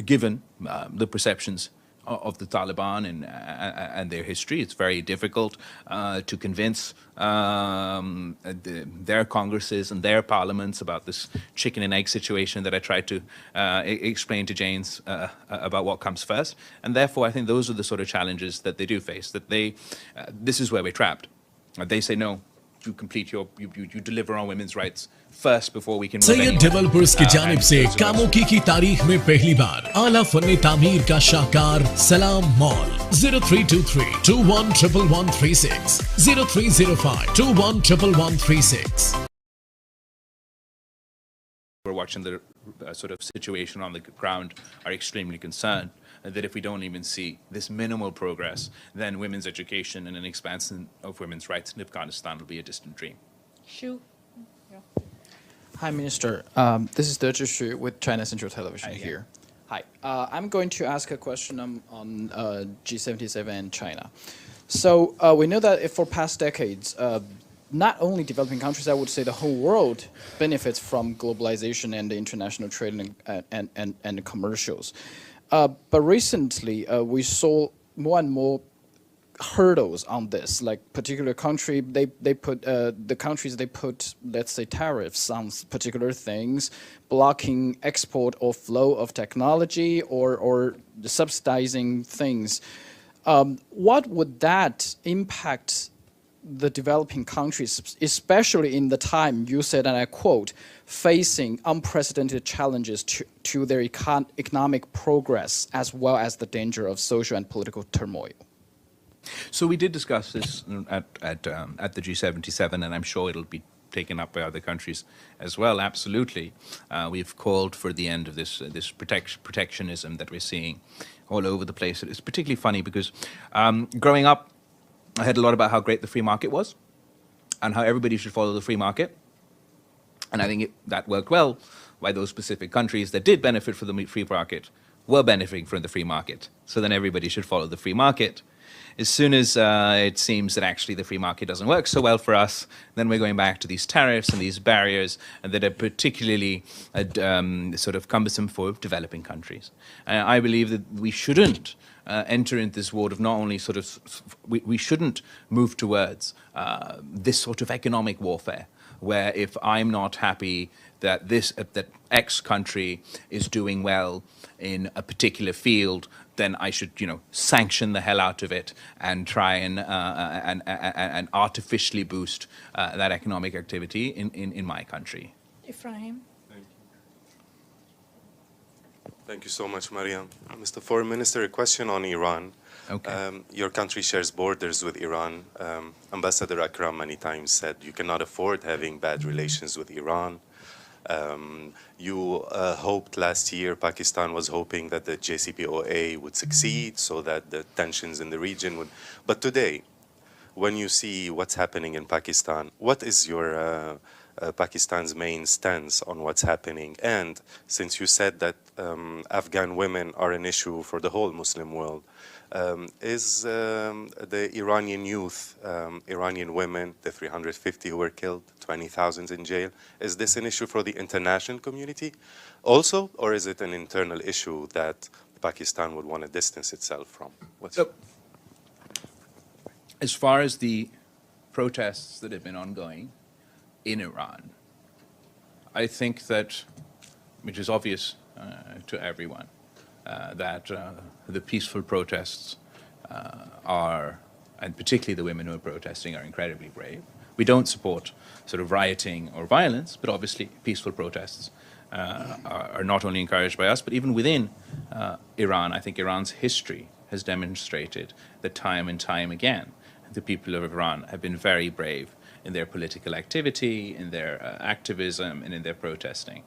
given the perceptions of the Taliban and their history. It's very difficult to convince their congresses and their parliaments about this chicken and egg situation that I tried to explain to James about what comes first. And therefore, I think those are the sort of challenges that they do face, that this is where we're trapped. They say, no, you deliver on women's rights first before we can move Syed developers की जानिब से कामोकी की तारीख में पहली बार आला फन्ने तामीर का शाहकार सलाम mall 0323211136 0305211136. We're watching the sort of situation on the ground are extremely concerned that if we don't even see this minimal progress, then women's education and an expansion of women's rights in Afghanistan will be a distant dream. Shu. Hi, Minister. This is De Zhishu with China Central Television here. Hi. I'm going to ask a question on G77 and China. So we know that for past decades, not only developing countries, I would say the whole world benefits from globalization and the international trade and commercials. But recently, we saw more and more hurdles on this. Like particular country, they put the countries they put, let's say, tariffs on particular things, blocking export or flow of technology or subsidizing things. What would that impact the developing countries, especially in the time you said, and I quote, facing unprecedented challenges to their economic progress as well as the danger of social and political turmoil? So we did discuss this at the G77, and I'm sure it'll be taken up by other countries as well. Absolutely, we've called for the end of this protectionism that we're seeing all over the place. It's particularly funny because growing up, I heard a lot about how great the free market was and how everybody should follow the free market. And I think that worked well by those specific countries that did benefit from the free market were benefiting from the free market. So then everybody should follow the free market. As soon as it seems that actually the free market doesn't work so well for us, then we're going back to these tariffs and these barriers that are particularly sort of cumbersome for developing countries. I believe that we shouldn't enter into this world of not only sort of, we shouldn't move towards this sort of economic warfare, where if I'm not happy that that X country is doing well in a particular field, then I should, sanction the hell out of it and try and artificially boost that economic activity in my country. Ephraim. Thank you so much, Mariam. Mr. Foreign Minister, a question on Iran. Okay. Your country shares borders with Iran. Ambassador Akram many times said you cannot afford having bad relations with Iran. You hoped last year, Pakistan was hoping that the JCPOA would succeed so that the tensions in the region would. But today, when you see what's happening in Pakistan, what is your Pakistan's main stance on what's happening? And since you said that Afghan women are an issue for the whole Muslim world, is the Iranian youth, Iranian women, the 350 who were killed, 20,000 in jail, is this an issue for the international community also, or is it an internal issue that Pakistan would want to distance itself from? As far as the protests that have been ongoing in Iran, I think that, which is obvious to everyone, that the peaceful protests are, and particularly the women who are protesting, are incredibly brave. We don't support sort of rioting or violence, but obviously peaceful protests are not only encouraged by us, but even within Iran. I think Iran's history has demonstrated that time and time again, the people of Iran have been very brave in their political activity, in their activism, and in their protesting.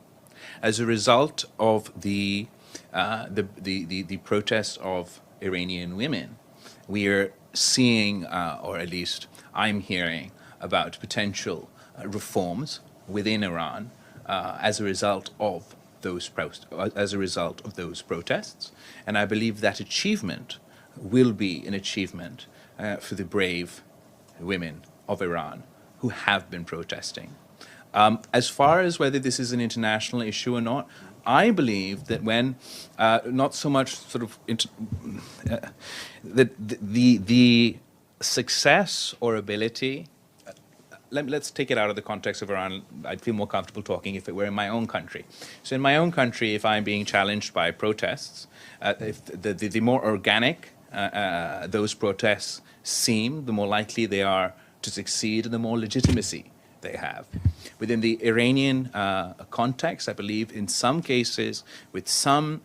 As a result of the protest of Iranian women, we are seeing, or at least I'm hearing, about potential reforms within Iran as a result of those protests, and I believe that achievement will be an achievement for the brave women of Iran who have been protesting. As far as whether this is an international issue or not, I believe that when not so much sort of the success or ability. Let's take it out of the context of Iran. I'd feel more comfortable talking if it were in my own country. So in my own country, if I'm being challenged by protests, if the more organic those protests seem, the more likely they are to succeed and the more legitimacy they have. Within the Iranian context, I believe in some cases, with some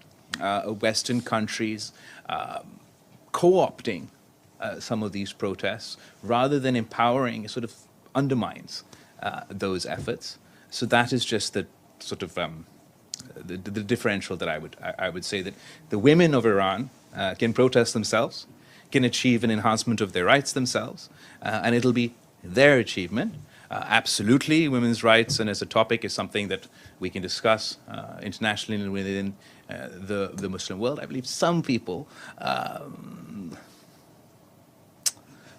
Western countries co-opting some of these protests, rather than empowering, sort of undermines those efforts. So that is just the sort of the differential that I would say, that the women of Iran can protest themselves, can achieve an enhancement of their rights themselves, and it'll be their achievement. Absolutely, women's rights and as a topic is something that we can discuss internationally and within the Muslim world. I believe some people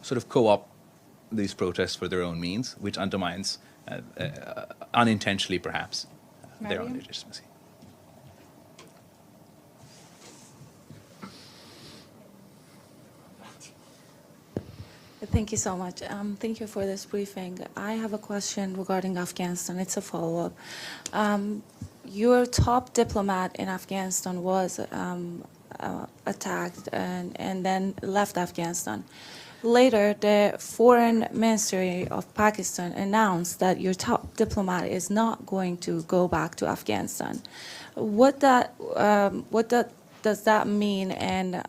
sort of co-opt these protests for their own means, which undermines, unintentionally perhaps, their own legitimacy. Thank you so much. Thank you for this briefing. I have a question regarding Afghanistan. It's a follow-up. Your top diplomat in Afghanistan was attacked and then left Afghanistan. Later, the Foreign Ministry of Pakistan announced that your top diplomat is not going to go back to Afghanistan. What does that mean, and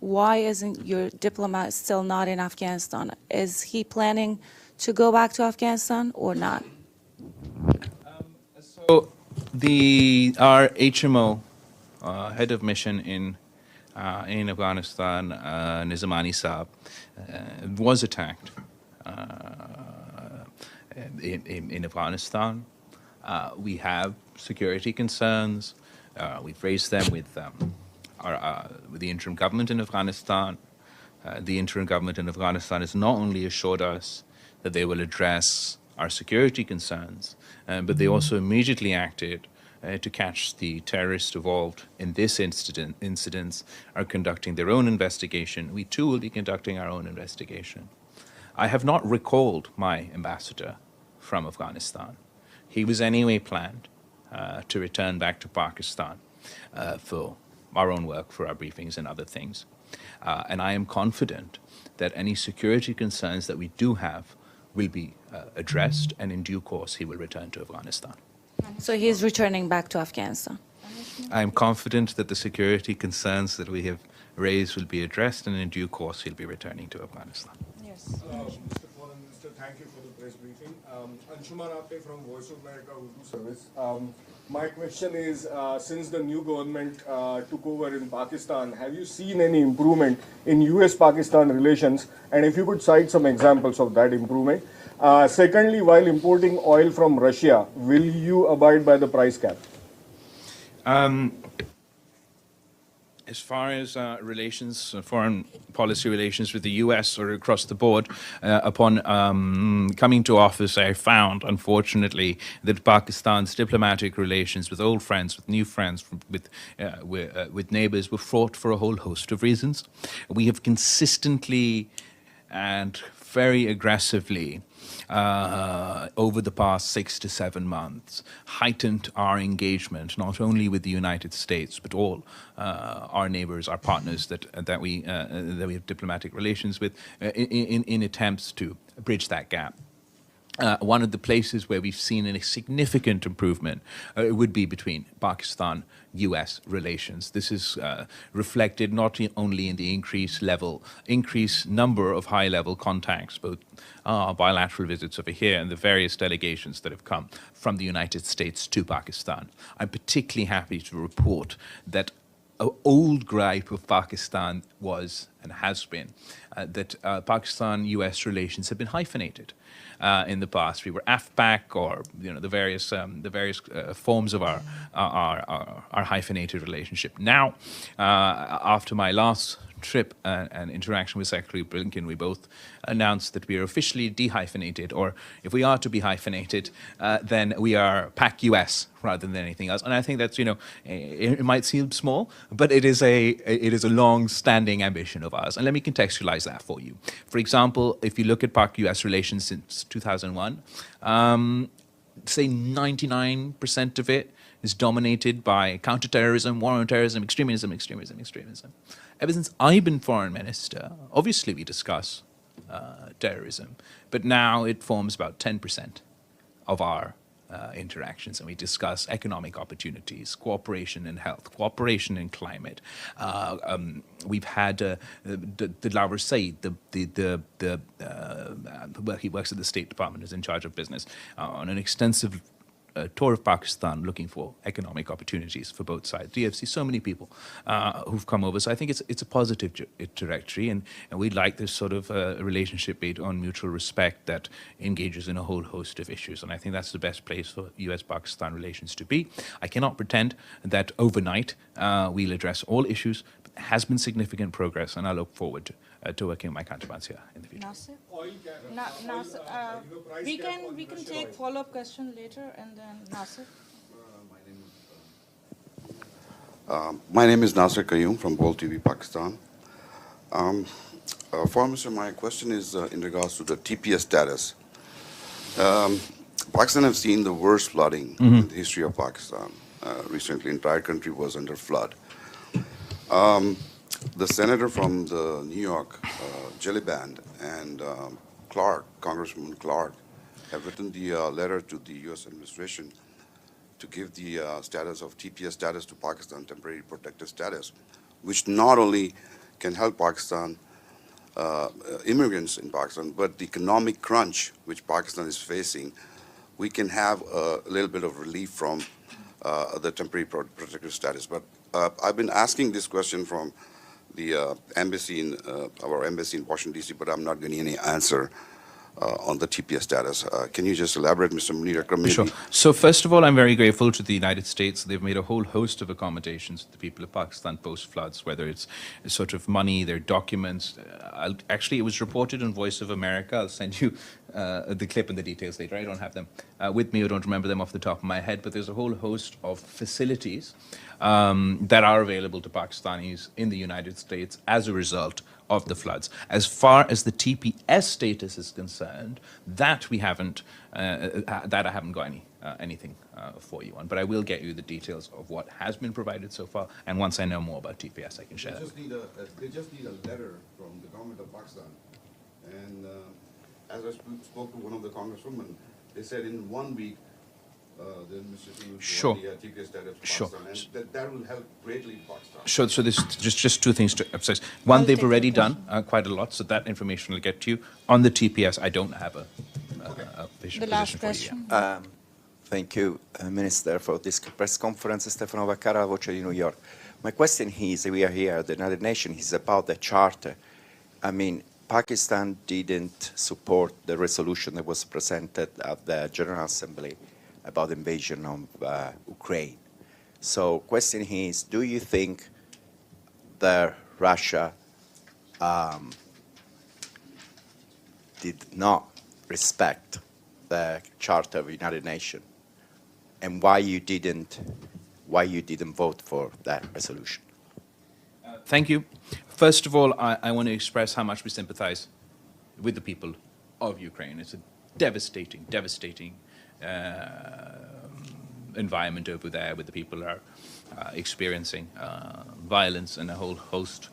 why isn't your diplomat still not in Afghanistan? Is he planning to go back to Afghanistan or not? So our HMO, head of mission in Afghanistan, Nizamani Saab, was attacked in Afghanistan. We have security concerns. We've raised them with the interim government in Afghanistan. The interim government in Afghanistan has not only assured us that they will address our security concerns, but they also immediately acted to catch the terrorists involved in this incidents, are conducting their own investigation. We too will be conducting our own investigation. I have not recalled my ambassador from Afghanistan. He was anyway planned to return back to Pakistan for our own work, for our briefings and other things. And I am confident that any security concerns that we do have will be addressed, and in due course he will return to Afghanistan. So he is returning back to Afghanistan? I am confident that the security concerns that we have raised will be addressed, and in due course he'll be returning to Afghanistan. Yes. Mr. Foreign Minister, thank you for the press briefing. Anshuman Apte from Voice of America Urdu Service. My question is, since the new government took over in Pakistan, have you seen any improvement in US-Pakistan relations? And if you could cite some examples of that improvement. Secondly, while importing oil from Russia, will you abide by the price cap? As far as relations, foreign policy relations with the U.S. or across the board, upon coming to office, I found, unfortunately, that Pakistan's diplomatic relations with old friends, with new friends, with neighbors were fraught for a whole host of reasons. We have consistently and very aggressively over the past 6 to 7 months, heightened our engagement not only with the United States but all our neighbors, our partners that we have diplomatic relations with, in attempts to bridge that gap. One of the places where we've seen a significant improvement would be between Pakistan-US relations. This is reflected not only in the increased number of high-level contacts, both bilateral visits over here and the various delegations that have come from the United States to Pakistan. I'm particularly happy to report that an old gripe of Pakistan was and has been that Pakistan-US relations have been hyphenated. In the past, we were AFPAC, or the various forms of our hyphenated relationship. Now, after my last trip and interaction with Secretary Blinken, we both announced that we are officially dehyphenated, or if we are to be hyphenated, then we are PAC-US rather than anything else. And I think that's, it might seem small, but it is a long-standing ambition of ours. And let me contextualize that for you. For example, if you look at PAC-US relations since 2001, say 99% of it is dominated by counterterrorism, war on terrorism, extremism. Ever since I've been foreign minister, obviously we discuss terrorism, but now it forms about 10% of our interactions, and we discuss economic opportunities, cooperation in health, cooperation in climate. We've had Dilawar Saeed, he works at the State Department, is in charge of business, on an extensive tour of Pakistan looking for economic opportunities for both sides. DFC, so many people who've come over. So I think it's a positive trajectory, and we like this sort of relationship based on mutual respect that engages in a whole host of issues. And I think that's the best place for US-Pakistan relations to be. I cannot pretend that overnight we'll address all issues, but there has been significant progress, and I look forward to working with my counterparts here in the future. Nasir? We can take follow-up question later, and then Nasir. My name is Nasir Qayyum from Bol TV, Pakistan. Foreign Minister, my question is in regards to the TPS status. Pakistan has seen the worst flooding in the history of Pakistan. Recently, entire country was under flood. The senator from the New York, Jelly Band, and Clark, Congressman Clark, have written the letter to the U.S. administration to give the status of TPS status to Pakistan, temporary protected status, which not only can help Pakistan, immigrants in Pakistan, but the economic crunch which Pakistan is facing, we can have a little bit of relief from the temporary protected status. But I've been asking this question from the embassy in our embassy in Washington, D.C., but I'm not getting any answer on the TPS status. Can you just elaborate, Mr. Munir Akram? Sure. So first of all, I'm very grateful to the United States. They've made a whole host of accommodations to the people of Pakistan post-floods, whether it's sort of money, their documents. Actually, it was reported on Voice of America. I'll send you the clip and the details later. I don't have them with me. I don't remember them off the top of my head, but there's a whole host of facilities that are available to Pakistanis in the United States as a result of the floods. As far as the TPS status is concerned, that we haven't, that I haven't got anything for you on. But I will get you the details of what has been provided so far, and once I know more about TPS, I can share that. They just need a letter from the government of Pakistan. And as I spoke to one of the congresswomen, they said in 1 week, the administration will provide the TPS status to Pakistan, and that will help greatly Pakistan. Sure. So there's just two things to emphasize. One, they've already done quite a lot, so that information will get to you. On the TPS, I don't have a The last question. Thank you, Minister, for this press conference. Stefano Vaccara, Voce di New York. My question is, we are here, the United Nations is about the charter. I mean, Pakistan didn't support the resolution that was presented at the General Assembly about the invasion of Ukraine. So question is, do you think that Russia did not respect the Charter of the United Nations, and why you didn't vote for that resolution? Thank you. First of all, I want to express how much we sympathize with the people of Ukraine. It's a devastating environment over there, where the people are experiencing violence and a whole host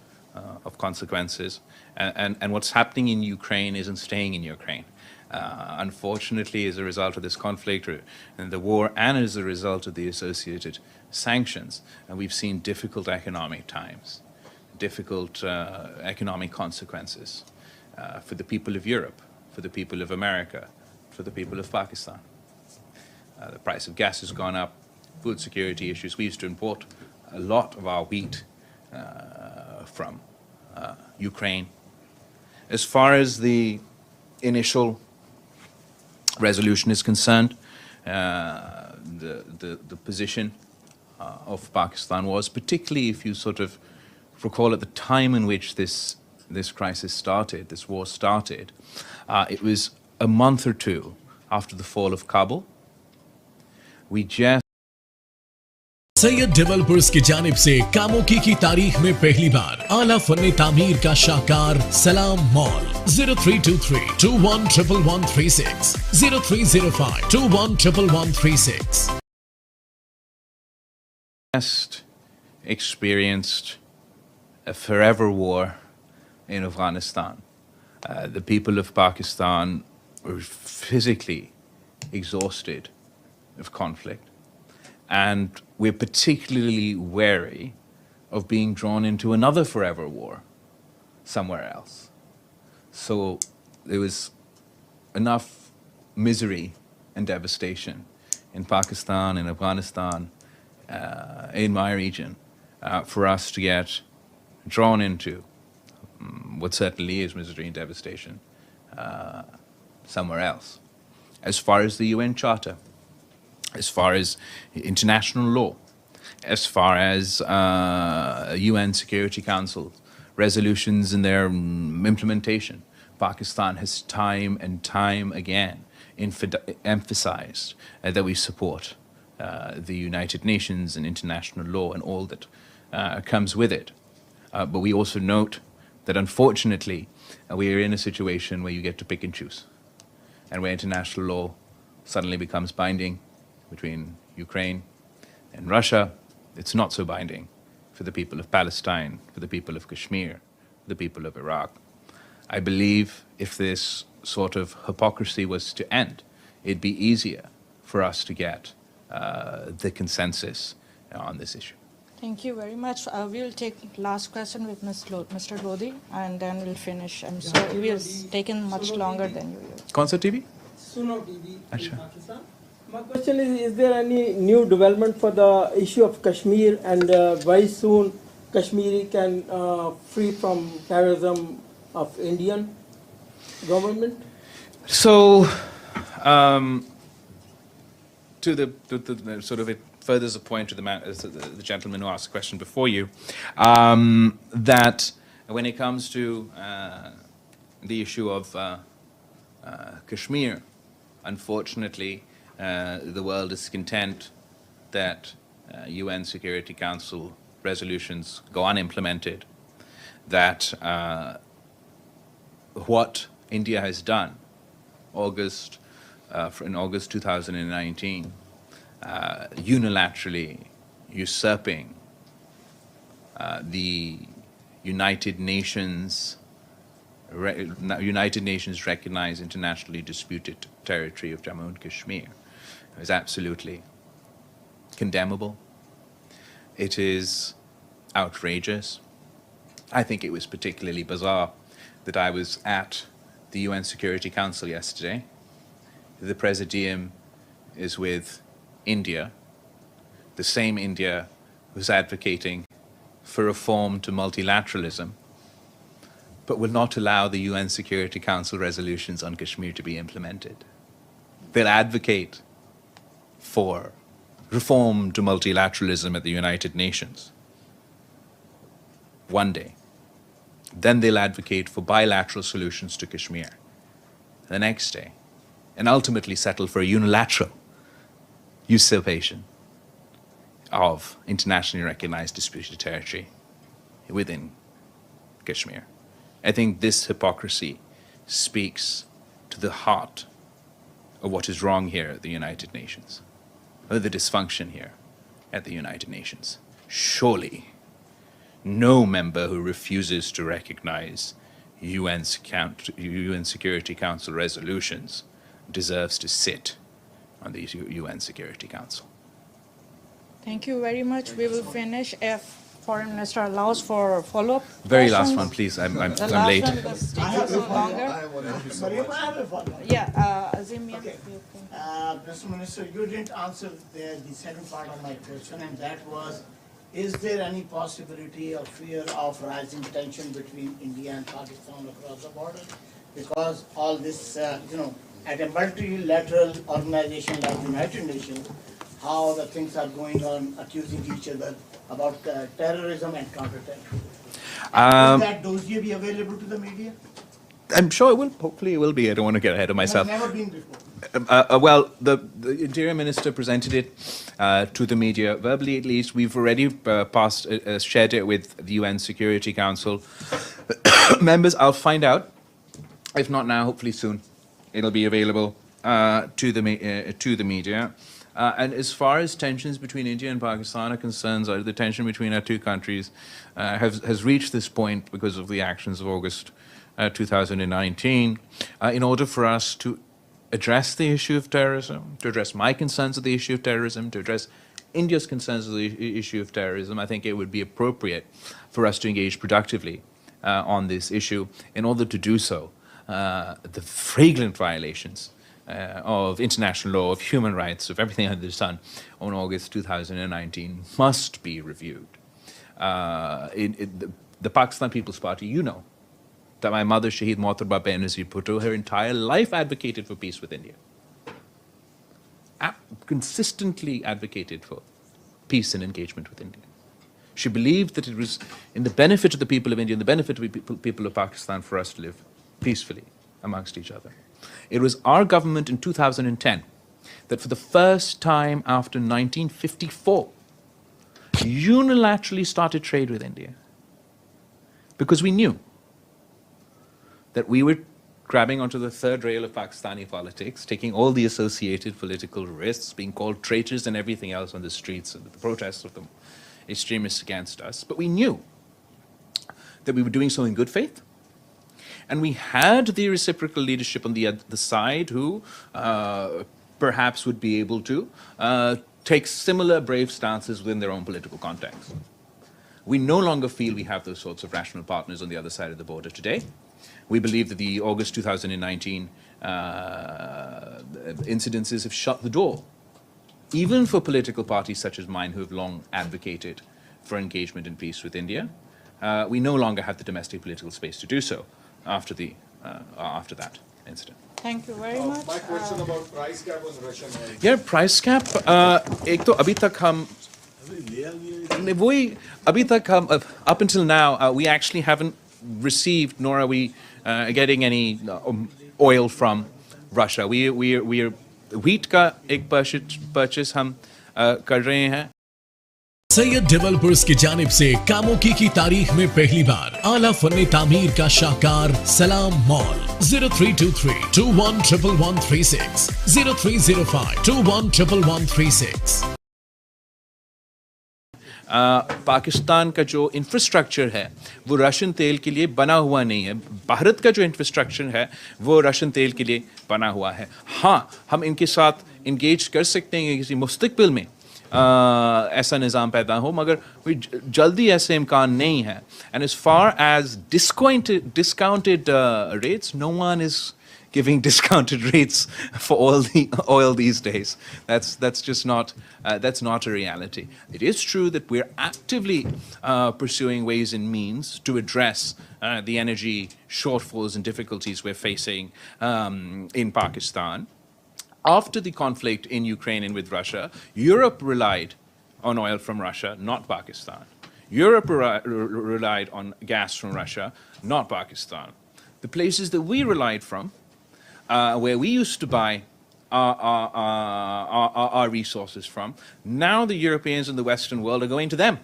of consequences. And what's happening in Ukraine isn't staying in Ukraine. Unfortunately, as a result of this conflict and the war, and as a result of the associated sanctions, we've seen difficult economic times, difficult economic consequences for the people of Europe, for the people of America, for the people of Pakistan. The price of gas has gone up, food security issues. We used to import a lot of our wheat from Ukraine. As far as the initial resolution is concerned, the position of Pakistan was, particularly if you sort of recall at the time in which this crisis started, this war started, it was a month or two after the fall of Kabul. We just Syed developers की जानिब से कामोकी की तारीख में पहली बार आला फन्ने तामीर का शाहकार सलाम mall 0323-211136 0305-211136 just experienced a forever war in Afghanistan. The people of Pakistan were physically exhausted of conflict, and we're particularly wary of being drawn into another forever war somewhere else. So there was enough misery and devastation in Pakistan, in Afghanistan, in my region, for us to get drawn into what certainly is misery and devastation somewhere else. As far as the UN Charter, as far as international law, as far as UN Security Council resolutions and their implementation, Pakistan has time and time again emphasized that we support the United Nations and international law and all that comes with it. But we also note that unfortunately we are in a situation where you get to pick and choose, and where international law suddenly becomes binding between Ukraine and Russia. It's not so binding for the people of Palestine, for the people of Kashmir, for the people of Iraq. I believe if this sort of hypocrisy was to end, it'd be easier for us to get the consensus on this issue. Thank you very much. We'll take last question with Mr. Lodi, and then we'll finish. I'm sorry, we've taken much longer than usual. Concert TV? Suno TV in Pakistan. My question is there any new development for the issue of Kashmir, and very soon Kashmiri can free from terrorism of Indian government? So, to the sort of it furthers a point to the gentleman who asked the question before you, that when it comes to the issue of Kashmir, unfortunately, the world is content that UN Security Council resolutions go unimplemented, that what India has done in August 2019, unilaterally usurping the United Nations recognized internationally disputed territory of Jammu and Kashmir, is absolutely condemnable. It is outrageous. I think it was particularly bizarre that I was at the UN Security Council yesterday. The Presidium is with India, the same India who's advocating for reform to multilateralism, but will not allow the UN Security Council resolutions on Kashmir to be implemented. They'll advocate for reform to multilateralism at the United Nations one day. Then they'll advocate for bilateral solutions to Kashmir the next day, and ultimately settle for a unilateral usurpation of internationally recognized disputed territory within Kashmir. I think this hypocrisy speaks to the heart of what is wrong here at the United Nations, or the dysfunction here at the United Nations. Surely, no member who refuses to recognize UN Security Council resolutions deserves to sit on the UN Security Council. Thank you very much. We will finish if Foreign Minister allows for follow-up Very questions. last one, please. I'm The late. last one, because it's taking so longer. Yeah, Azim, yeah. Okay. Mr. Minister, you didn't answer the second part of my question, and that was, is there any possibility or fear of rising tension between India and Pakistan across the border? Because all this, at a multilateral organization like the United Nations, how the things are going on, accusing each other about terrorism and counter-terrorism. Will that dossier be available to the media? I'm sure it will. Hopefully it will be. I don't want to get ahead of myself. It has never been before. Well, the Interior Minister presented it to the media, verbally at least. We've already shared it with the UN Security Council members. I'll find out. If not now, hopefully soon. It'll be available to the media. And as far as tensions between India and Pakistan are concerned, the tension between our two countries has reached this point because of the actions of August 2019. In order for us to address the issue of terrorism, to address my concerns of the issue of terrorism, to address India's concerns of the issue of terrorism, I think it would be appropriate for us to engage productively on this issue. In order to do so, the flagrant violations of international law, of human rights, of everything under the sun on August 2019 must be reviewed. The Pakistan People's Party, you know, that my mother, Shaheed Mohtarbah Benazir Bhutto, her entire life advocated for peace with India. Consistently advocated for peace and engagement with India. She believed that it was in the benefit of the people of India, in the benefit of the people of Pakistan, for us to live peacefully amongst each other. It was our government in 2010 that for the first time after 1954 unilaterally started trade with India, because we knew that we were grabbing onto the third rail of Pakistani politics, taking all the associated political risks, being called traitors and everything else on the streets and the protests of the extremists against us. But we knew that we were doing so in good faith. And we had the reciprocal leadership on the side who perhaps would be able to take similar brave stances within their own political context. We no longer feel we have those sorts of rational partners on the other side of the border today. We believe that the August 2019 incidences have shut the door, even for political parties such as mine who have long advocated for engagement and peace with India. We no longer have the domestic political space to do so after that incident. Thank you very much. My question about price cap on Russian oil. Yeah, price cap. एक तो अभी तक हम up until now we actually haven't received, nor are we getting any oil from Russia. We are wheat का एक purchase हम कर रहे हैं. सैयद डेवलपर्स की जानिब से कामों की तारीख में पहली बार आला फन्ने तामीर का शाहकार सलाम मॉल 0323211136 0305211136. पाकिस्तान का जो इंफ्रास्ट्रक्चर है वो रशियन तेल के लिए बना हुआ नहीं है. भारत का जो इंफ्रास्ट्रक्चर है वो रशियन तेल के लिए बना हुआ है. हाँ, हम इनके साथ इंगेज कर सकते हैं किसी मुस्तकबिल में ऐसा निज़ाम पैदा हो, मगर कोई जल्दी ऐसे इम्कान नहीं है. And as far as discounted rates, no one is giving discounted rates for oil these days. That's just not that's not a reality. It is true that we're actively pursuing ways and means to address the energy shortfalls and difficulties we're facing in Pakistan. After the conflict in Ukraine and with Russia, Europe relied on oil from Russia, not Pakistan. Europe relied on gas from Russia, not Pakistan. The places that we relied from, where we used to buy our resources from, now the Europeans and the Western world are going to them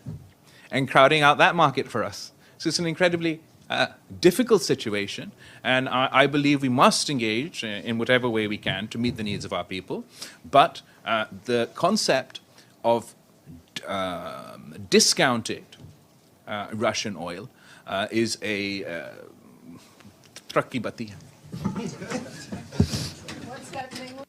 and crowding out that market for us. So it's an incredibly difficult situation, and I believe we must engage in whatever way we can to meet the needs of our people. But the concept of discounted Russian oil is a trakki bati. What's happening